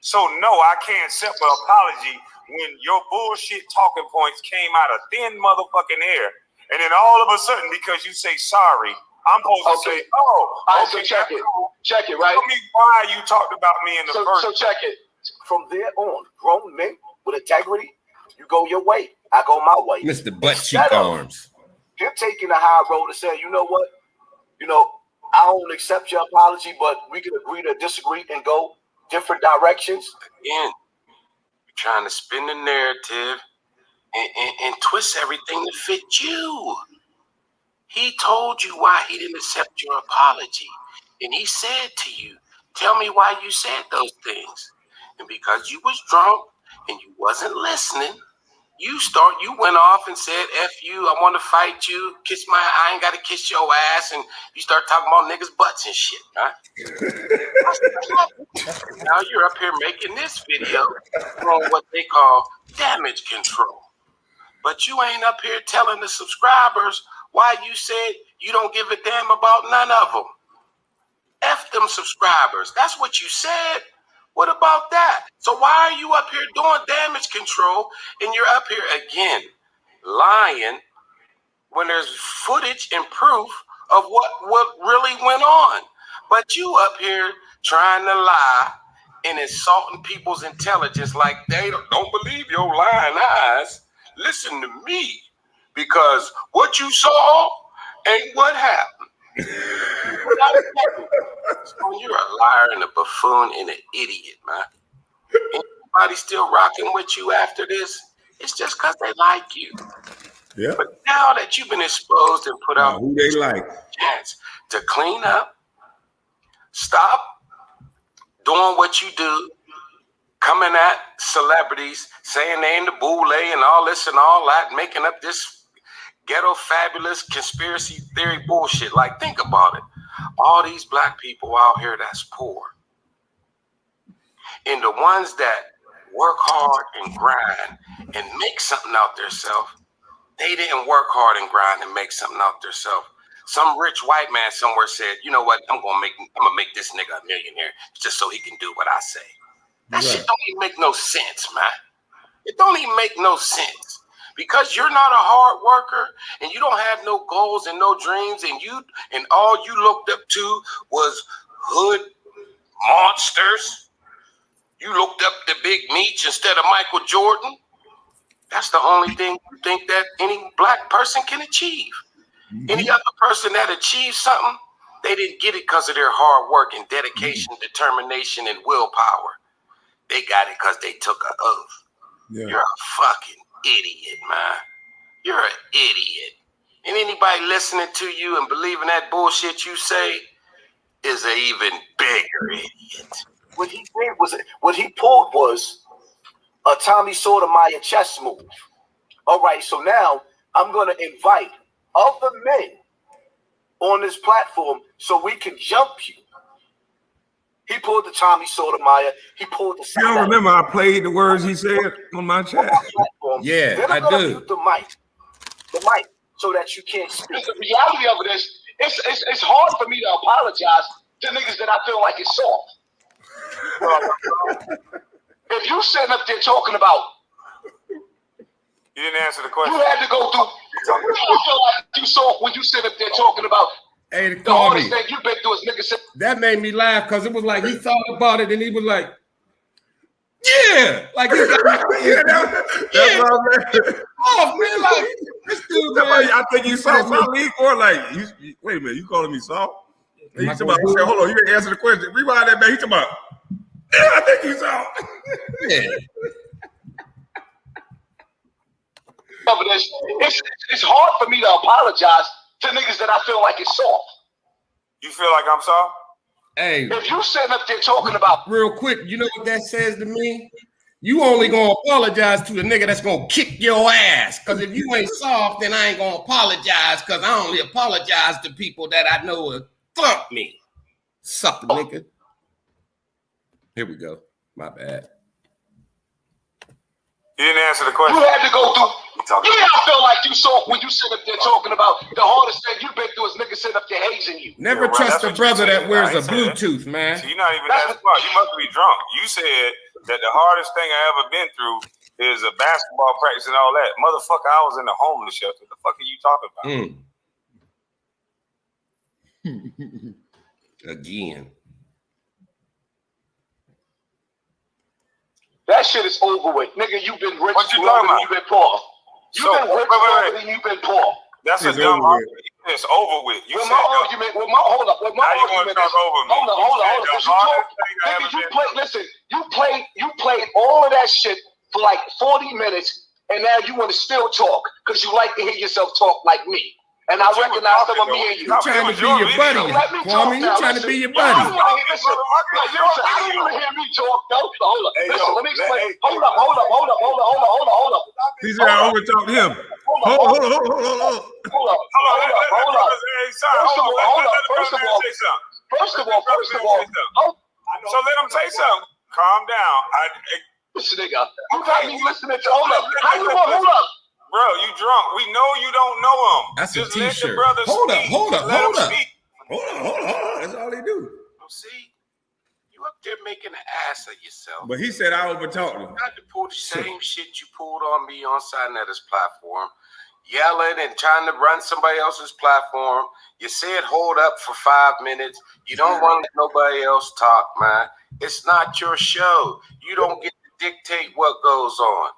So no, I can't accept an apology when your bullshit talking points came out of thin motherfucking air, and then all of a sudden, because you say sorry, I'm supposed to say, oh, all right, okay, so check it, right? Tell me why you talked about me in the first. So check it. From there on, grown men with integrity, you go your way, I go my way. Mr. Butt Cheek Arms. You're taking a high road and saying, you know what? I don't accept your apology, but we can agree to disagree and go different directions. Again, you're trying to spin the narrative and twist everything to fit you. He told you why he didn't accept your apology. And he said to you, tell me why you said those things. And because you was drunk and you wasn't listening, you went off and said, F you, I want to fight you, I ain't got to kiss your ass. And you start talking about niggas' butts and shit, right? Now you're up here making this video on what they call damage control. But you ain't up here telling the subscribers why you said you don't give a damn about none of them. F them subscribers. That's what you said. What about that? So why are you up here doing damage control and you're up here again lying when there's footage and proof of what really went on? But you up here trying to lie and insulting people's intelligence like they don't believe your lying eyes. Listen to me, because what you saw ain't what happened. So you're a liar and a buffoon and an idiot, man. Anybody still rocking with you after this? It's just because they like you. Yeah. But now that you've been exposed and put out who they like, chance to clean up, stop doing what you do, coming at celebrities, saying they in the boule and all this and all that, making up this ghetto fabulous conspiracy theory bullshit. Like, think about it. All these black people out here that's poor, and the ones that work hard and grind and make something out theirself, they didn't work hard and grind and make something out theirself. Some rich white man somewhere said, you know what, I'm gonna make this nigga a millionaire just so he can do what I say. That shit don't even make no sense, man. It don't even make no sense. Because you're not a hard worker and you don't have no goals and no dreams, and all you looked up to was hood monsters. You looked up to Big Meech instead of Michael Jordan. That's the only thing you think that any black person can achieve. Any other person that achieves something, they didn't get it because of their hard work and dedication, determination, and willpower. They got it because they took an oath. Yeah. You're a fucking idiot, man. You're an idiot. And anybody listening to you and believing that bullshit you say is an even bigger idiot. What he pulled was a Tommy Sotomayor chess move. All right, so now I'm going to invite other men on this platform so we can jump you. He pulled the Tommy Sotomayor. He pulled the. You don't remember I played the words he said on my chat? Yeah, then I'm gonna mute the mic, so that you can't speak. The reality of it is, it's hard for me to apologize to niggas that I feel like it's soft. If you sitting up there talking about, you didn't answer the question. You had to go through. You feel like you soft when you sit up there talking about. Hey, the hardest thing you've been through is niggas. That made me laugh because it was like he thought about it and he was like, yeah, like he got that's what I'm saying. Oh man, like this dude, man. I think you saw my league or like you wait a minute, you calling me soft? He said, hold on, you didn't answer the question. Rewind that back. He talking about, yeah, I think you soft. Yeah. But it's hard for me to apologize to niggas that I feel like it's soft. You feel like I'm soft? Hey, if you sitting up there talking about real quick, you know what that says to me? You only gonna apologize to the nigga that's gonna kick your ass. Cause if you ain't soft, then I ain't gonna apologize. Cause I only apologize to people that I know will thump me. Sucker nigga. Here we go. My bad. You didn't answer the question. You had to go through. Yeah, I feel like you saw when you sit up there talking about the hardest thing you've been through is niggas sitting up there hazing you. Never trust a brother that wears a Bluetooth, man. So you're not even that smart. You must be drunk. You said that the hardest thing I ever been through is a basketball practice and all that. Motherfucker, I was in the homeless shelter. The fuck are you talking about? Again. That shit is over with. Nigga, you've been rich longer than you've been poor. You've been rich longer than you've been poor. That's a dumb argument. It's over with. You with my argument, hold up. With my argument is, nigga, you played all of that shit for like 40 minutes, and now you want to still talk because you like to hear yourself talk like me. And I recognize some of me and you. You trying to be your buddy, Kwame. You trying to be your buddy. I don't want to hear me talk. No, hold up. Listen, let me explain. Hold up. He said I overtalked him. Hold up. First of all. So let him say something. Calm down. This nigga, you got me listening to hold up. How you gonna hold up? Bro, you drunk. We know you don't know him. That's just a t-shirt. Hold up. Hold up. That's all they do. See, you up there making an ass of yourself. But he said I overtalked him. You got to pull the same shit you pulled on me on Sinetta's platform, yelling and trying to run somebody else's platform. You said hold up for 5 minutes. You don't want to let nobody else talk, man. It's not your show. You don't get to dictate what goes on.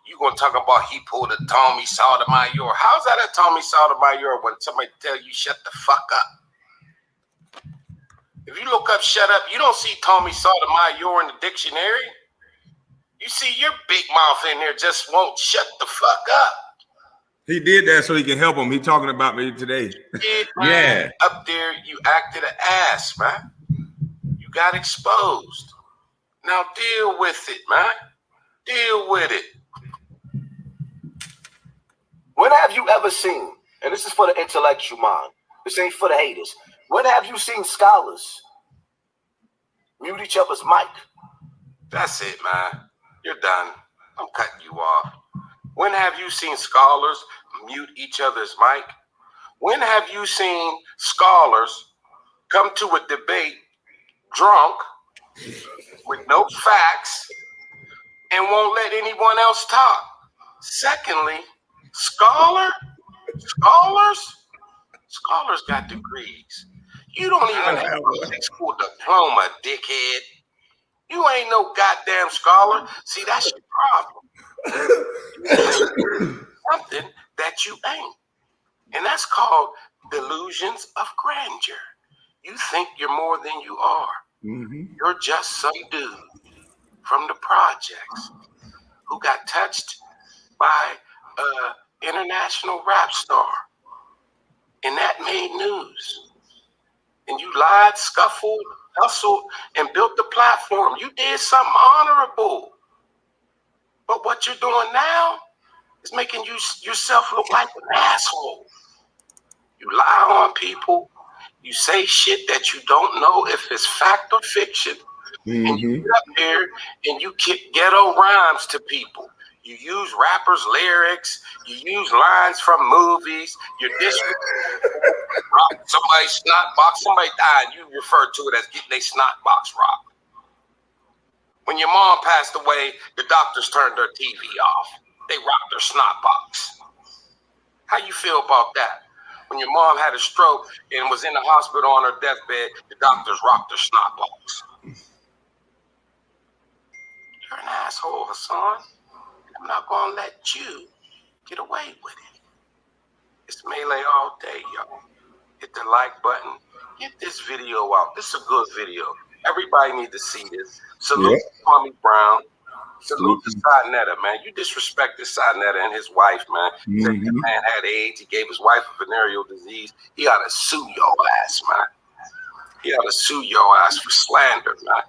You gonna talk about he pulled a Tommy Sotomayor. How's that a Tommy Sotomayor when somebody tell you shut the fuck up? If you look up shut up, you don't see Tommy Sotomayor in the dictionary. You see your big mouth in there just won't shut the fuck up. He did that so he can help him. He talking about me today. Yeah. Up there, you acted an ass, man. You got exposed. Now deal with it, man. Deal with it. When have you ever seen, and this is for the intellectual mind, this ain't for the haters, when have you seen scholars mute each other's mic? That's it, man. You're done. I'm cutting you off. When have you seen scholars mute each other's mic? When have you seen scholars come to a debate drunk with no facts and won't let anyone else talk? Secondly, scholars got degrees. You don't even have a high school diploma, dickhead. You ain't no goddamn scholar. See, that's your problem. Something that you ain't. And that's called delusions of grandeur. You think you're more than you are. Mm-hmm. You're just some dude from the projects who got touched by an international rap star. And that made news. And you lied, scuffled, hustled, and built the platform. You did something honorable. But what you're doing now is making yourself look like an asshole. You lie on people. You say shit that you don't know if it's fact or fiction. Mm-hmm. And you get up there and you kick ghetto rhymes to people. You use rappers' lyrics. You use lines from movies. You're somebody snot box. Somebody died. You refer to it as getting a snot box robbed. When your mom passed away, the doctors turned their TV off. They rocked their snot box. How you feel about that? When your mom had a stroke and was in the hospital on her deathbed, the doctors rocked their snot box. You're an asshole, Hassan. I'm not gonna let you get away with it. It's Melee all day, y'all. Hit the like button. Get this video out. This is a good video. Everybody need to see this. Salute Kwame Brown. Salute to Sinetta, man. You disrespected Sinetta and his wife, man. Mm-hmm. Said that man had AIDS. He gave his wife a venereal disease. He ought to sue your ass, man. He ought to sue your ass for slander, man.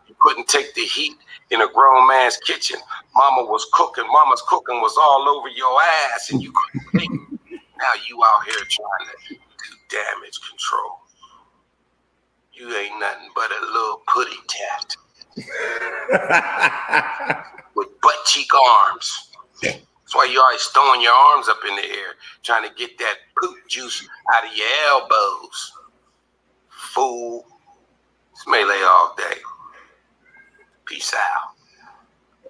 You couldn't take the heat in a grown man's kitchen. Mama's cooking was all over your ass, and you couldn't take it. Now you out here trying to do damage control. You ain't nothing but a little putty tat with butt cheek arms. That's why you always throwing your arms up in the air, trying to get that poop juice out of your elbows. Fool. It's Melee all day. Peace out.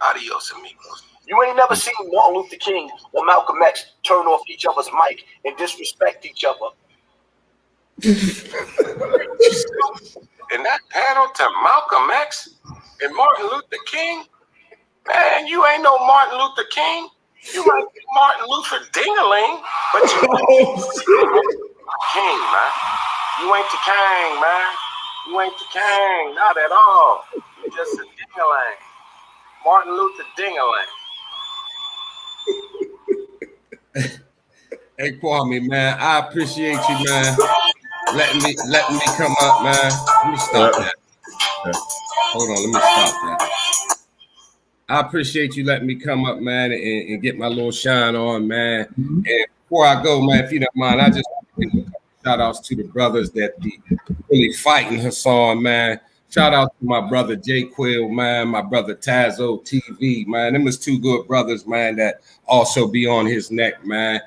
Adios, amigos. You ain't never seen Martin Luther King or Malcolm X turn off each other's mic and disrespect each other. And that panel to Malcolm X and Martin Luther King? Man, you ain't no Martin Luther King. You might be Martin Luther Dingaling, but you ain't King, man. You ain't the king, man. You ain't the king, not at all. You're just a dingaling. Martin Luther Dingaling. Hey Kwame, man, I appreciate you, man. Letting me come up, man. Let me stop that. Hold on, let me stop that. I appreciate you letting me come up, man, and get my little shine on, man. And before I go, man, if you don't mind, I just want to give a couple shout outs to the brothers that be really fighting Hassan, man. Shout out to my brother J Quill, man, my brother Tazo TV, man. Them was two good brothers, man, that also be on his neck, man.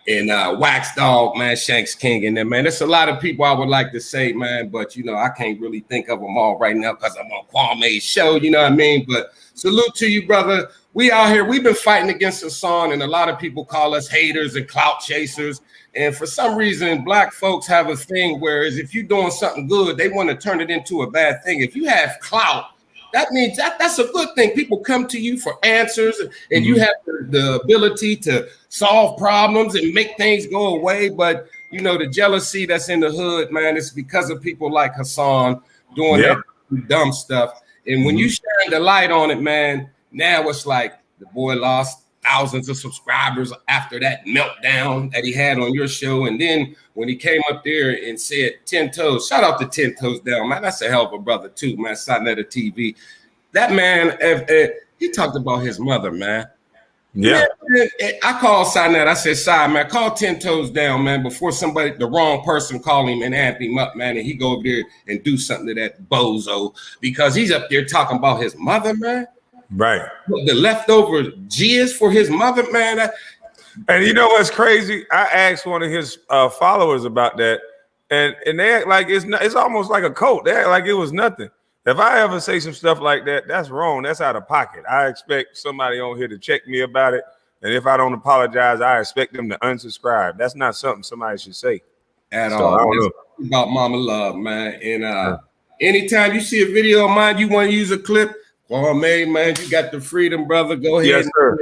And Wax Dog, man, Shanks King, and them, man. There's a lot of people I would like to say, man, but you know, I can't really think of them all right now because I'm on Kwame's show, you know what I mean? But salute to you, brother. We out here, we've been fighting against Hassan, and a lot of people call us haters and clout chasers. And for some reason, black folks have a thing whereas if you're doing something good, they want to turn it into a bad thing. If you have clout, that means that's a good thing. People come to you for answers, and you have the ability to solve problems and make things go away. But you know, the jealousy that's in the hood, man, it's because of people like Hassan doing that dumb stuff. And when you shine the light on it, man, now it's like the boy lost thousands of subscribers after that meltdown that he had on your show. And then when he came up there and said 10 toes, shout out to 10 toes down, man. That's a hell of a brother too, man. Sinetta TV. That man, he talked about his mother, man. Yeah. Man, I called Sinetta. I said, Si, man, call 10 toes down, man, before somebody, the wrong person, call him and amp him up, man. And he go over there and do something to that bozo because he's up there talking about his mother, man. Right. The leftover jizz for his mother, man. And you know what's crazy? I asked one of his followers about that, and they act like it's almost like a cult. They act like it was nothing. If I ever say some stuff like that, that's wrong. That's out of pocket. I expect somebody on here to check me about it, and if I don't apologize, I expect them to unsubscribe. That's not something somebody should say at all. I don't know. About mama love, man. And anytime you see a video of mine, you want to use a clip. Kwame, man, you got the freedom, brother. Go ahead. Yes, sir.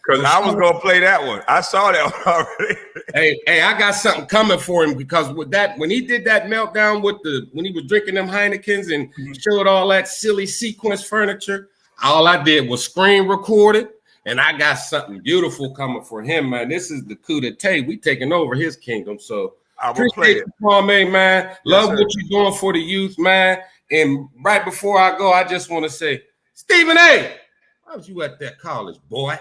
Because I was gonna play that one. I saw that one already. hey, I got something coming for him because with that, when he did that meltdown when he was drinking them Heinekens and showed all that silly sequence furniture, all I did was screen record it, and I got something beautiful coming for him, man. This is the coup d'etat. We taking over his kingdom, so I will play it. Kwame, man, love what you're doing for the youth, man. And right before I go, I just want to say, Stephen A., why was you at that college, boy?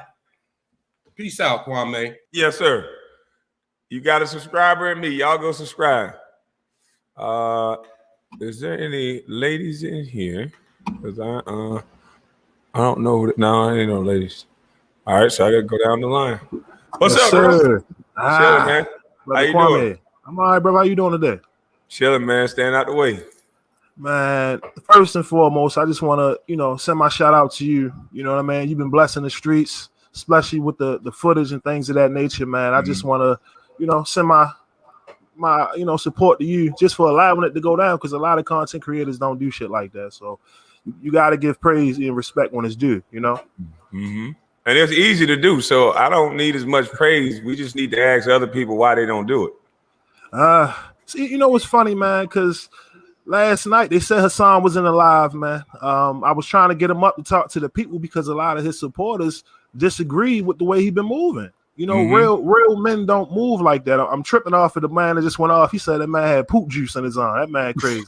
Peace out, Kwame. Yes, sir. You got a subscriber in me. Y'all go subscribe. Is there any ladies in here? Because I don't know. No, I ain't no ladies. All right, so I got to go down the line. What's up, bro? Chilling, man. How you doing? I'm all right, bro. How you doing today? Chilling, man. Staying out the way. Man, first and foremost, I just want to, send my shout out to you. You know what I mean? You've been blessing the streets, especially with the footage and things of that nature, man. I just want to, send my support to you just for allowing it to go down because a lot of content creators don't do shit like that. So you got to give praise and respect when it's due, you know? Mm-hmm. And it's easy to do. So I don't need as much praise. We just need to ask other people why they don't do it. See, you know what's funny, man? Because last night they said Hassan wasn't alive, man. I was trying to get him up to talk to the people because a lot of his supporters disagree with the way he's been moving. You know, real men don't move like that. I'm tripping off of the man that just went off. He said that man had poop juice in his arm. That man crazy.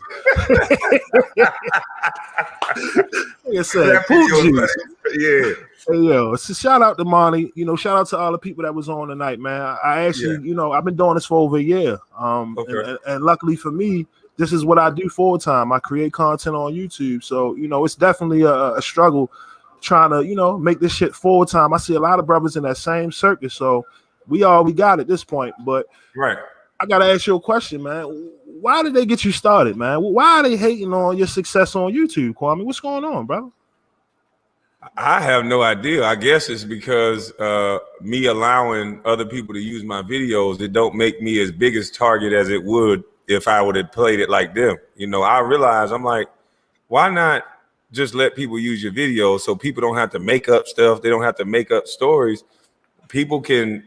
He said poop juice. Yeah. Hey, yo, so shout out to Monty. You know, shout out to all the people that was on tonight, man. I actually, you know, I've been doing this for over a year. And luckily for me, this is what I do full time. I create content on YouTube. So, you know, it's definitely a struggle trying to, you know, make this shit full time. I see a lot of brothers in that same circuit. So we got at this point. But I gotta ask you a question, man. Why did they get you started, man? Why are they hating on your success on YouTube, Kwame? What's going on, brother? I have no idea. I guess it's because me allowing other people to use my videos, it don't make me as big as target as it would if I would have played it like them. You know, I realize I'm like, why not just let people use your videos so people don't have to make up stuff. They don't have to make up stories. People can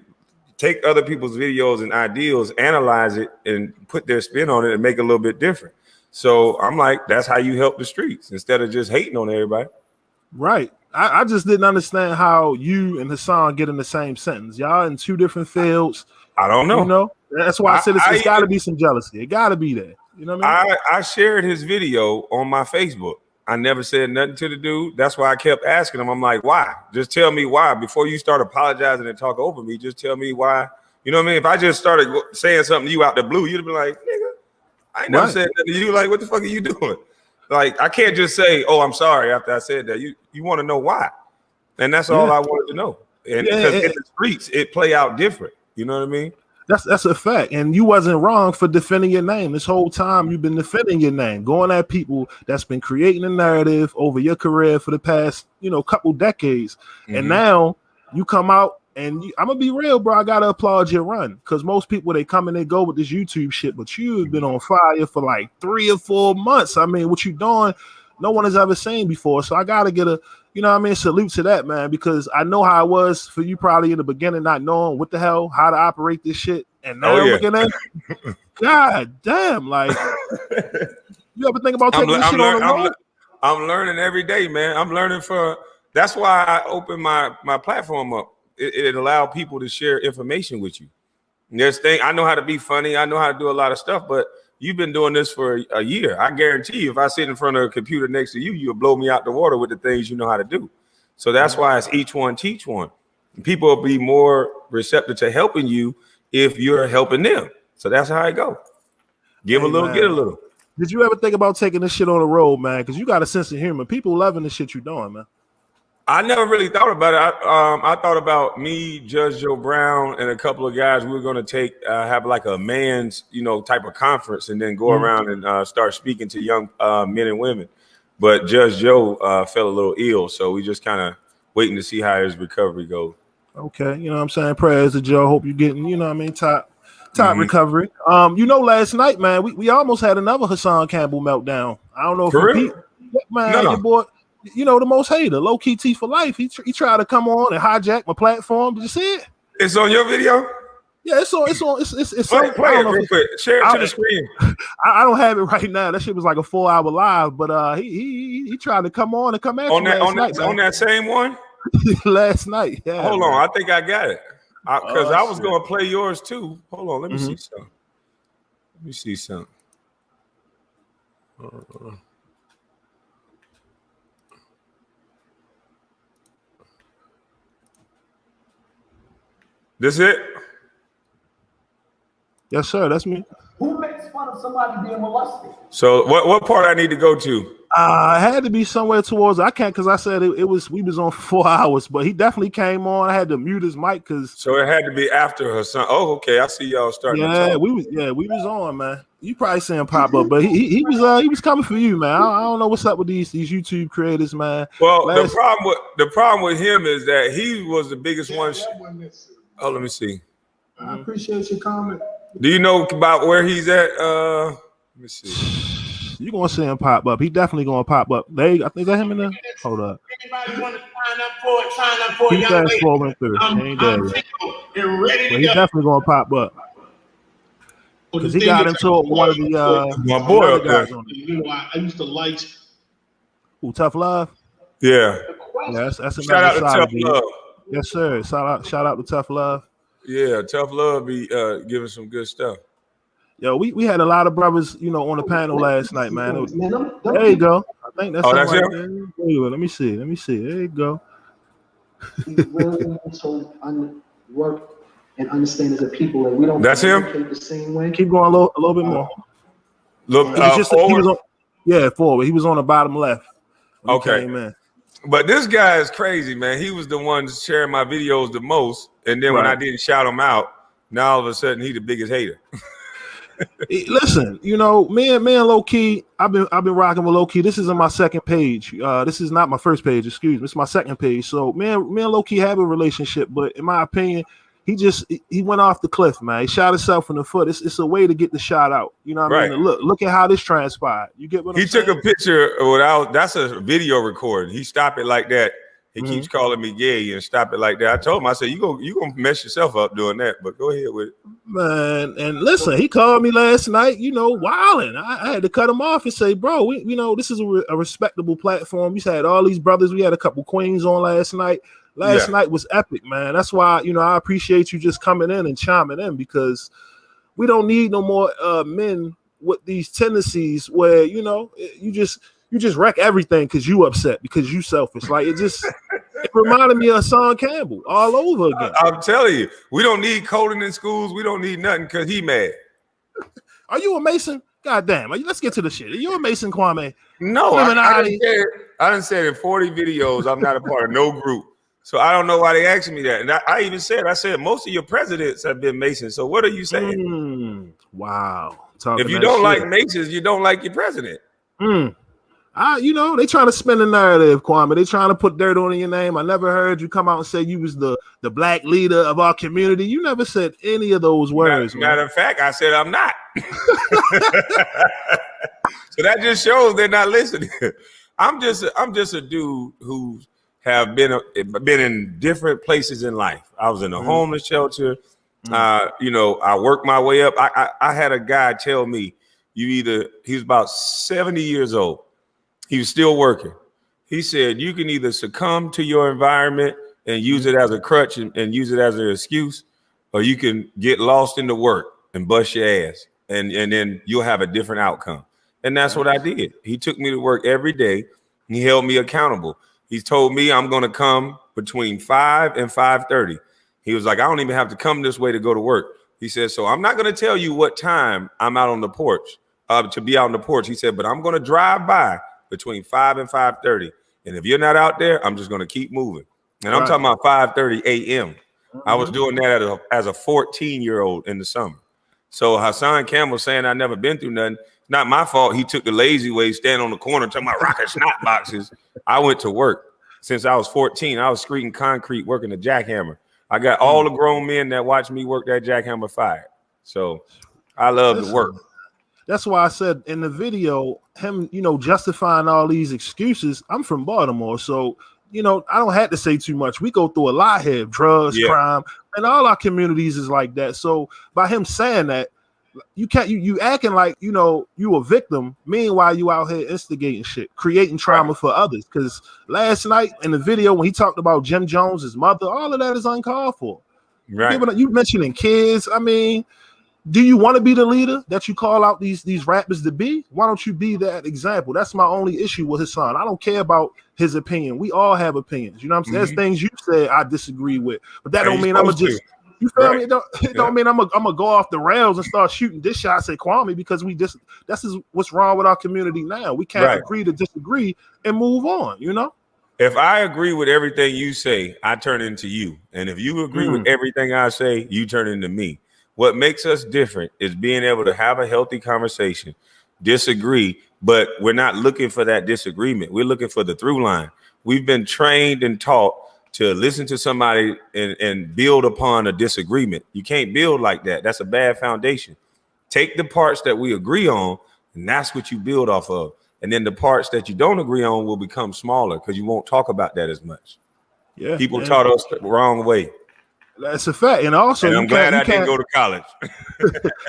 take other people's videos and ideals, analyze it, and put their spin on it and make it a little bit different. So I'm like, that's how you help the streets instead of just hating on everybody. Right. I just didn't understand how you and Hassan get in the same sentence. Y'all in two different fields. I don't know. You know, that's why I said it's got to be some jealousy. It got to be there. You know what I mean? I shared his video on my Facebook. I never said nothing to the dude. That's why I kept asking him. I'm like, why? Just tell me why. Before you start apologizing and talk over me, just tell me why. You know what I mean? If I just started saying something to you out the blue, you'd be like, nigga, I ain't never said nothing to you. Like, what the fuck are you doing? Like, I can't just say, oh, I'm sorry after I said that. You want to know why. And that's all I wanted to know. And because in the streets, it play out different. You know what I mean? That's a fact. And you wasn't wrong for defending your name. This whole time you've been defending your name, going at people that's been creating a narrative over your career for the past, you know, couple decades. And now you come out and I'm gonna be real, bro. I gotta applaud your run, because most people, they come and they go with this YouTube shit, but you've been on fire for like 3 or 4 months. I mean, what you doing, no one has ever seen before. So I gotta get a, you know what I mean, salute to that, man, because I know how it was for you probably in the beginning, not knowing what the hell, how to operate this shit. And now looking at it, God damn, like, you ever think about taking this shit on the road? I'm learning every day, man. I'm learning that's why I open my platform up. It allow people to share information with you. And I know how to be funny. I know how to do a lot of stuff, but you've been doing this for a year. I guarantee you, if I sit in front of a computer next to you, you'll blow me out the water with the things you know how to do. So that's why it's each one teach one. People will be more receptive to helping you if you're helping them. So that's how I go. Give a little, man, get a little. Did you ever think about taking this shit on the road, man? Because you got a sense of humor. People loving the shit you're doing, man. I never really thought about it. I thought about me, Judge Joe Brown, and a couple of guys. We were going to have like a man's, you know, type of conference, and then go around and start speaking to young men and women. But Judge Joe fell a little ill, so we just kind of waiting to see how his recovery goes. Okay, you know what I'm saying? Prayers to Joe. Hope you're getting, you know what I mean, top recovery. You know, last night, man, we almost had another Hassan Campbell meltdown. I don't know if man, your boy, you know, the most hater, low key T for life. He tried to come on and hijack my platform. Did you see it? It's on your video. Yeah, it's on. Play it real quick. Share it to the screen. I don't have it right now. That shit was like a 4-hour live, but he tried to come on and come at on you on that same one last night. Yeah. Hold on, I think I got it because I was going to play yours too. Hold on, let me see something. Let me see something. This it? Yes, sir. That's me. Who makes fun of somebody being molested? So what part I need to go to? I had to be somewhere towards. I can't because I said it was. We was on for 4 hours, but he definitely came on. I had to mute his mic because. So it had to be after Hassan. Oh, okay. I see y'all starting. Yeah, we was on, man. You probably see him pop up, but he was coming for you, man. I don't know what's up with these YouTube creators, man. Well, the problem with him is that he was the biggest one. Oh, let me see. I appreciate your comment. Do you know about where he's at? Let me see. You gonna see him pop up? He definitely gonna pop up. I think that him in there. Hold up. Anybody want to sign up for it? He fast forwarding through. He ain't there yet. But he definitely gonna pop up because he got into one of the my boy guys on it. You know, I used to like. Who, Tough Love? Yeah. That's shout out to Tough Love. Yes, sir. Shout out to Tough Love. Yeah, tough love be giving some good stuff. Yo, we had a lot of brothers, on the panel last night, man. There you people, go. I think that's that's right him? there. Wait, let me see. There you go. we really also work and understand as a people that we don't That's him? communicate the same way. Keep going a little bit more. Look, It was just forward. forward. He was on the bottom left when he Okay. came in. But this guy is crazy, man. He was the one sharing my videos the most, and then when I Right. didn't shout him out, now all of a sudden he the biggest hater. Listen, me and low key, I've been rocking with low key. This isn't my second page. This is not my first page. Excuse me. It's my second page. So me and low key have a relationship, but in my opinion, he went off the cliff, man. He shot himself in the foot. It's a way to get the shot out. You know what I mean? And look at how this transpired. You get what I'm saying? He took a picture without. That's a video recording. He stopped it like that. He keeps calling me gay and stop it like that. I told him, I said, you gonna mess yourself up doing that, but go ahead with it. Man, and listen, he called me last night, wilding. I had to cut him off and say, bro, this is a respectable platform. We had all these brothers. We had a couple queens on last night. Last night was epic, man. That's why, I appreciate you just coming in and chiming in, because we don't need no more men with these tendencies where, you just wreck everything because you upset, because you selfish. Like it reminded me of Hassan Campbell all over again. I'm telling you, we don't need coding in schools. We don't need nothing because he mad. Are you a Mason? God damn. Let's get to the shit. Are you a Mason, Kwame? No, I didn't say it in 40 videos. I'm not a part of no group. So I don't know why they asking me that. And I even said, most of your presidents have been Masons. So what are you saying? Wow. If you don't like Masons, you don't like your president. They trying to spin the narrative, Kwame. They trying to put dirt on your name. I never heard you come out and say you was the black leader of our community. You never said any of those words. Matter of fact, I said I'm not. So that just shows they're not listening. I'm just a dude who have been in different places in life. I was in a homeless shelter. I worked my way up. I had a guy tell me, he was about 70 years old. He was still working. He said, you can either succumb to your environment and use it as a crutch and use it as an excuse, or you can get lost in the work and bust your ass. And then you'll have a different outcome. And that's what I did. He took me to work every day. He held me accountable. He told me I'm going to come between 5 and 5:30. He was like, I don't even have to come this way to go to work. He said, so I'm not going to tell you what time I'm out on the porch, to be out on the porch. He said, but I'm going to drive by between 5 and 5:30. And if you're not out there, I'm just going to keep moving. And I'm talking about 5:30 a.m. I was doing that as a 14-year-old in the summer. So Hassan Campbell saying I never been through nothing, not my fault. He took the lazy way, standing on the corner talking about rocking snot boxes. I went to work since I was 14. I was screeding concrete, working a jackhammer. I got all the grown men that watched me work that jackhammer fired. So I love the work. That's why I said in the video, him, justifying all these excuses. I'm from Baltimore, so I don't have to say too much. We go through a lot here, drugs, crime, and all our communities is like that. So by him saying that, you acting like you a victim. Meanwhile, you out here instigating shit, creating trauma for others. Because last night in the video when he talked about Jim Jones, his mother, all of that is uncalled for. Right. You mentioning kids. I mean, do you want to be the leader that you call out these rappers to be? Why don't you be that example? That's my only issue with his son. I don't care about his opinion. We all have opinions. You know what I'm saying? There's things you said I disagree with, but that don't mean I'm gonna just. You feel me? It don't mean I'm gonna go off the rails and start shooting diss shots at Kwame because that's what's wrong with our community now. We can't agree to disagree and move on. If I agree with everything you say, I turn into you, and if you agree with everything I say, you turn into me. What makes us different is being able to have a healthy conversation, disagree, but we're not looking for that disagreement. We're looking for the through line. We've been trained and taught to listen to somebody and build upon a disagreement. You can't build like that. That's a bad foundation. Take the parts that we agree on, and that's what you build off of. And then the parts that you don't agree on will become smaller because you won't talk about that as much. Yeah, people taught us the wrong way. That's a fact. And also, I'm glad I didn't go to college.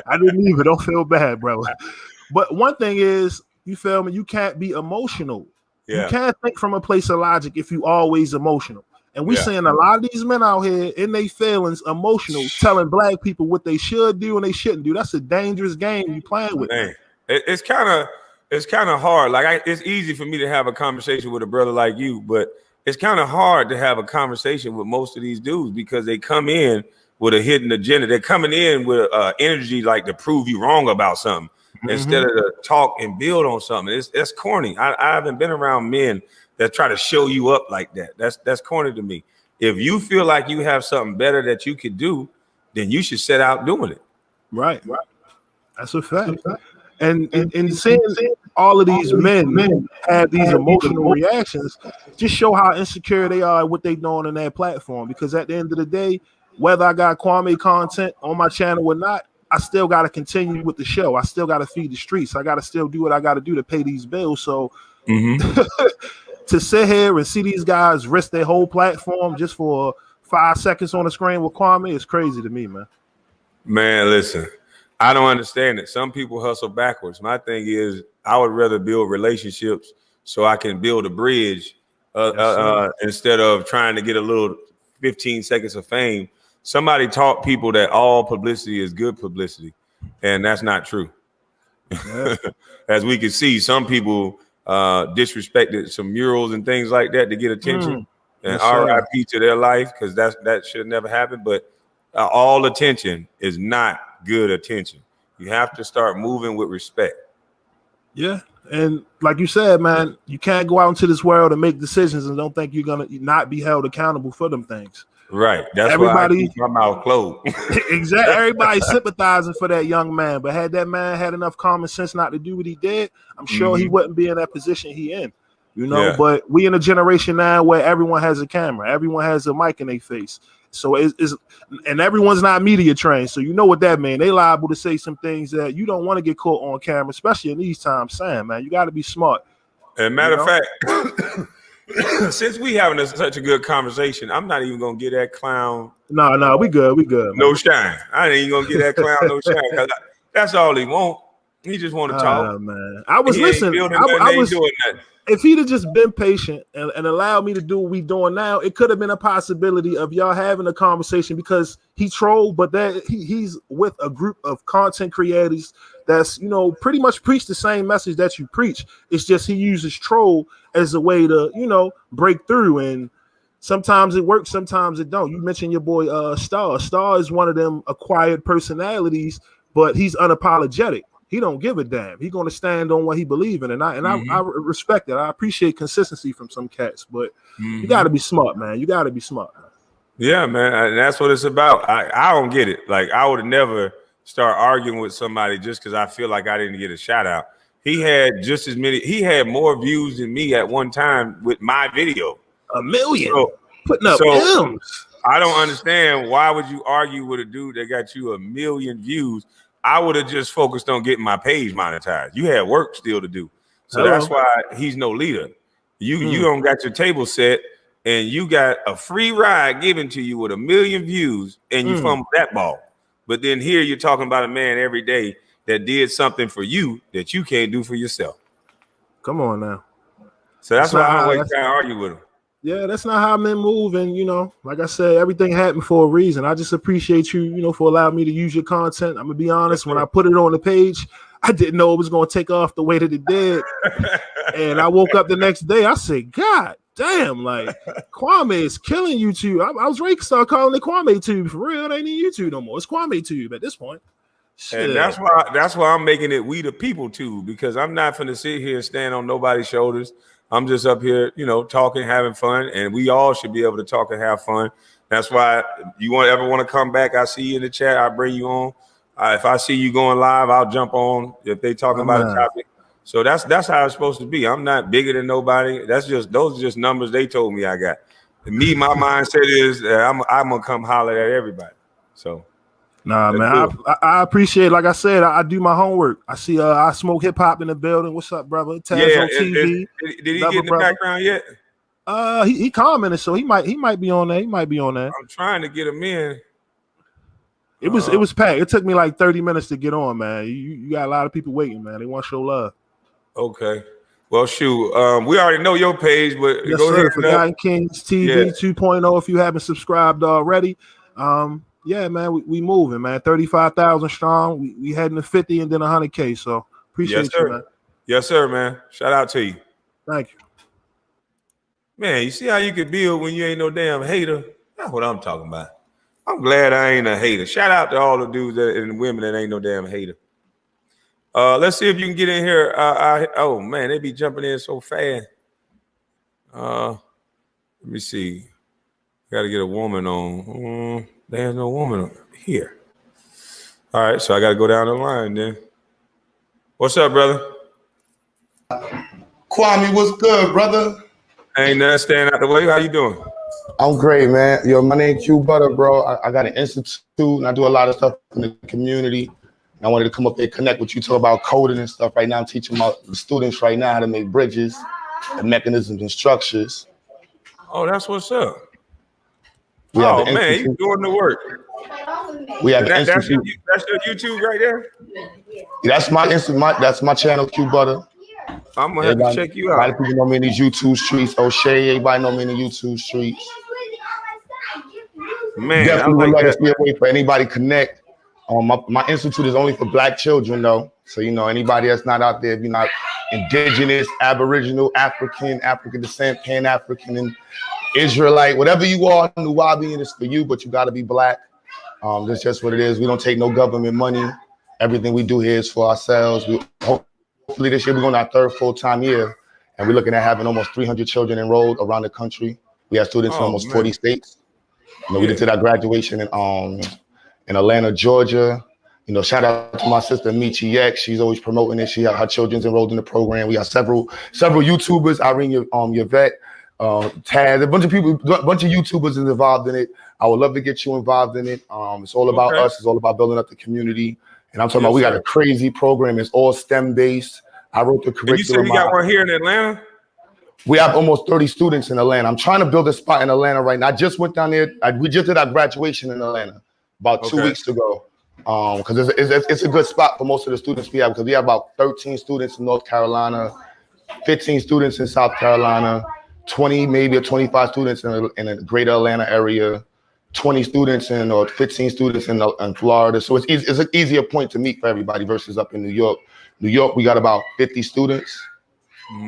I didn't either. Don't feel bad, bro. But one thing is, you feel me? You can't be emotional. You can't think from a place of logic if you always emotional. And we seeing a lot of these men out here in their feelings, emotional, telling black people what they should do and they shouldn't do. That's a dangerous game you playing with. Man, it's kind of hard. Like it's easy for me to have a conversation with a brother like you, but it's kind of hard to have a conversation with most of these dudes because they come in with a hidden agenda. They're coming in with energy like to prove you wrong about something instead of to talk and build on something. That's corny. I haven't been around men that try to show you up like that. That's corny to me. If you feel like you have something better that you could do, then you should set out doing it. Right. That's a fact. And seeing all of these men have these emotional reactions just show how insecure they are at what they doing on that platform. Because at the end of the day, whether I got Kwame content on my channel or not, I still got to continue with the show. I still got to feed the streets. I got to still do what I got to do to pay these bills. So to sit here and see these guys risk their whole platform just for 5 seconds on the screen with Kwame is crazy to me, man. Man, listen, I don't understand it. Some people hustle backwards. My thing is, I would rather build relationships so I can build a bridge instead of trying to get a little 15 seconds of fame. Somebody taught people that all publicity is good publicity, and that's not true. Yeah. As we can see, some people disrespected some murals and things like that to get attention. And RIP to their life, because that should never happen. But all attention is not good attention. You have to start moving with respect. Yeah. And like you said, man, you can't go out into this world and make decisions and don't think you're gonna not be held accountable for them things. Right. That's why I keep my mouth closed. Exactly. Everybody sympathizing for that young man, but had that man had enough common sense not to do what he did, I'm sure he wouldn't be in that position he in. You know, Yeah. But we in a generation now where everyone has a camera, everyone has a mic in their face. So and everyone's not media trained. So you know what that means. They liable to say some things that you don't want to get caught on camera, especially in these times. Sam, man, you got to be smart. And matter of fact, since we having such a good conversation, I'm not even gonna get that clown. No, we good. No shine. I ain't even gonna get that clown no shine. 'Cause that's all he want. He just want to talk. Man, I was listening. I was doing nothing. If he'd have just been patient and allowed me to do what we doing now, it could have been a possibility of y'all having a conversation because he trolled, but that he's with a group of content creators that's, you know, pretty much preach the same message that you preach. It's just he uses troll as a way to, you know, break through. And sometimes it works, sometimes it don't. You mentioned your boy Star. Star is one of them acquired personalities, but he's unapologetic. He don't give a damn. He's going to stand on what he believes in, and I respect it. I appreciate consistency from some cats, but you got to be smart, man. You got to be smart. Yeah, man, and that's what it's about. I don't get it. Like, I would never start arguing with somebody just because I feel like I didn't get a shout out. He had just as many. He had more views than me at one time with my video. 1 million. So, putting up films. I don't understand why would you argue with a dude that got you 1 million views. I would have just focused on getting my page monetized. You had work still to do. So that's why he's no leader. You don't got your table set and you got a free ride given to you with 1 million views and you fumbled that ball. But then here you're talking about a man every day that did something for you that you can't do for yourself. Come on now. So that's why I always try to argue with him. Yeah, that's not how men move. And, you know, like I said, everything happened for a reason. I just appreciate you, you know, for allowing me to use your content. I'm going to be honest. When I put it on the page, I didn't know it was going to take off the way that it did. And I woke up the next day. I said, God damn, like, Kwame is killing YouTube. I was ready to start calling it Kwame Tube. For real, it ain't even YouTube no more. It's Kwame Tube at this point. Shit. And that's why I'm making it We the People too, because I'm not finna sit here and stand on nobody's shoulders. I'm just up here, you know, talking, having fun, and we all should be able to talk and have fun. That's why you ever want to come back, I see you in the chat, I'll bring you on. If I see you going live, I'll jump on if they talking about a topic. So that's how it's supposed to be. I'm not bigger than nobody. Those are just numbers they told me I got. Me, my mindset is I'm gonna come holler at everybody. So. Nah, man, I appreciate it. Like I said, I do my homework. I see I smoke hip hop in the building. What's up, brother? Taz on TV. Did he get in the background yet? He commented, so he might be on there. He might be on there. I'm trying to get him in. It was packed. It took me like 30 minutes to get on, man. You got a lot of people waiting, man. They want to show love. Okay. Well, shoot, we already know your page, but Yes, go sir. ahead and Forgotten Kings TV yeah. 2.0. If you haven't subscribed already, yeah, man, we moving, man. 35,000 strong. We heading to 50 and then 100K. So appreciate Yes, sir. you, man. Yes, sir, man. Shout out to you. Thank you. Man, you see how you can build when you ain't no damn hater? That's what I'm talking about. I'm glad I ain't a hater. Shout out to all the dudes and women that ain't no damn hater. Let's see if you can get in here. Oh man, they be jumping in so fast. Let me see. Got to get a woman on. There's no woman here. All right, so I got to go down the line then. What's up, brother? Kwame, what's good, brother? Ain't nothing standing out the way. How you doing? I'm great, man. Yo, my name Q Butter, bro. I got an institute and I do a lot of stuff in the community. And I wanted to come up there and connect with you, talk about coding and stuff. Right now, I'm teaching my students right now how to make bridges and mechanisms and structures. Oh, that's what's up. Oh man, you doing the work. We have that's your YouTube right there. That's my channel, Q Butter. I'm gonna have to check you out. A lot of people know me in these YouTube streets. O'Shea, everybody know me in the YouTube streets. Man, definitely I like would love that. to see a way for anybody to connect. My institute is only for Black children, though. So anybody that's not out there, if you're not indigenous, Aboriginal, African descent, Pan-African, and Israelite, whatever you are, Nubian is for you, but you got to be Black. That's just what it is. We don't take no government money. Everything we do here is for ourselves. Hopefully this year we're going to our third full-time year, and we're looking at having almost 300 children enrolled around the country. We have students in almost 40 states. We just did our graduation in Atlanta, Georgia. Shout out to my sister Michi X. She's always promoting it. Her children's enrolled in the program. We got several YouTubers. Irene Yvette, Taz, a bunch of people, a bunch of YouTubers is involved in it. I would love to get you involved in it. It's all about us. It's all about building up the community. And I'm talking about we got a crazy program. It's all STEM based. I wrote the curriculum. And you said you got one here in Atlanta? We have almost 30 students in Atlanta. I'm trying to build a spot in Atlanta right now. I just went down there. We just did our graduation in Atlanta about 2 weeks ago. Because it's a good spot for most of the students we have, because we have about 13 students in North Carolina, 15 students in South Carolina, 20 maybe or 25 students in the greater Atlanta area, 20 students or 15 students in Florida. So it's an easier point to meet for everybody versus up in New York. New York, we got about 50 students.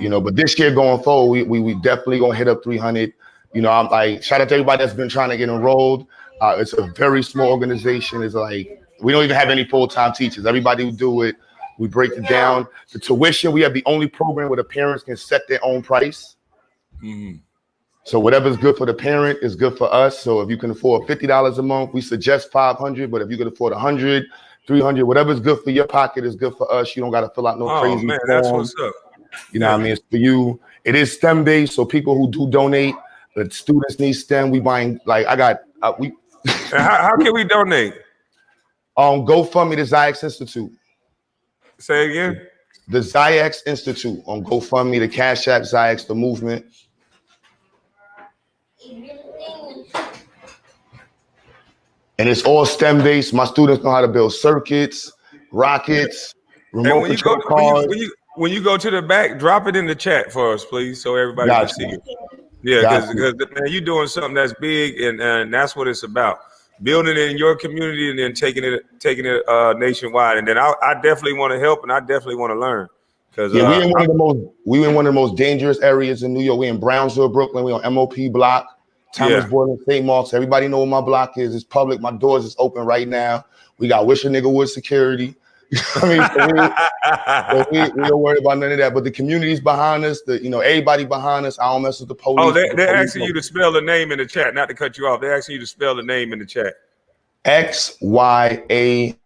But this year going forward, we definitely gonna hit up 300. I'm like, shout out to everybody that's been trying to get enrolled. It's a very small organization. It's like, we don't even have any full-time teachers. Everybody who do it, we break it down. The tuition, we have the only program where the parents can set their own price. So whatever's good for the parent is good for us. So if you can afford $50 a month, we suggest $500. But if you can afford $100, $300, whatever's good for your pocket is good for us. You don't got to fill out no crazy form. That's what's up. What I mean? It's for you. It is STEM based, so people who do donate, the students need STEM. We buying How can we donate? GoFundMe, the Ziax Institute. Say again. The Ziax Institute on GoFundMe, the Cash App, Ziax, the movement. And it's all STEM based. My students know how to build circuits, rockets, remote control cars. When you go to the back, drop it in the chat for us, please, so everybody can see it. Yeah, because man, you're doing something that's big, and that's what it's about. Building it in your community and then taking it nationwide. And then I definitely want to help, and I definitely want to learn. Because we in one of the most dangerous areas in New York. We in Brownsville, Brooklyn. We on MOP block, Thomas Boyd, St. Mark's. Everybody know where my block is. It's public. My doors is open right now. We got Wish a Nigga Wood security. I mean, we don't worry about none of that. But the community's behind us. Everybody behind us. I don't mess with the police. Oh, they're asking you to spell the name in the chat, not to cut you off. They're asking you to spell the name in the chat. XYAYX.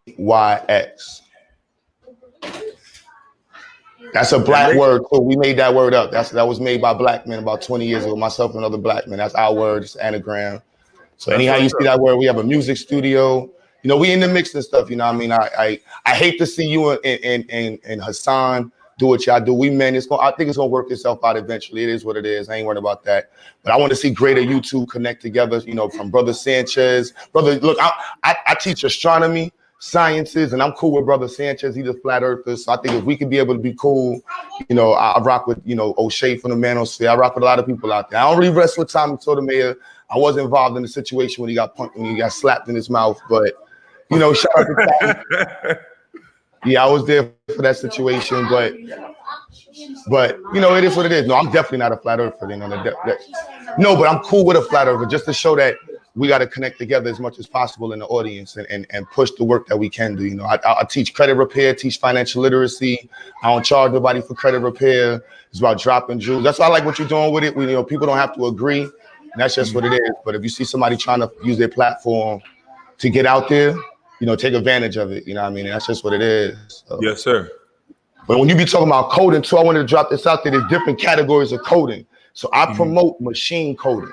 That's a Black word. So we made that word up. That was made by Black men about 20 years ago. Myself and another Black man. That's our word. It's anagram. So anyhow you see that word, we have a music studio. We in the mix and stuff. I mean, I hate to see you and Hassan do what y'all do. We men, I think it's gonna work itself out eventually. It is what it is. I ain't worried about that. But I want to see greater YouTube connect together. From Brother Sanchez, look, I teach astronomy. sciences, and I'm cool with Brother Sanchez. He's a flat earther. So I think if we could be able to be cool, you know, I rock with, you know, O'Shea from the Manosphere. I rock with a lot of people out there. I don't really wrestle with Tommy Sotomayor. I was involved in the situation when he got punched, when he got slapped in his mouth. But, you know, shout out to Tommy. Yeah, I was there for that situation, but you know, it is what it is. No, I'm definitely not a flat earther. You know, no, but I'm cool with a flat earther just to show that we got to connect together as much as possible in the audience and push the work that we can do. You know, I teach credit repair, teach financial literacy. I don't charge nobody for credit repair. It's about dropping jewels. That's why I like what you're doing with it. You know, people don't have to agree. And that's just what it is. But if you see somebody trying to use their platform to get out there, you know, take advantage of it. You know what I mean? And that's just what it is. So. Yes, sir. But when you be talking about coding too, I wanted to drop this out there. There's different categories of coding. So I promote machine coding.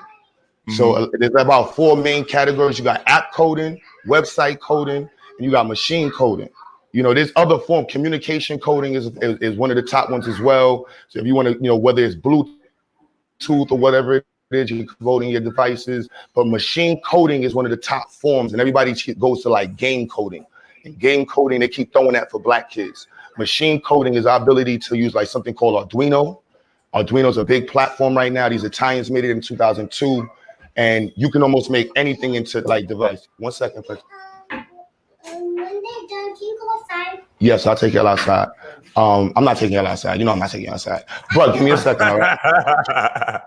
So there's about 4 main categories. You got app coding, website coding, and you got machine coding. You know, there's other form. Communication coding is one of the top ones as well. So if you want to, you know, whether it's Bluetooth or whatever it is, you're coding your devices. But machine coding is one of the top forms, and everybody goes to like game coding. And game coding, they keep throwing that for black kids. Machine coding is our ability to use like something called Arduino. Arduino is a big platform right now. These Italians made it in 2002. And you can almost make anything into like device. 1 second, please. When they're done, can you go outside? Yes, I'll take y'all outside. I'm not taking y'all outside. You know I'm not taking y'all outside. Bro, give me a second, all right?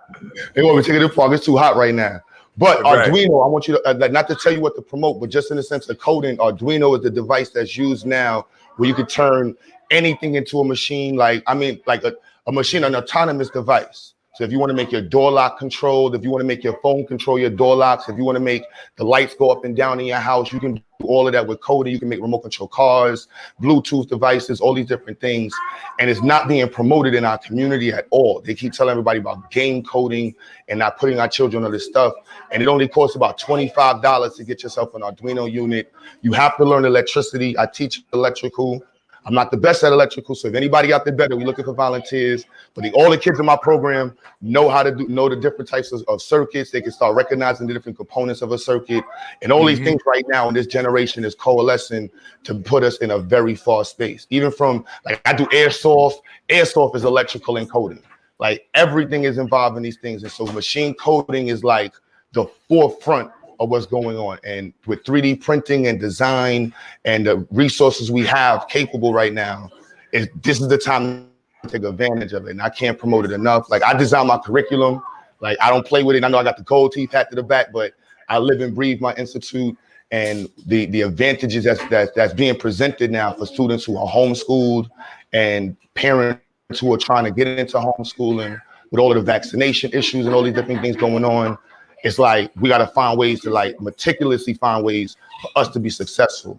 They want me to take it to park. It's too hot right now. But Arduino, I want you to, not to tell you what to promote, but just in the sense of coding, Arduino is the device that's used now where you can turn anything into a machine. Like, I mean, like a machine, an autonomous device. So if you want to make your door lock controlled, if you want to make your phone control your door locks, if you want to make the lights go up and down in your house, you can do all of that with coding. You can make remote control cars, Bluetooth devices, all these different things. And it's not being promoted in our community at all. They keep telling everybody about game coding and not putting our children on this stuff. And it only costs about $25 to get yourself an Arduino unit. You have to learn electricity. I teach electrical. I'm not the best at electrical, so if anybody out there better, we're looking for volunteers. But all the kids in my program know how to know the different types of circuits. They can start recognizing the different components of a circuit. And all these things right now in this generation is coalescing to put us in a very far space. Even from, like, I do airsoft. Airsoft is electrical and coding. Like, everything is involved in these things. And so machine coding is like the forefront of what's going on. And with 3D printing and design and the resources we have capable right now, this is the time to take advantage of it. And I can't promote it enough. Like, I design my curriculum. Like, I don't play with it. I know I got the gold teeth hat to the back, but I live and breathe my institute and the advantages that's being presented now for students who are homeschooled and parents who are trying to get into homeschooling with all of the vaccination issues and all these different things going on. It's like we got to find ways to like meticulously find ways for us to be successful.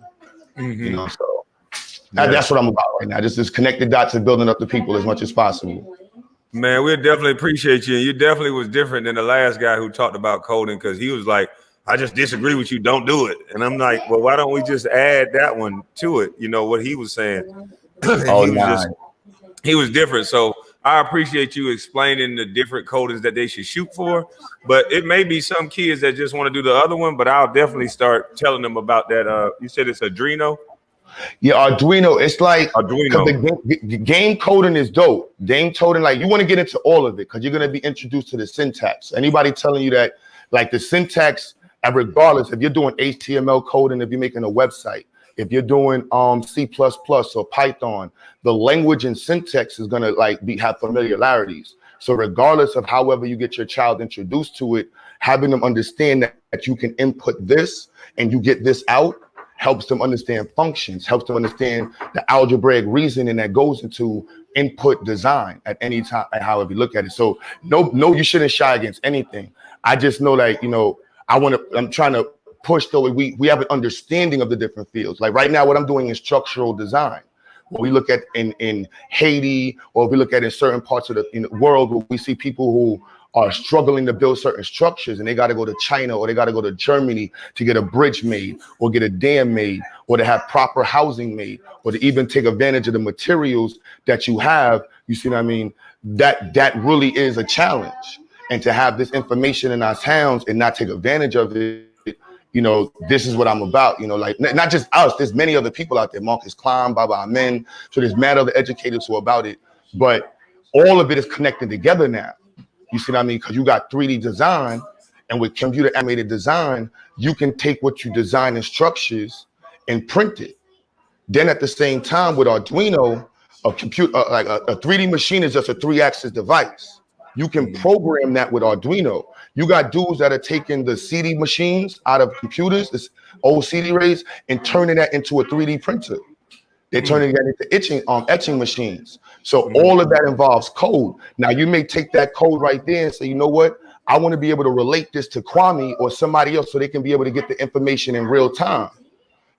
You know, so that's what I'm about right now. Just connect the dots and building up the people as much as possible. Man, we definitely appreciate you. You definitely was different than the last guy who talked about coding because he was like, I just disagree with you. Don't do it. And I'm like, well, why don't we just add that one to it? You know, what he was saying. He was different. So I appreciate you explaining the different codings that they should shoot for, but it may be some kids that just want to do the other one, but I'll definitely start telling them about that. You said it's Arduino? Yeah, Arduino. It's like Arduino. The game coding is dope. Game coding, like you want to get into all of it because you're going to be introduced to the syntax. Anybody telling you that like the syntax, and regardless, if you're doing HTML coding, if you're making a website, if you're doing C++ or Python, the language and syntax is gonna like have familiarities. So regardless of however you get your child introduced to it, having them understand that you can input this and you get this out helps them understand functions, helps them understand the algebraic reasoning that goes into input design at any time, however you look at it. So no, you shouldn't shy against anything. I just know that, you know, I'm trying to push though we have an understanding of the different fields. Like right now, what I'm doing is structural design. When we look at in Haiti, or if we look at in certain parts of the world where we see people who are struggling to build certain structures and they got to go to China or they got to go to Germany to get a bridge made or get a dam made or to have proper housing made or to even take advantage of the materials that you have. You see what I mean? That really is a challenge. And to have this information in our towns and not take advantage of it you know, this is what I'm about. You know, like not just us. There's many other people out there. Marcus Klein, Baba Amen. So there's mad other educators who are about it. But all of it is connected together now. You see what I mean? Because you got 3D design, and with computer animated design, you can take what you design in structures and print it. Then at the same time with Arduino, a computer like a 3D machine is just a 3-axis device. You can program that with Arduino. You got dudes that are taking the CD machines out of computers, this old CD rays, and turning that into a 3D printer. They're turning that into etching machines. So all of that involves code. Now you may take that code right there and say, you know what? I want to be able to relate this to Kwame or somebody else so they can be able to get the information in real time.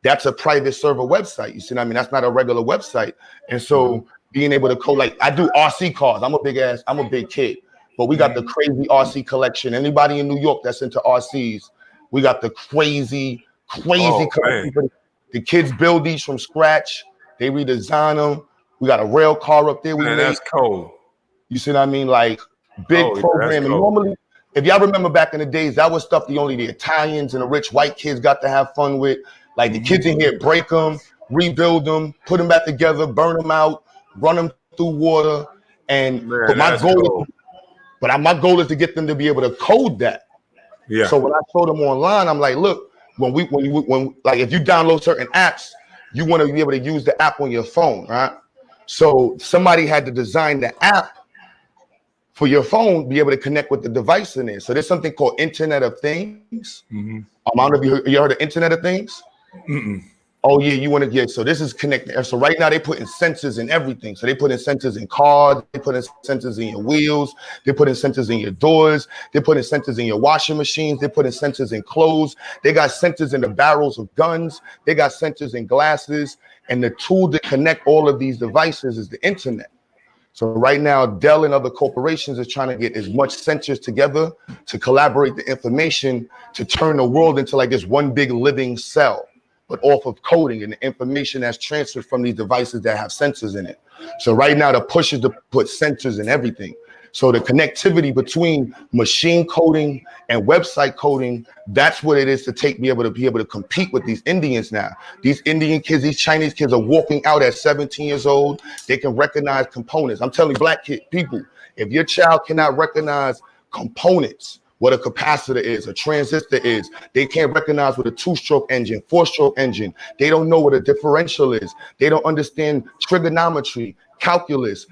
That's a private server website. You see what I mean? That's not a regular website. And so being able to code, like I do RC cars. I'm a big kid, but we got the crazy RC collection. Anybody in New York that's into RCs, we got the crazy collection. The kids build these from scratch. They redesign them. We got a rail car up there. That's cold. You see what I mean? Like big programming. Normally, if y'all remember back in the days, that was stuff only the Italians and the rich white kids got to have fun with. Like the kids in here break them, rebuild them, put them back together, burn them out, run them through water. And my goal is to get them to be able to code that. Yeah. So when I show them online, I'm like, look, when like if you download certain apps, you want to be able to use the app on your phone, right? So somebody had to design the app for your phone, be able to connect with the device in there. So there's something called Internet of Things. I don't know if you heard of Internet of Things. Oh yeah, you want to get, so this is connected. So right now they put in sensors in everything. So they put in sensors in cars, they put in sensors in your wheels, they put in sensors in your doors, they put in sensors in your washing machines, they put in sensors in clothes, they got sensors in the barrels of guns, they got sensors in glasses, and the tool to connect all of these devices is the internet. So right now, Dell and other corporations are trying to get as much sensors together to collaborate the information to turn the world into like this one big living cell, but off of coding and the information that's transferred from these devices that have sensors in it. So right now, the push is to put sensors in everything. So the connectivity between machine coding and website coding, that's what it is to be able to compete with these Indians now. These Indian kids, these Chinese kids are walking out at 17 years old. They can recognize components. I'm telling black people, if your child cannot recognize components, what a capacitor is, a transistor is, they can't recognize what a 2-stroke engine, 4-stroke engine, they don't know what a differential is. They don't understand trigonometry, calculus,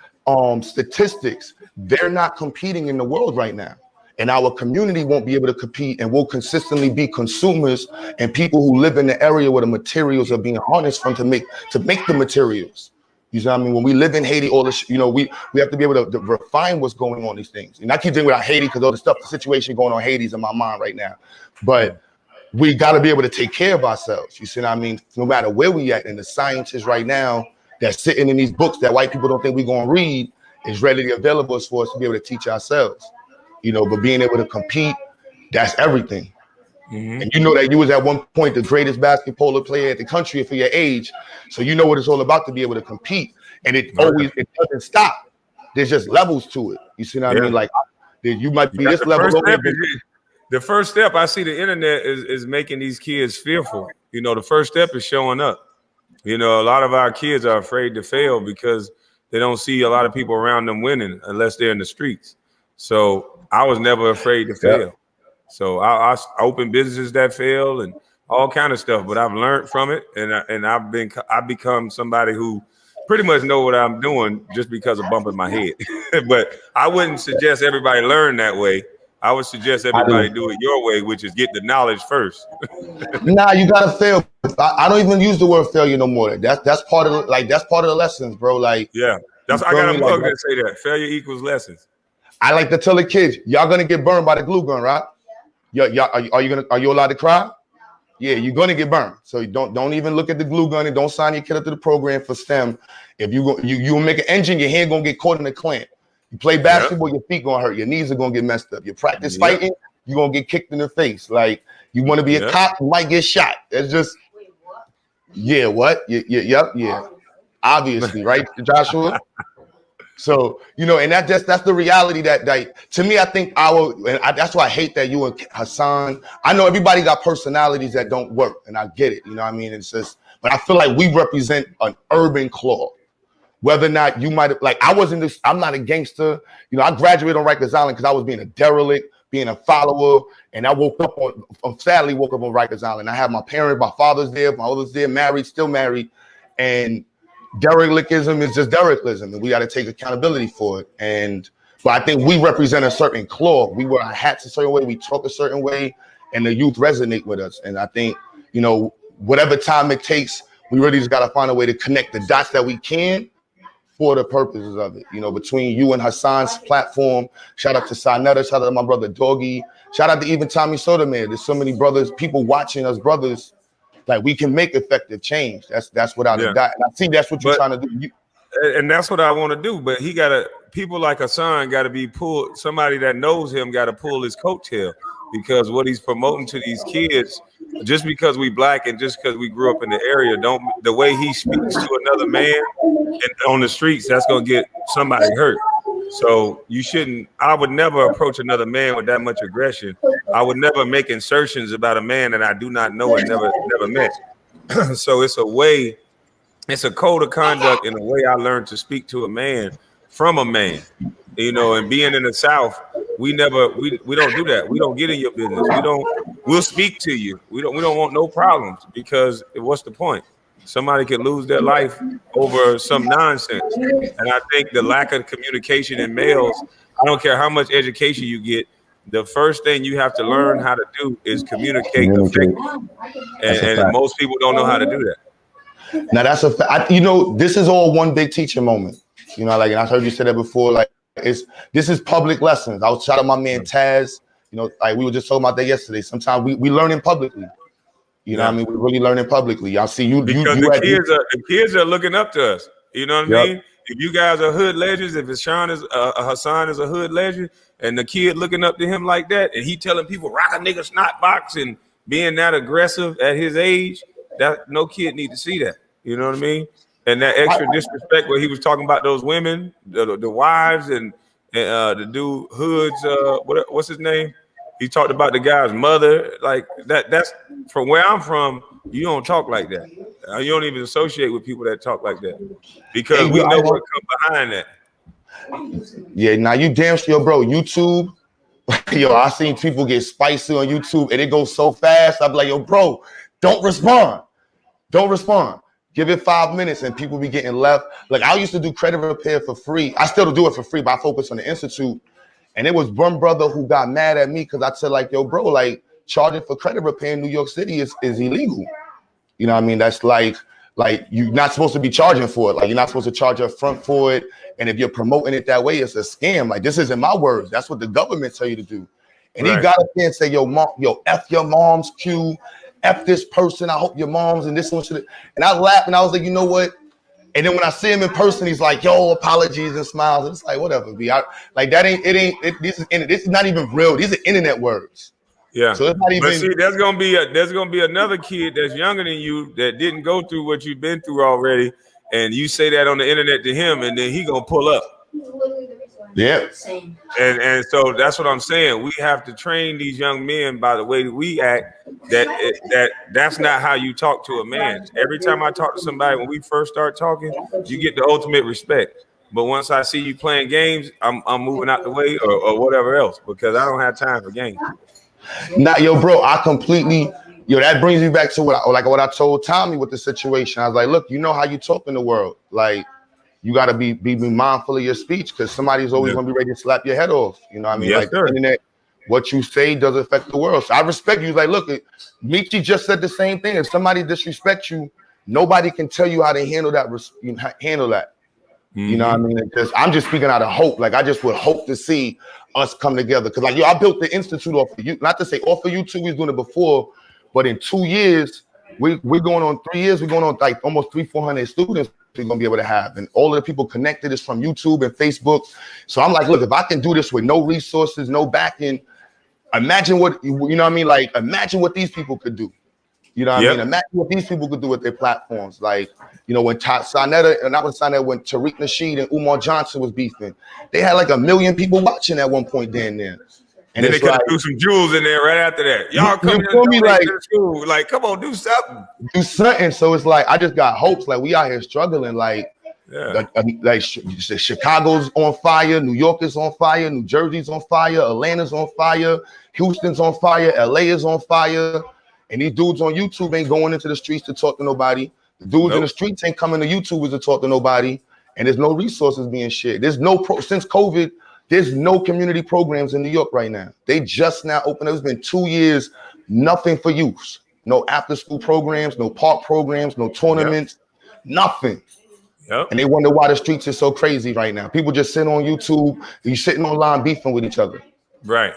statistics. They're not competing in the world right now. And our community won't be able to compete and will consistently be consumers and people who live in the area where the materials are being harnessed from to make the materials. You know what I mean? When we live in Haiti, all this, you know, we have to be able to refine what's going on these things. And I keep thinking about Haiti because all the stuff, the situation going on in Haiti is in my mind right now. But we got to be able to take care of ourselves. You see what I mean? No matter where we at, and the scientists right now that's sitting in these books that white people don't think we're going to read is readily available for us to be able to teach ourselves. You know, but being able to compete, that's everything. And you know that you was at one point the greatest basketball player at the country for your age. So you know what it's all about to be able to compete. And it doesn't stop. There's just levels to it. You see what I mean? Like you might be this level. The first step, I see the internet is making these kids fearful. You know, the first step is showing up. You know, a lot of our kids are afraid to fail because they don't see a lot of people around them winning unless they're in the streets. So I was never afraid to fail. So I opened businesses that failed and all kind of stuff, but I've learned from it, and I've become somebody who pretty much know what I'm doing just because of bumping my head. But I wouldn't suggest everybody learn that way. I would suggest everybody do it your way, which is get the knowledge first. Nah, you gotta fail. I don't even use the word failure no more. That's part of the lessons, bro. Like I got a mug that say that failure equals lessons. I like to tell the kids, y'all gonna get burned by the glue gun, right? Are you allowed to cry? Yeah, you're gonna get burned. So don't even look at the glue gun and don't sign your kid up to the program for STEM. If you make an engine, your hand gonna get caught in the clamp. You play basketball, your feet gonna hurt, your knees are gonna get messed up. You practice fighting, you're gonna get kicked in the face. Like you want to be a cop, you might get shot. It's just Obviously, right, Joshua? So, you know, and that's the reality that to me, I think that's why I hate that you and Hassan, I know everybody got personalities that don't work, and I get it, you know what I mean? It's just, but I feel like we represent an urban claw. Whether or not you might have, like, I'm not a gangster. You know, I graduated on Rikers Island because I was being a derelict, being a follower, and I sadly woke up on Rikers Island. I have my parents, my father's there, my mother's there, married, still married, and derelictism is just derelictism, and we got to take accountability for it. But I think we represent a certain claw. We wear our hats a certain way, we talk a certain way, and the youth resonate with us. And I think, you know, whatever time it takes, we really just got to find a way to connect the dots that we can for the purposes of it. You know, between you and Hassan's platform, shout out to Sanetta, shout out to my brother Doggy, shout out to even Tommy Soda, man. There's so many brothers, people watching us brothers. Like, we can make effective change. That's without a doubt. And I think that's what you're trying to do. And that's what I want to do. But people like Hassan got to be pulled. Somebody that knows him got to pull his coattail, because what he's promoting to these kids, just because we black and just because we grew up in the area, the way he speaks to another man on the streets, that's gonna get somebody hurt. So I would never approach another man with that much aggression. I would never make insertions about a man that I do not know and never met. So it's a code of conduct and a way I learned to speak to a man from a man. You know, and being in the South, we don't do that. We don't get in your business. We'll speak to you. We don't want no problems, because what's the point? Somebody could lose their life over some nonsense. And I think the lack of communication in males, I don't care how much education you get, the first thing you have to learn how to do is communicate effectively. And most people don't know how to do that. Now that's a fact. You know, this is all one big teaching moment. You know, like, and I heard you say that before, like, this is public lessons. I was shout out my man Taz. You know, like, we were just talking about that yesterday. Sometimes we learning publicly. You know what I mean? We're really learning publicly. Y'all see you because the kids are looking up to us. You know what I mean? If you guys are hood legends, if Hassan is a hood legend, and the kid looking up to him like that, and he telling people rock a nigga snot box and being that aggressive at his age, that no kid need to see that. You know what I mean? And that extra disrespect where he was talking about those women, the wives, and the dude Hoods, what's his name? He talked about the guy's mother. Like that's from where I'm from, you don't talk like that. You don't even associate with people that talk like that, because we know what comes behind that. Yeah, now you damn sure, bro. YouTube, yo, I seen people get spicy on YouTube and it goes so fast. I'm like, yo, bro, don't respond. Don't respond. Give it 5 minutes and people be getting left. Like, I used to do credit repair for free. I still do it for free, but I focus on the institute. And it was one brother who got mad at me because I said, like, yo, bro, like, charging for credit repair in New York City is illegal. You know what I mean? That's like you're not supposed to be charging for it. Like, you're not supposed to charge up front for it. And if you're promoting it that way, it's a scam. Like, this isn't my words. That's what the government tell you to do. And he got up there and say, yo, mom, F your mom's Q, F this person. I hope your mom's and this one should. And I laughed and I was like, you know what? And then when I see him in person, he's like, yo, apologies, and smiles. And it's like, whatever, B. Like, that ain't, this is not even real. These are internet words. Yeah. So it's not even. But see, there's gonna be another kid that's younger than you that didn't go through what you've been through already, and you say that on the internet to him, and then he gonna pull up. Yeah. And so that's what I'm saying. We have to train these young men by the way that we act. That's not how you talk to a man. Every time I talk to somebody, when we first start talking, you get the ultimate respect. But once I see you playing games, I'm moving out the way or whatever else, because I don't have time for games. Nah, yo, bro, I completely, that brings me back to what I told Tommy with the situation. I was like, look, you know how you talk in the world. Like, you got to be mindful of your speech, because somebody's always going to be ready to slap your head off. You know what I mean? Yes, like, the internet, what you say does affect the world. So I respect you. He's like, look, Michi just said the same thing. If somebody disrespects you, nobody can tell you how to handle that. You know what I mean? I'm just speaking out of hope. Like, I just would hope to see us come together. Because, like, I built the institute off of you. Not to say off of YouTube, we was doing it before, but in 2 years, we're going on 3 years. We're going on like almost 300-400 students we're going to be able to have. And all of the people connected is from YouTube and Facebook. So I'm like, look, if I can do this with no resources, no backing, imagine what, you know what I mean? Like, imagine what these people could do. You know what I mean? Imagine what these people could do with their platforms. Like, You know, when Sonetta, and I was Sonetta, when Tariq Nasheed and Umar Johnson was beefing, they had like 1 million people watching at one point down there. And then they it's could have like, threw some jewels in there right after that. Y'all coming you feel me? Like, to the school. Like, come on, do something. Do something. So it's like, I just got hopes. Like, we out here struggling. Like, Chicago's on fire, New York is on fire, New Jersey's on fire, Atlanta's on fire, Houston's on fire, LA is on fire, and these dudes on YouTube ain't going into the streets to talk to nobody. The dudes in the streets ain't coming to YouTubers to talk to nobody, and there's no resources being shared. There's no since COVID, there's no community programs in New York right now. They just now opened. It's been 2 years, nothing for youth, no after school programs, no park programs, no tournaments, nothing. And they wonder why the streets are so crazy right now. People just sit on YouTube, you sitting online beefing with each other. Right.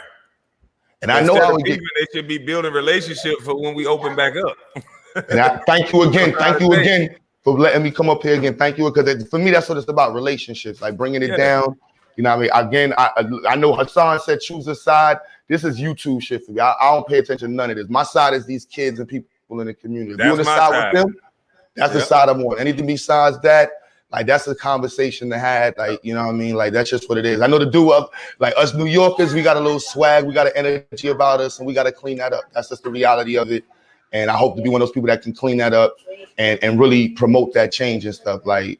And I know how we get. They should be building relationships for when we open back up. And I thank you again for letting me come up here again. Thank you, because for me that's what it's about, relationships, like bringing it down. You know what I mean? Again, I know Hassan said choose a side. This is YouTube shit for me. I don't pay attention to none of this. My side is these kids and people in the community. If you on the side with them, that's the side I'm on. Anything besides that, like, that's a conversation to have. Like, you know what I mean? Like, that's just what it is. I know the do up, like us New Yorkers, we got a little swag, we got an energy about us, and we got to clean that up. That's just the reality of it. And I hope to be one of those people that can clean that up and really promote that change and stuff. Like,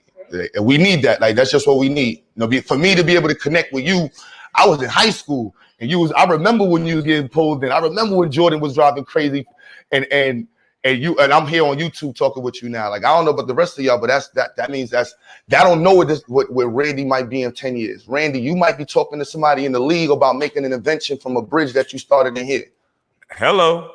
we need that. Like, that's just what we need. You know, for me to be able to connect with you, I was in high school, and I remember when you was getting pulled in. I remember when Jordan was driving crazy, and I'm here on YouTube talking with you now. Like, I don't know about the rest of y'all, but that means I don't know what Randy might be in 10 years. Randy, you might be talking to somebody in the league about making an invention from a bridge that you started in here. Hello.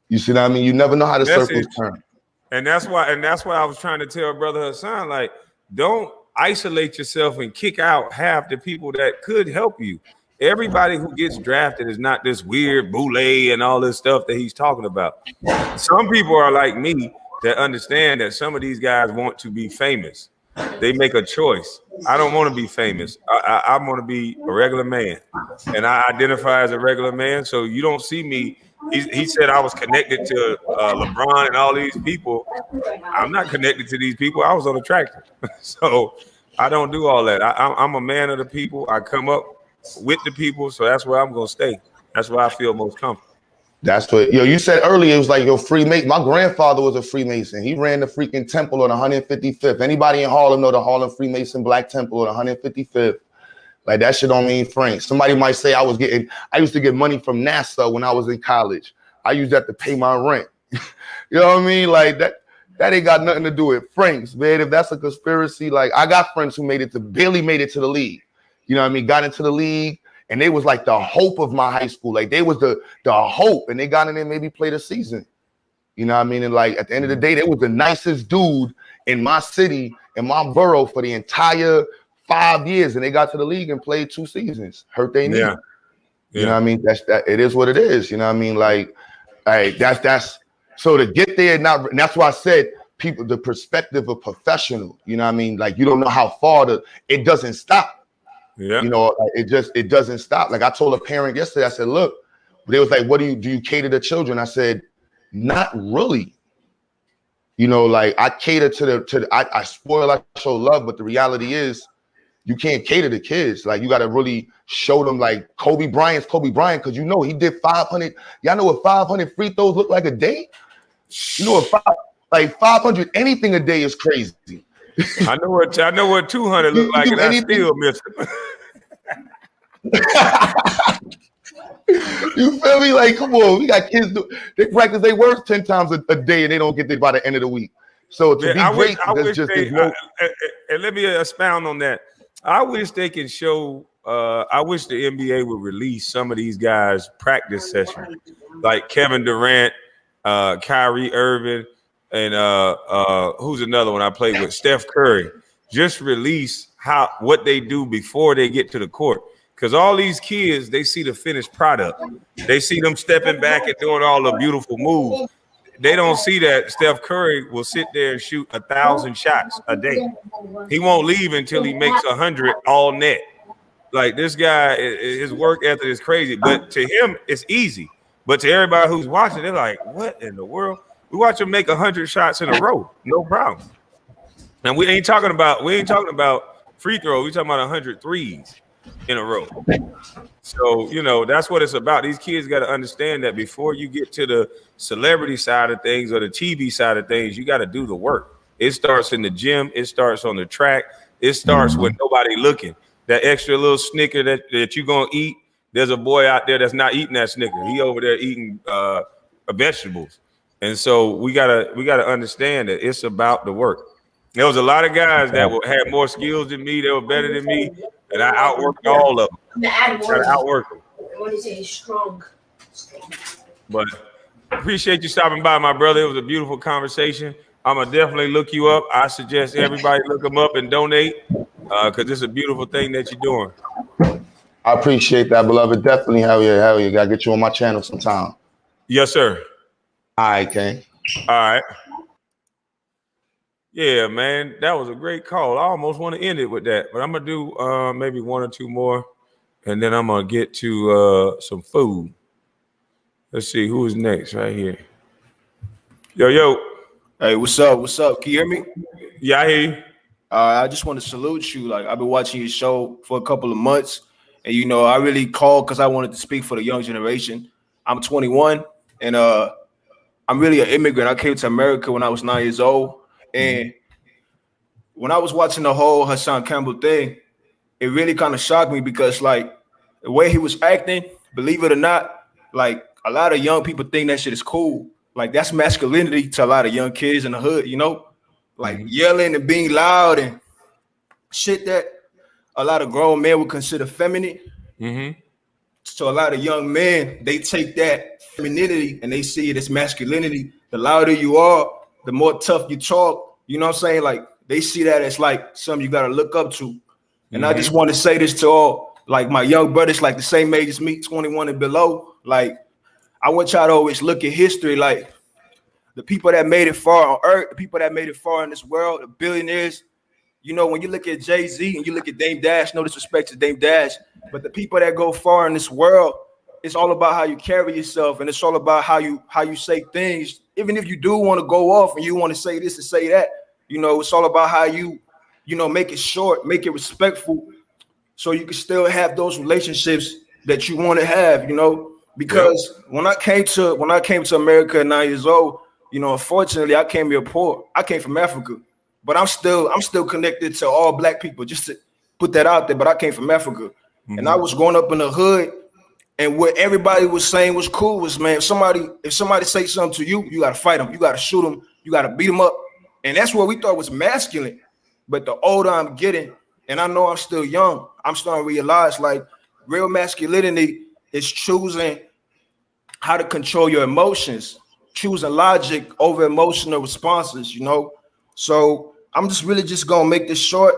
You see what I mean? You never know how the circles turn. And that's why I was trying to tell Brother Hassan, like, don't isolate yourself and kick out half the people that could help you. Everybody who gets drafted is not this weird boule and all this stuff that he's talking about. Some people are like me that understand that some of these guys want to be famous. They make a choice. I don't want to be famous. I want to be a regular man, and I identify as a regular man. So you don't see me. He said I was connected to LeBron and all these people. I'm not connected to these people. I was on a tractor. So I don't do all that. I'm a man of the people. I come up with the people, so that's where I'm gonna stay. That's where I feel most comfortable. That's what you said earlier. It was like your Freemason. My grandfather was a Freemason. He ran the freaking temple on 155th. Anybody in Harlem know the Harlem Freemason Black Temple on 155th? Like, that shit don't mean franc. Somebody might say I used to get money from NASA when I was in college. I used that to pay my rent. You know what I mean? Like, that ain't got nothing to do with francs, man. If that's a conspiracy, like, I got friends who barely made it to the league. You know what I mean? Got into the league, and they was like the hope of my high school. Like, they was the hope, and they got in there, maybe played a season. You know what I mean? And like, at the end of the day, they was the nicest dude in my city, in my borough, for the entire 5 years, and they got to the league and played 2 seasons. Hurt their knee. Yeah. You know what I mean? It is what it is. You know what I mean? Like, hey, that's so to get there. And that's why I said people, the perspective of professional. You know what I mean? Like, you don't know how far it doesn't stop. Yeah. You know, it doesn't stop. Like, I told a parent yesterday, I said, look, they was like, do you cater to children? I said, not really. You know, like, I cater to I spoil, I show love, but the reality is you can't cater to kids. Like, you got to really show them, like, Kobe Bryant's Kobe Bryant, because you know he did 500. Y'all know what 500 free throws look like a day? You know what 500 anything a day is crazy. I know what 200 look like, and I still miss it. You feel me? Like, come on, we got kids they practice their work 10 times a day, and they don't get there by the end of the week. So to be great, and let me expound on that. I wish they can show. I wish the NBA would release some of these guys' practice sessions, like Kevin Durant, Kyrie Irving, and who's another one I played with, Steph Curry. Just release what they do before they get to the court, because all these kids, they see the finished product. They see them stepping back and doing all the beautiful moves. They don't see that Steph Curry will sit there and shoot 1,000 shots a day. He won't leave until he makes 100 all net. Like, this guy, his work ethic is crazy. But to him, it's easy. But to everybody who's watching, they're like, what in the world? We watch him make 100 shots in a row. No problem. And we ain't talking about free throw. We talking about 100 threes in a row. So, you know, that's what it's about. These kids got to understand that before you get to the celebrity side of things or the TV side of things, you got to do the work. It starts in the gym. It starts on the track. It starts with nobody looking. That extra little Snicker that you're going to eat, there's a boy out there that's not eating that Snicker. He over there eating vegetables. And so we gotta understand that it's about the work. There was a lot of guys that had more skills than me. They were better than me, and I outworked all of them. Gotta outwork them. I want to say strong. But appreciate you stopping by, my brother. It was a beautiful conversation. I'm gonna definitely look you up. I suggest everybody look them up and donate because it's a beautiful thing that you're doing. I appreciate that, beloved. Definitely, hell yeah. Gotta get you on my channel sometime. Yes, sir. All right, King. All right. Yeah, man, that was a great call. I almost want to end it with that, but I'm gonna do maybe one or two more, and then I'm gonna get to some food. Let's see who is next right here. Yo. Hey, what's up? What's up? Can you hear me? Yeah, I hear you. I just want to salute you. Like, I've been watching your show for a couple of months, and you know, I really called because I wanted to speak for the young generation. I'm 21, and I'm really an immigrant. I came to America when I was 9 years old. And when I was watching the whole Hassan Campbell thing, it really kind of shocked me because, like, the way he was acting, believe it or not, like, a lot of young people think that shit is cool. Like, that's masculinity to a lot of young kids in the hood, you know? Like, yelling and being loud and shit that a lot of grown men would consider feminine. So a lot of young men, they take that femininity and they see it as masculinity. The louder you are, the more tough you talk, you know what I'm saying? Like, they see that as like something you got to look up to. And I just want to say this to all, like, my young brothers, like the same age as me, 21 and below. Like, I want y'all to always look at history. Like, the people that made it far on earth, the people that made it far in this world, the billionaires, you know, when you look at Jay-Z and you look at Dame Dash, no disrespect to Dame Dash, but the people that go far in this world, it's all about how you carry yourself, and it's all about how you say things. Even if you do want to go off and you want to say this and say that, you know, it's all about how you know, make it short, make it respectful, so you can still have those relationships that you want to have, you know. Because when I came to America at 9 years old, you know, unfortunately, I came here poor. I came from Africa, but I'm still connected to all black people. Just to put that out there, but I came from Africa, and I was growing up in the hood. And what everybody was saying was cool was, man, if somebody say something to you, you got to fight them. You got to shoot them. You got to beat them up. And that's what we thought was masculine. But the older I'm getting, and I know I'm still young, I'm starting to realize, like, real masculinity is choosing how to control your emotions, choosing logic over emotional responses, you know? So I'm just really going to make this short.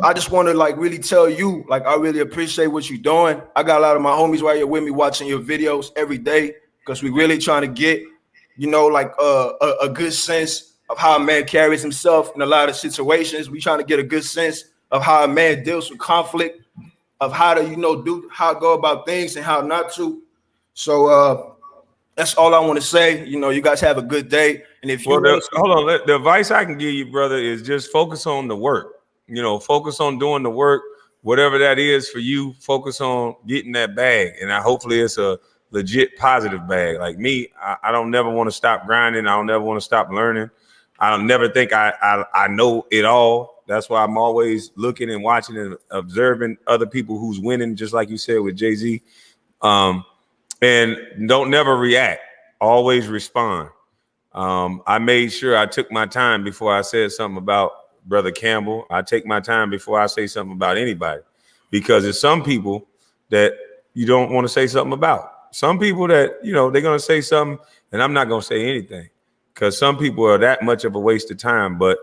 I just want to, like, really tell you, like, I really appreciate what you're doing. I got a lot of my homies right here with me watching your videos every day because we really trying to get, you know, like a good sense of how a man carries himself in a lot of situations. We trying to get a good sense of how a man deals with conflict, of how to, you know, go about things and how not to. So that's all I want to say. You know, you guys have a good day. And if you hold on, the advice I can give you, brother, is just focus on the work. You know, focus on doing the work, whatever that is for you. Focus on getting that bag, and hopefully it's a legit positive bag. Like me, I don't never want to stop grinding. I don't never want to stop learning. I don't never think I know it all. That's why I'm always looking and watching and observing other people who's winning, just like you said with Jay-Z. And don't never react. Always respond. I made sure I took my time before I said something about Brother Campbell. I take my time before I say something about anybody, because there's some people that you don't want to say something about. Some people that, you know, they're going to say something and I'm not going to say anything because some people are that much of a waste of time. But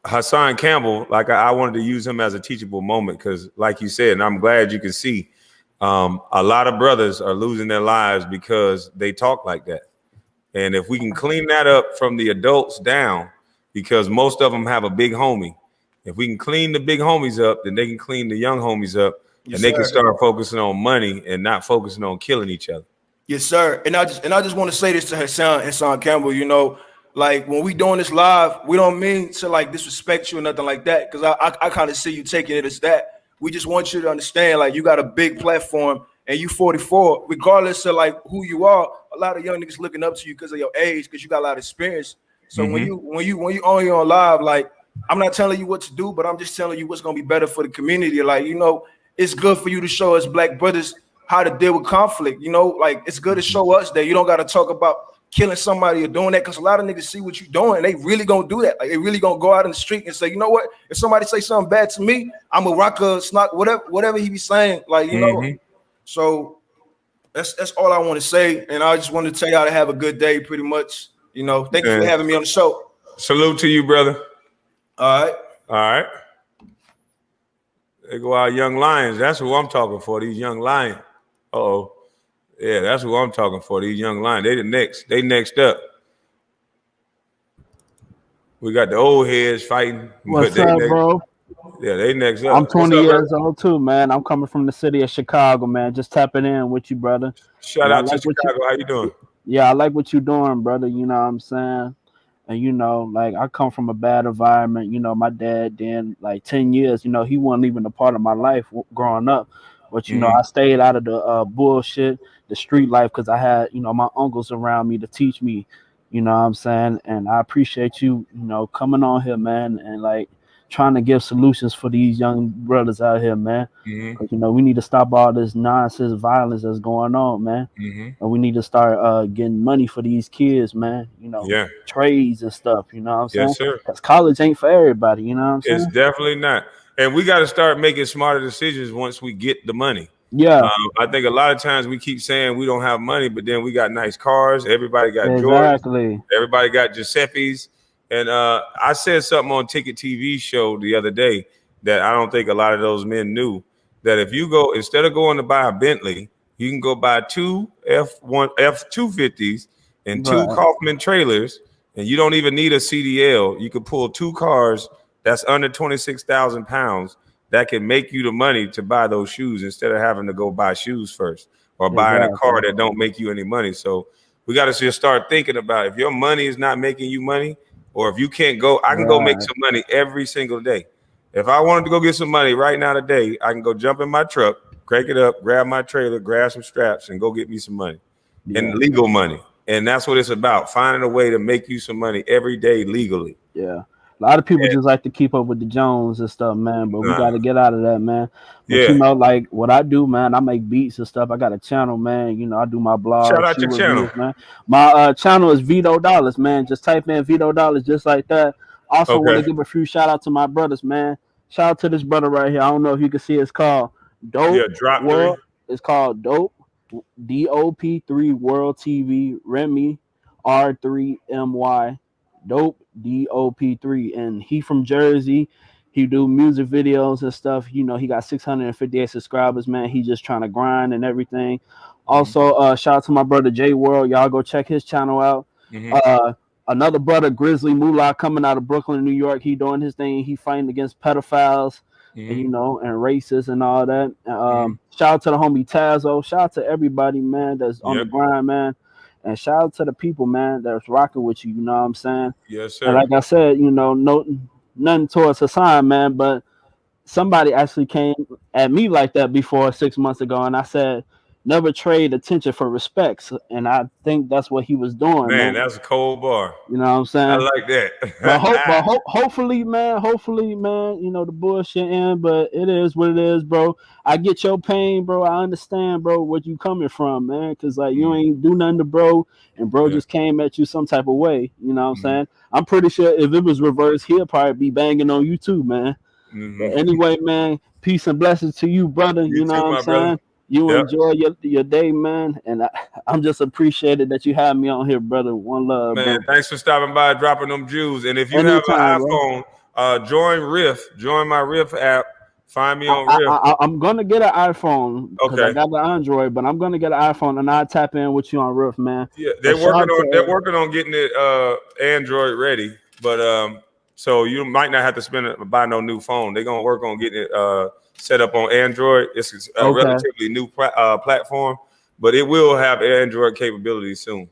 Hassan Campbell, like I wanted to use him as a teachable moment because, like you said, and I'm glad you can see, a lot of brothers are losing their lives because they talk like that. And if we can clean that up from the adults down, because most of them have a big homie. If we can clean the big homies up, then they can clean the young homies up, and they can start focusing on money and not focusing on killing each other. Yes, sir. And I just want to say this to Hassan Campbell. You know, like when we doing this live, we don't mean to like disrespect you or nothing like that. Cause I kind of see you taking it as that. We just want you to understand, like you got a big platform and you 44, regardless of like who you are. A lot of young niggas looking up to you because of your age, because you got a lot of experience. So when you on your live, like I'm not telling you what to do, but I'm just telling you what's gonna be better for the community. Like, you know, it's good for you to show us black brothers how to deal with conflict. You know, like it's good to show us that you don't got to talk about killing somebody or doing that, because a lot of niggas see what you doing, they really gonna do that. Like they really gonna go out in the street and say, you know what? If somebody say something bad to me, I'm a rocker, snock, whatever he be saying. Like, you know. So that's all I want to say, and I just wanted to tell y'all to have a good day, pretty much. You know, thank you for having me on the show. Salute to you, brother. All right. All right. There go our young lions. That's who I'm talking for. These young lions. Uh-oh. Yeah, that's who I'm talking for. These young lions. They the next. They next up. We got the old heads fighting. What's up, bro? Yeah, they next up. I'm 20 What's up, years old too, man. I'm coming from the city of Chicago, man. Just tapping in with you, brother. Shout out to Chicago. How you doing? Yeah, I like what you're doing, brother. You know what I'm saying? And you know, like I come from a bad environment. You know, my dad then like 10 years, you know, he wasn't even a part of my life growing up. But you know, I stayed out of the bullshit, the street life, because I had, you know, my uncles around me to teach me, you know what I'm saying? And I appreciate you, you know, coming on here, man, and like trying to give solutions for these young brothers out here, man. Because, you know, we need to stop all this nonsense violence that's going on, man. And we need to start getting money for these kids, man. You know, trades and stuff, you know what I'm saying? Yes, sir. Because college ain't for everybody, you know what I'm saying? It's definitely not. And we got to start making smarter decisions once we get the money. Yeah. I think a lot of times we keep saying we don't have money, but then we got nice cars. Everybody got Exactly. Jordans. Everybody got Giuseppe's. And I said something on Ticket TV show the other day that I don't think a lot of those men knew, that if you go, instead of going to buy a Bentley, you can go buy two F-250s and two Kaufman trailers, and you don't even need a CDL. You can pull two cars that's under 26,000 pounds that can make you the money to buy those shoes instead of having to go buy shoes first or buying a car that don't make you any money. So we got to just start thinking about, if your money is not making you money, or if you can't go, I can go make some money every single day. If I wanted to go get some money right now today, I can go jump in my truck, crank it up, grab my trailer, grab some straps, and go get me some money, and legal money. And that's what it's about, finding a way to make you some money every day legally. Yeah. A lot of people just like to keep up with the Jones and stuff, man, but we got to get out of that, man. But you know, like what I do, man, I make beats and stuff. I got a channel, man. You know, I do my blog. Shout out your channel, man. My channel is Vito Dollars, man. Just type in Vito Dollars just like that. Also want to give a few shout out to my brothers, man. Shout out to this brother right here. I don't know if you can see it's called Dope. Yeah, drop World. It's called Dope. DOP3 World TV. Remy R3MY. Dope DOP3, and he from Jersey. He do music videos and stuff. You know, he got 658 subscribers, man. He just trying to grind and everything. Also, shout out to my brother J World. Y'all go check his channel out. Another brother, Grizzly Moolah, coming out of Brooklyn, New York. He doing his thing. He fighting against pedophiles, and, you know, and racists and all that. Shout out to the homie Tazo. Shout out to everybody, man, that's on the grind, man. And shout out to the people, man, that's rocking with you. You know what I'm saying? Yes, sir. And like I said, you know, nothing towards Hassan, man, but somebody actually came at me like that before 6 months ago, and I said, never trade attention for respect. And I think that's what he was doing, man. That's a cold bar. You know what I'm saying? I like that. but hopefully, man, you know, the bullshit end, but it is what it is, bro. I get your pain, bro. I understand, bro, where you coming from, man, because like you ain't do nothing to bro, and bro just came at you some type of way. You know what I'm saying? I'm pretty sure if it was reversed, he'll probably be banging on you too, man. But anyway, man, peace and blessings to you, brother. You know what I'm saying? Brother. You enjoy your day, man, and I'm just appreciated that you had me on here, brother. One love, man. Bro. Thanks for stopping by, dropping them Jews. And if you have an iPhone, join Riff. Join my Riff app. Find me on Riff. I'm gonna get an iPhone because I got the Android, but I'm gonna get an iPhone and I'll tap in with you on Riff, man. Yeah, they're working on getting it Android ready, but so you might not have to buy no new phone. They're gonna work on getting it set up on Android. It's a relatively new platform, but it will have Android capabilities soon.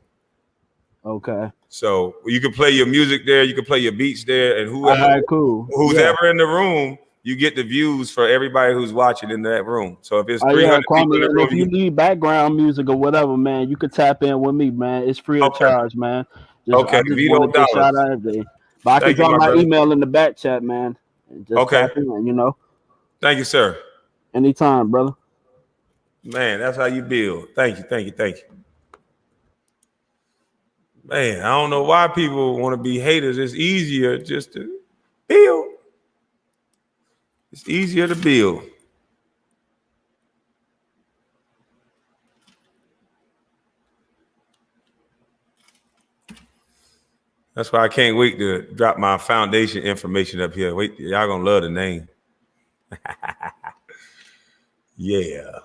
Okay. So you can play your music there, you can play your beats there, and All right, cool. who's Yeah. ever in the room, you get the views for everybody who's watching in that room. So if it's Oh 300 yeah, people in Kwame. the And room, if you need background music or whatever, man, you could tap in with me, man. It's free of charge, man. I just Vito wanted to shout Dollars. out everything. But I can Thank you, drop my my brother. email in the back chat, man. And just tap in, you know. Thank you, sir. Anytime, brother. Man, that's how you build. Thank you. Man, I don't know why people want to be haters. It's easier just to build. It's easier to build. That's why I can't wait to drop my foundation information up here. Wait, y'all gonna love the name. Yeah.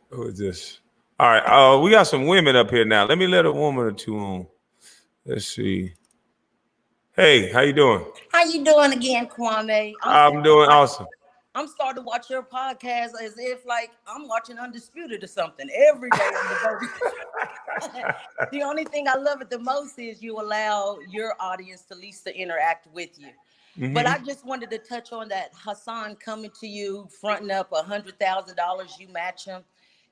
Who is this? All right. We got some women up here now. Let me let a woman or two on. Let's see. Hey, how you doing? How you doing again, Kwame? I'm doing awesome. I'm starting to watch your podcast as if like I'm watching Undisputed or something every day. The only thing I love it the most is you allow your audience to at least to interact with you. Mm-hmm. But I just wanted to touch on that Hassan coming to you, fronting up $100,000, you match him.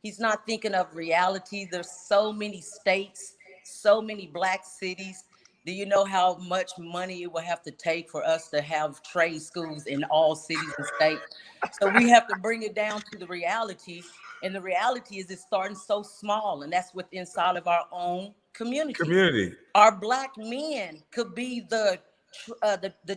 He's not thinking of reality. There's so many states, so many black cities. Do you know how much money it will have to take for us to have trade schools in all cities and states? So we have to bring it down to the reality. And the reality is it's starting so small, and that's within inside of our own community. Our black men could be the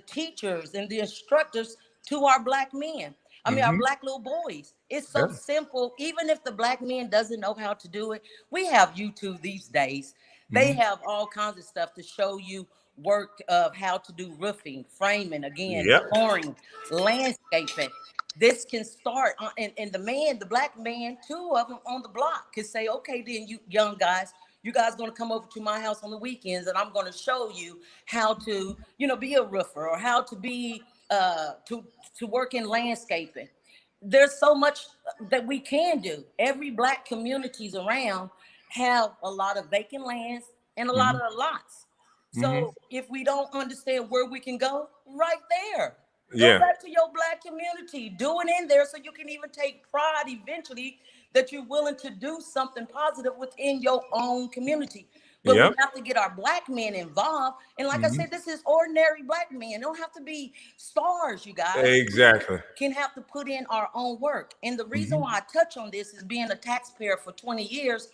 teachers and the instructors to our black men. I mean, our black little boys. It's so simple. Even if the black man doesn't know how to do it, we have YouTube these days. They have all kinds of stuff to show you work of how to do roofing, framing, again, flooring, landscaping. This can start, and the black man, two of them on the block can say, okay, then you young guys, you guys gonna come over to my house on the weekends and I'm gonna show you how to, be a roofer or how to be, to work in landscaping. There's so much that we can do. Every black communities around have a lot of vacant lands and a lot of lots. So if we don't understand where we can go, right there. Go back to your black community, do it in there so you can even take pride eventually that you're willing to do something positive within your own community. But we have to get our black men involved. And like I said, this is ordinary black men. They don't have to be stars, you guys. Exactly. We can have to put in our own work. And the reason why I touch on this is being a taxpayer for 20 years.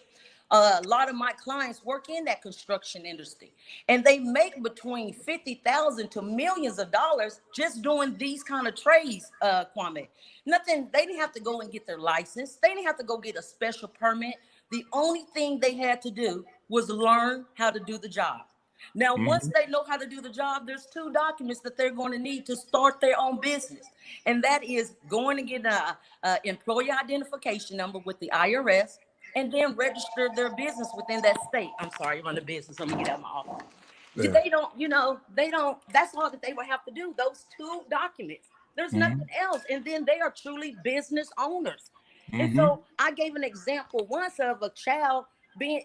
A lot of my clients work in that construction industry, and they make between $50,000 to millions of dollars just doing these kind of trades, Kwame. Nothing, they didn't have to go and get their license. They didn't have to go get a special permit. The only thing they had to do was learn how to do the job. Now, once they know how to do the job, there's two documents that they're going to need to start their own business. And that is going to get an employee identification number with the IRS, and then register their business within that state. I'm sorry, run the business. Let me get out of my office. Yeah. They don't, that's all that they would have to do, those two documents. There's nothing else. And then they are truly business owners. And so I gave an example once of a child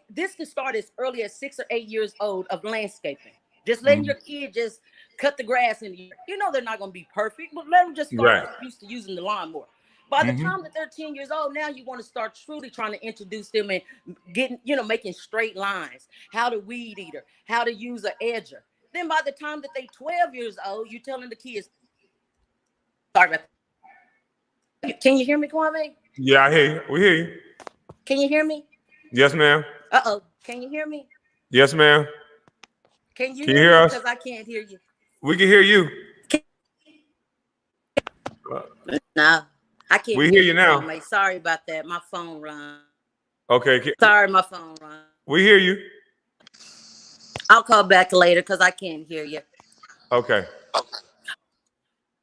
this can start as early as 6 or 8 years old of landscaping. Just letting your kid just cut the grass in the yard. They're not going to be perfect, but let them just start used to using the lawnmower. By the time that they're 10 years old, now you want to start truly trying to introduce them and getting, making straight lines, how to weed eater, how to use an edger. Then by the time that they 12 years old, you're telling the kids, sorry about that. Can you hear me, Kwame? Yeah, I hear you. We hear you. Can you hear me? Yes, ma'am. Uh-oh. Can you hear me? Yes, ma'am. Can you hear us? Because I can't hear you. We can hear you. No. I can't hear you now. Mate. Sorry about that. My phone run. Okay. Sorry, my phone run. We hear you. I'll call back later because I can't hear you. Okay.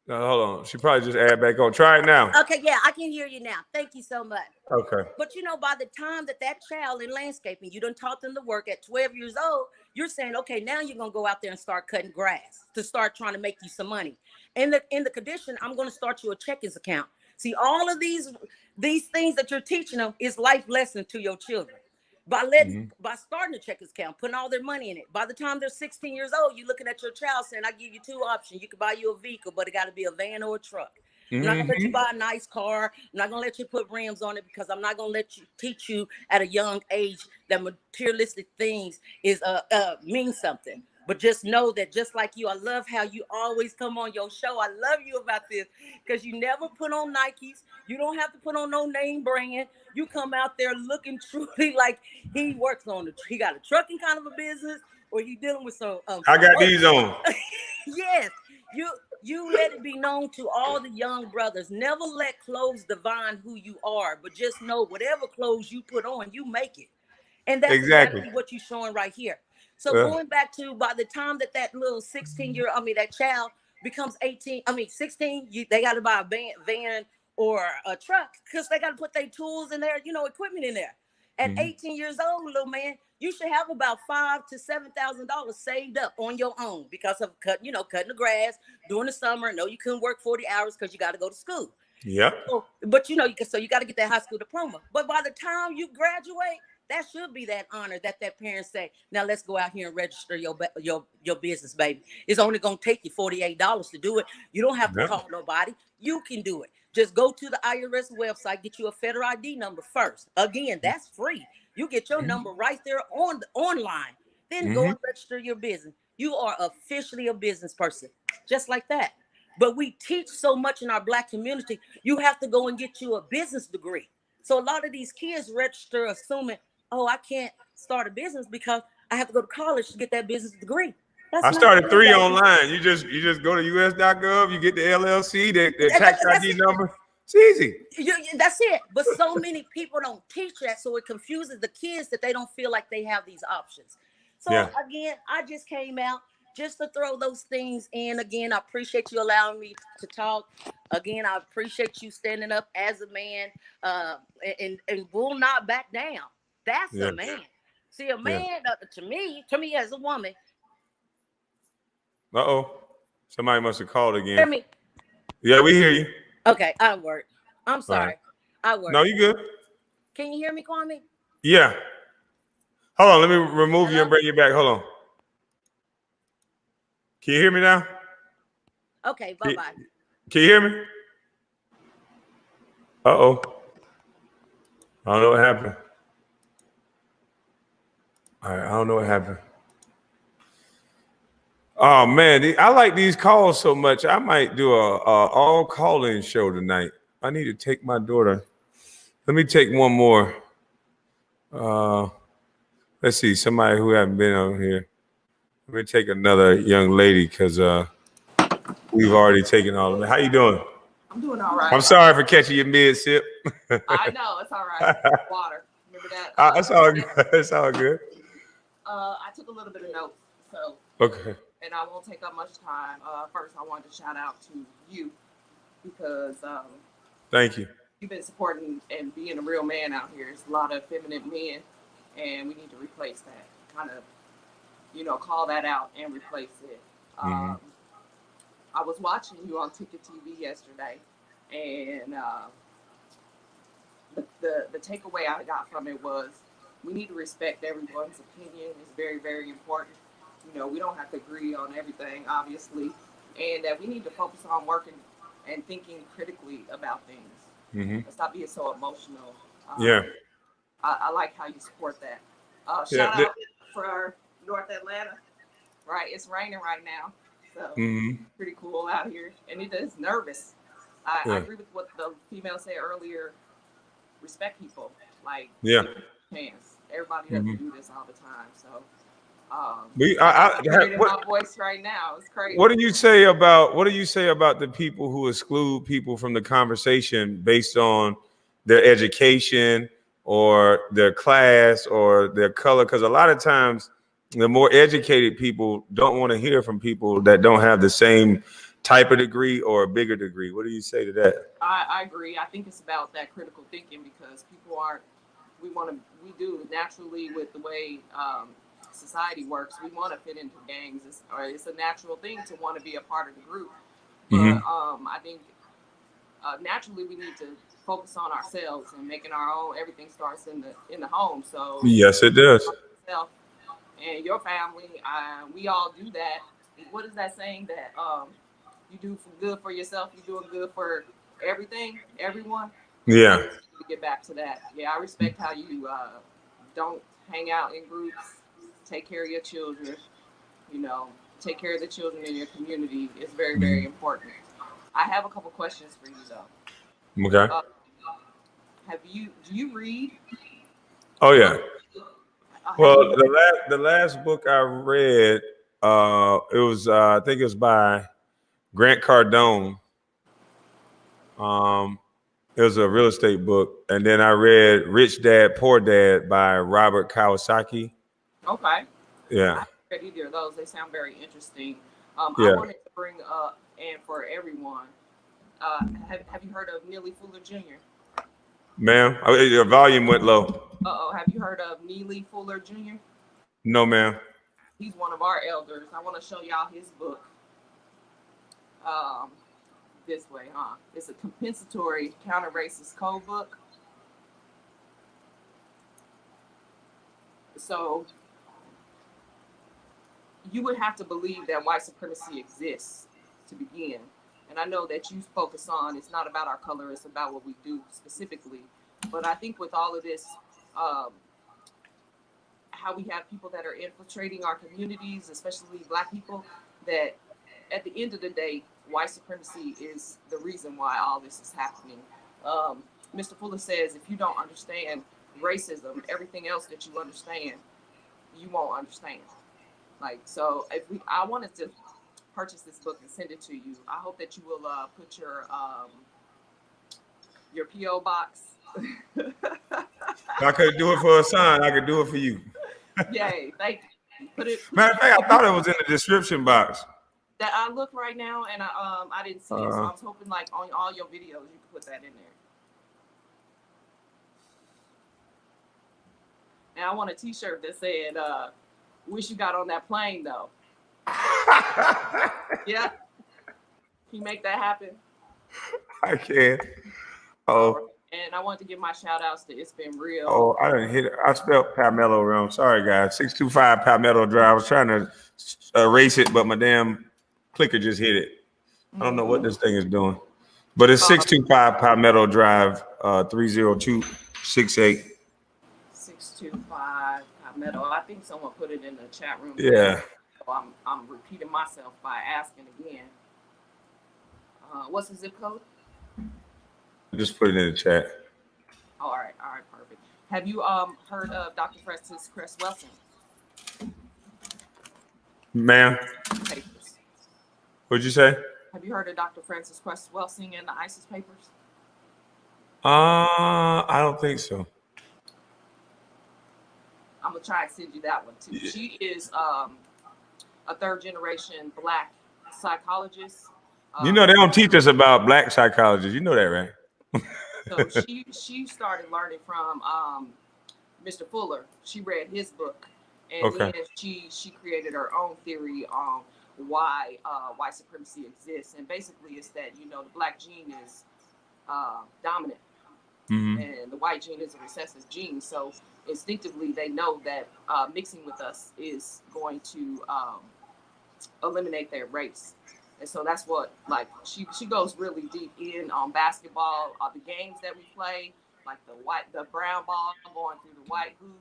Now, hold on. She probably just add back on. Try it now. Okay, yeah, I can hear you now. Thank you so much. Okay. But by the time that child in landscaping, you done taught them to work at 12 years old, you're saying, okay, now you're going to go out there and start cutting grass to start trying to make you some money. In the condition, I'm going to start you a checkings account. See, all of these things that you're teaching them is life lesson to your children. by starting a checkers account, putting all their money in it. By the time they're 16 years old, you're looking at your child saying, I give you two options. You can buy you a vehicle, but it got to be a van or a truck. I'm not gonna let you buy a nice car. I'm not gonna let you put rims on it because I'm not gonna let you teach you at a young age that materialistic things is mean something. But just know that, just like you, I love how you always come on your show. I love you about this because you never put on Nikes. You don't have to put on no name brand. You come out there looking truly like he works on he got a trucking kind of a business, or he dealing with some. I got these on. Yes, you let it be known to all the young brothers. Never let clothes divine who you are, but just know whatever clothes you put on, you make it. And that's exactly what you're showing right here. So going back to, by the time that little 16-year-old, that child becomes 16, they got to buy a van or a truck because they got to put their tools in there, equipment in there. At 18 years old, little man, you should have about $5,000 to $7,000 saved up on your own because of cutting the grass during the summer. No, you couldn't work 40 hours because you got to go to school. Yep. But you got to get that high school diploma. But by the time you graduate, that should be that honor that parents say, now let's go out here and register your business, baby. It's only going to take you $48 to do it. You don't have to call nobody. You can do it. Just go to the IRS website, get you a federal ID number first. Again, that's free. You get your number right there online. Then go and register your business. You are officially a business person, just like that. But we teach so much in our Black community, you have to go and get you a business degree. So a lot of these kids register assuming, oh, I can't start a business because I have to go to college to get that business degree. I started 3 online. You just go to us.gov, you get the LLC, the tax ID number. It's easy. That's it. But so many people don't teach that, so it confuses the kids that they don't feel like they have these options. So again, I just came out just to throw those things in. Again, I appreciate you allowing me to talk. Again, I appreciate you standing up as a man and will not back down. That's a man. See, a man, to me as a woman. Somebody must have called again. Hear me? Yeah, we hear you. Okay, I work. I'm sorry. Right. I work. No, you good. Can you hear me, Kwame? Yeah. Hold on, let me remove you and bring you back. Hold on. Can you hear me now? Okay, bye-bye. Can you hear me? Uh-oh. I don't know what happened. All right, I don't know what happened. Oh, man, I like these calls so much. I might do a all call-in show tonight. I need to take my daughter. Let me take one more. Let's see, somebody who hasn't been on here. Let me take another young lady because we've already taken all of them. How you doing? I'm doing all right. I'm sorry for catching you mid-sip. I know, it's all right. Water. Remember that? That's all good. That's all good. I took a little bit of notes, so. Okay. And I won't take up much time. First, I wanted to shout out to you because thank you. You've been supporting and being a real man out here. There's a lot of effeminate men, and we need to replace that. Kind of, call that out and replace it. I was watching you on Ticket TV yesterday, and the takeaway I got from it was we need to respect everyone's opinion. It's very, very important. We don't have to agree on everything, obviously, and that we need to focus on working and thinking critically about things. And stop being so emotional. I like how you support that. Shout out for North Atlanta. Right, it's raining right now, so pretty cool out here, and it is nervous. I agree with what the female said earlier. Respect people, chance. Everybody doesn't do this all the time, so. My voice right now. It's crazy. What do you say about the people who exclude people from the conversation based on their education or their class or their color? Because a lot of times the more educated people don't want to hear from people that don't have the same type of degree or a bigger degree. What do you say to that? I agree. I think it's about that critical thinking because people we do naturally with the way society works. We want to fit into gangs. It's a natural thing to want to be a part of the group. But I think naturally we need to focus on ourselves and making our own. Everything starts in the home. So Yes, it does. yourself and your family, we all do that. What is that saying that you do for good for yourself, you're doing good for everyone. Yeah. So to get back to that, yeah, I respect how you don't hang out in groups, take care of your children, take care of the children in your community is very, very important. I have a couple questions for you though. Okay. Do you read? Oh yeah. Well, You the last book I read, it was I think it was by Grant Cardone. It was a real estate book, and then I read Rich Dad Poor Dad by Robert Kiyosaki. Okay. Yeah. I haven't read either of those. They sound very interesting. I Yeah. wanted to bring up, and for everyone, have you heard of Neely Fuller Jr.? Ma'am, your volume went low. Have you heard of Neely Fuller Jr.? No, ma'am. He's one of our elders. I want to show y'all his book. This way, huh? It's a compensatory counter-racist code book. So you would have to believe that white supremacy exists to begin. And I know that you focus on it's not about our color, it's about what we do specifically. But I think with all of this, how we have people that are infiltrating our communities, especially Black people, that at the end of the day, white supremacy is the reason why all this is happening. Mr. Fuller says if you don't understand racism, everything else that you understand, you won't understand. Like, so I wanted to purchase this book and send it to you. I hope that you will put your P.O. box. I could do it for Hassan. I could do it for you. Yay, thank you. Matter of fact, I thought it was in the description box. That I look right now and I didn't see it, so I was hoping like on all your videos you could put that in there. And I want a T-shirt that said "Wish you got on that plane though." Yeah, can you make that happen? I can. Oh. And I want to give my shout outs to It's Been Real. Oh, I didn't hit it. I spelled Palmetto wrong. Sorry, guys. 625 Palmetto Drive. I was trying to erase it, but my damn clicker just hit it. I don't know what this thing is doing. But it's 625 Palmetto Drive, 30268. 625 Palmetto. I think someone put it in the chat room. Yeah. So I'm repeating myself by asking again. What's the zip code? Just put it in the chat. Oh, all right, perfect. Have you heard of Dr. Francis Cress Welsing? Ma'am? Papers. What'd you say? Have you heard of Dr. Francis Cress Welsing and the ISIS papers? I don't think so. I'm gonna try and send you that one too. Yeah. She is a third generation Black psychologist. You know they don't teach us about Black psychologists. You know that, right? So she started learning from Mr. Fuller. She read his book, and then she created her own theory on why white supremacy exists. And basically, it's that the Black gene is dominant, and the white gene is a recessive gene. So instinctively, they know that mixing with us is going to eliminate their race. And so that's what, like, she goes really deep in on basketball, the games that we play, like the brown ball going through the white hoop.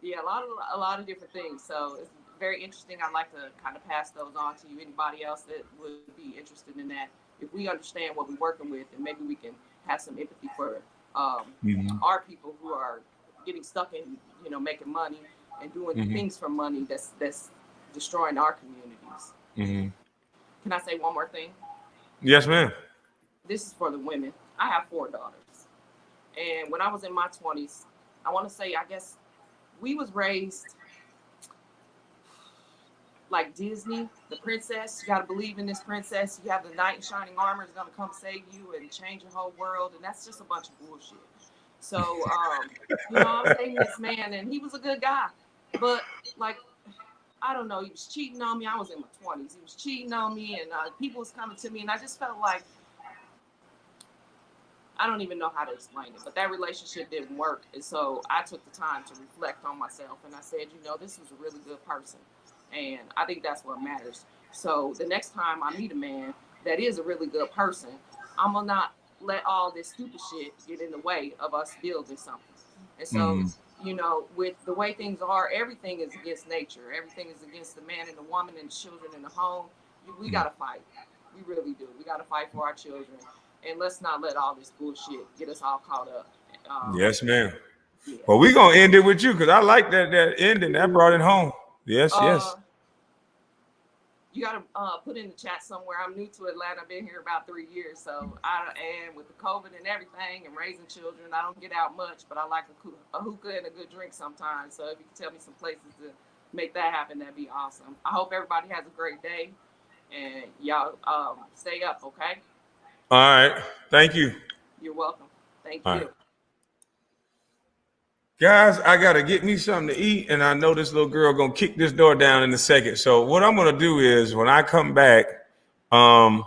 Yeah, a lot of different things. So it's very interesting. I'd like to kind of pass those on to you. Anybody else that would be interested in that? If we understand what we're working with, and maybe we can have some empathy for our people who are getting stuck in, making money and doing things for money that's destroying our communities. Can I say one more thing? Yes, ma'am. This is for the women. I have 4 daughters. And when I was in my 20s, I want to say, I guess, we was raised like Disney, the princess. You got to believe in this princess. You have the knight in shining armor is going to come save you and change your whole world. And that's just a bunch of bullshit. So, I was dating this man, and he was a good guy. But, like, I don't know, he was cheating on me. I was in my 20s. He was cheating on me, and people was coming to me, and I just felt like I don't even know how to explain it, but that relationship didn't work. And so I took the time to reflect on myself, and I said, you know, this was a really good person. And I think that's what matters. So the next time I meet a man that is a really good person, I'm gonna not let all this stupid shit get in the way of us building something. And so, you know, with the way things are, everything is against nature. Everything is against the man and the woman and the children in the home. We gotta fight. We really do. We gotta fight for our children. And let's not let all this bullshit get us all caught up. Yes, ma'am. Yeah. Well, we're gonna end it with you because I like that ending. That brought it home. Yes, yes. You gotta put in the chat somewhere. I'm new to Atlanta. I've been here about 3 years, so and with the COVID and everything and raising children, I don't get out much, but I like a hookah and a good drink sometimes. So if you can tell me some places to make that happen, that'd be awesome. I hope everybody has a great day, and y'all stay up, okay? All right. Thank you. You're welcome. Thank All you. right. Guys, I gotta get me something to eat, and I know this little girl gonna kick this door down in a second. So what I'm gonna do is when I come back, I'm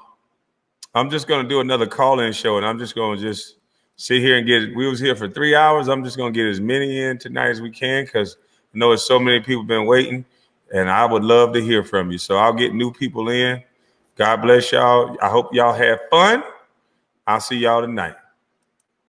just gonna do another call-in show, and I'm just gonna sit here and we was here for 3 hours. I'm just gonna get as many in tonight as we can because I know there's so many people been waiting, and I would love to hear from you. So I'll get new people in. God bless y'all. I hope y'all have fun. I'll see y'all tonight.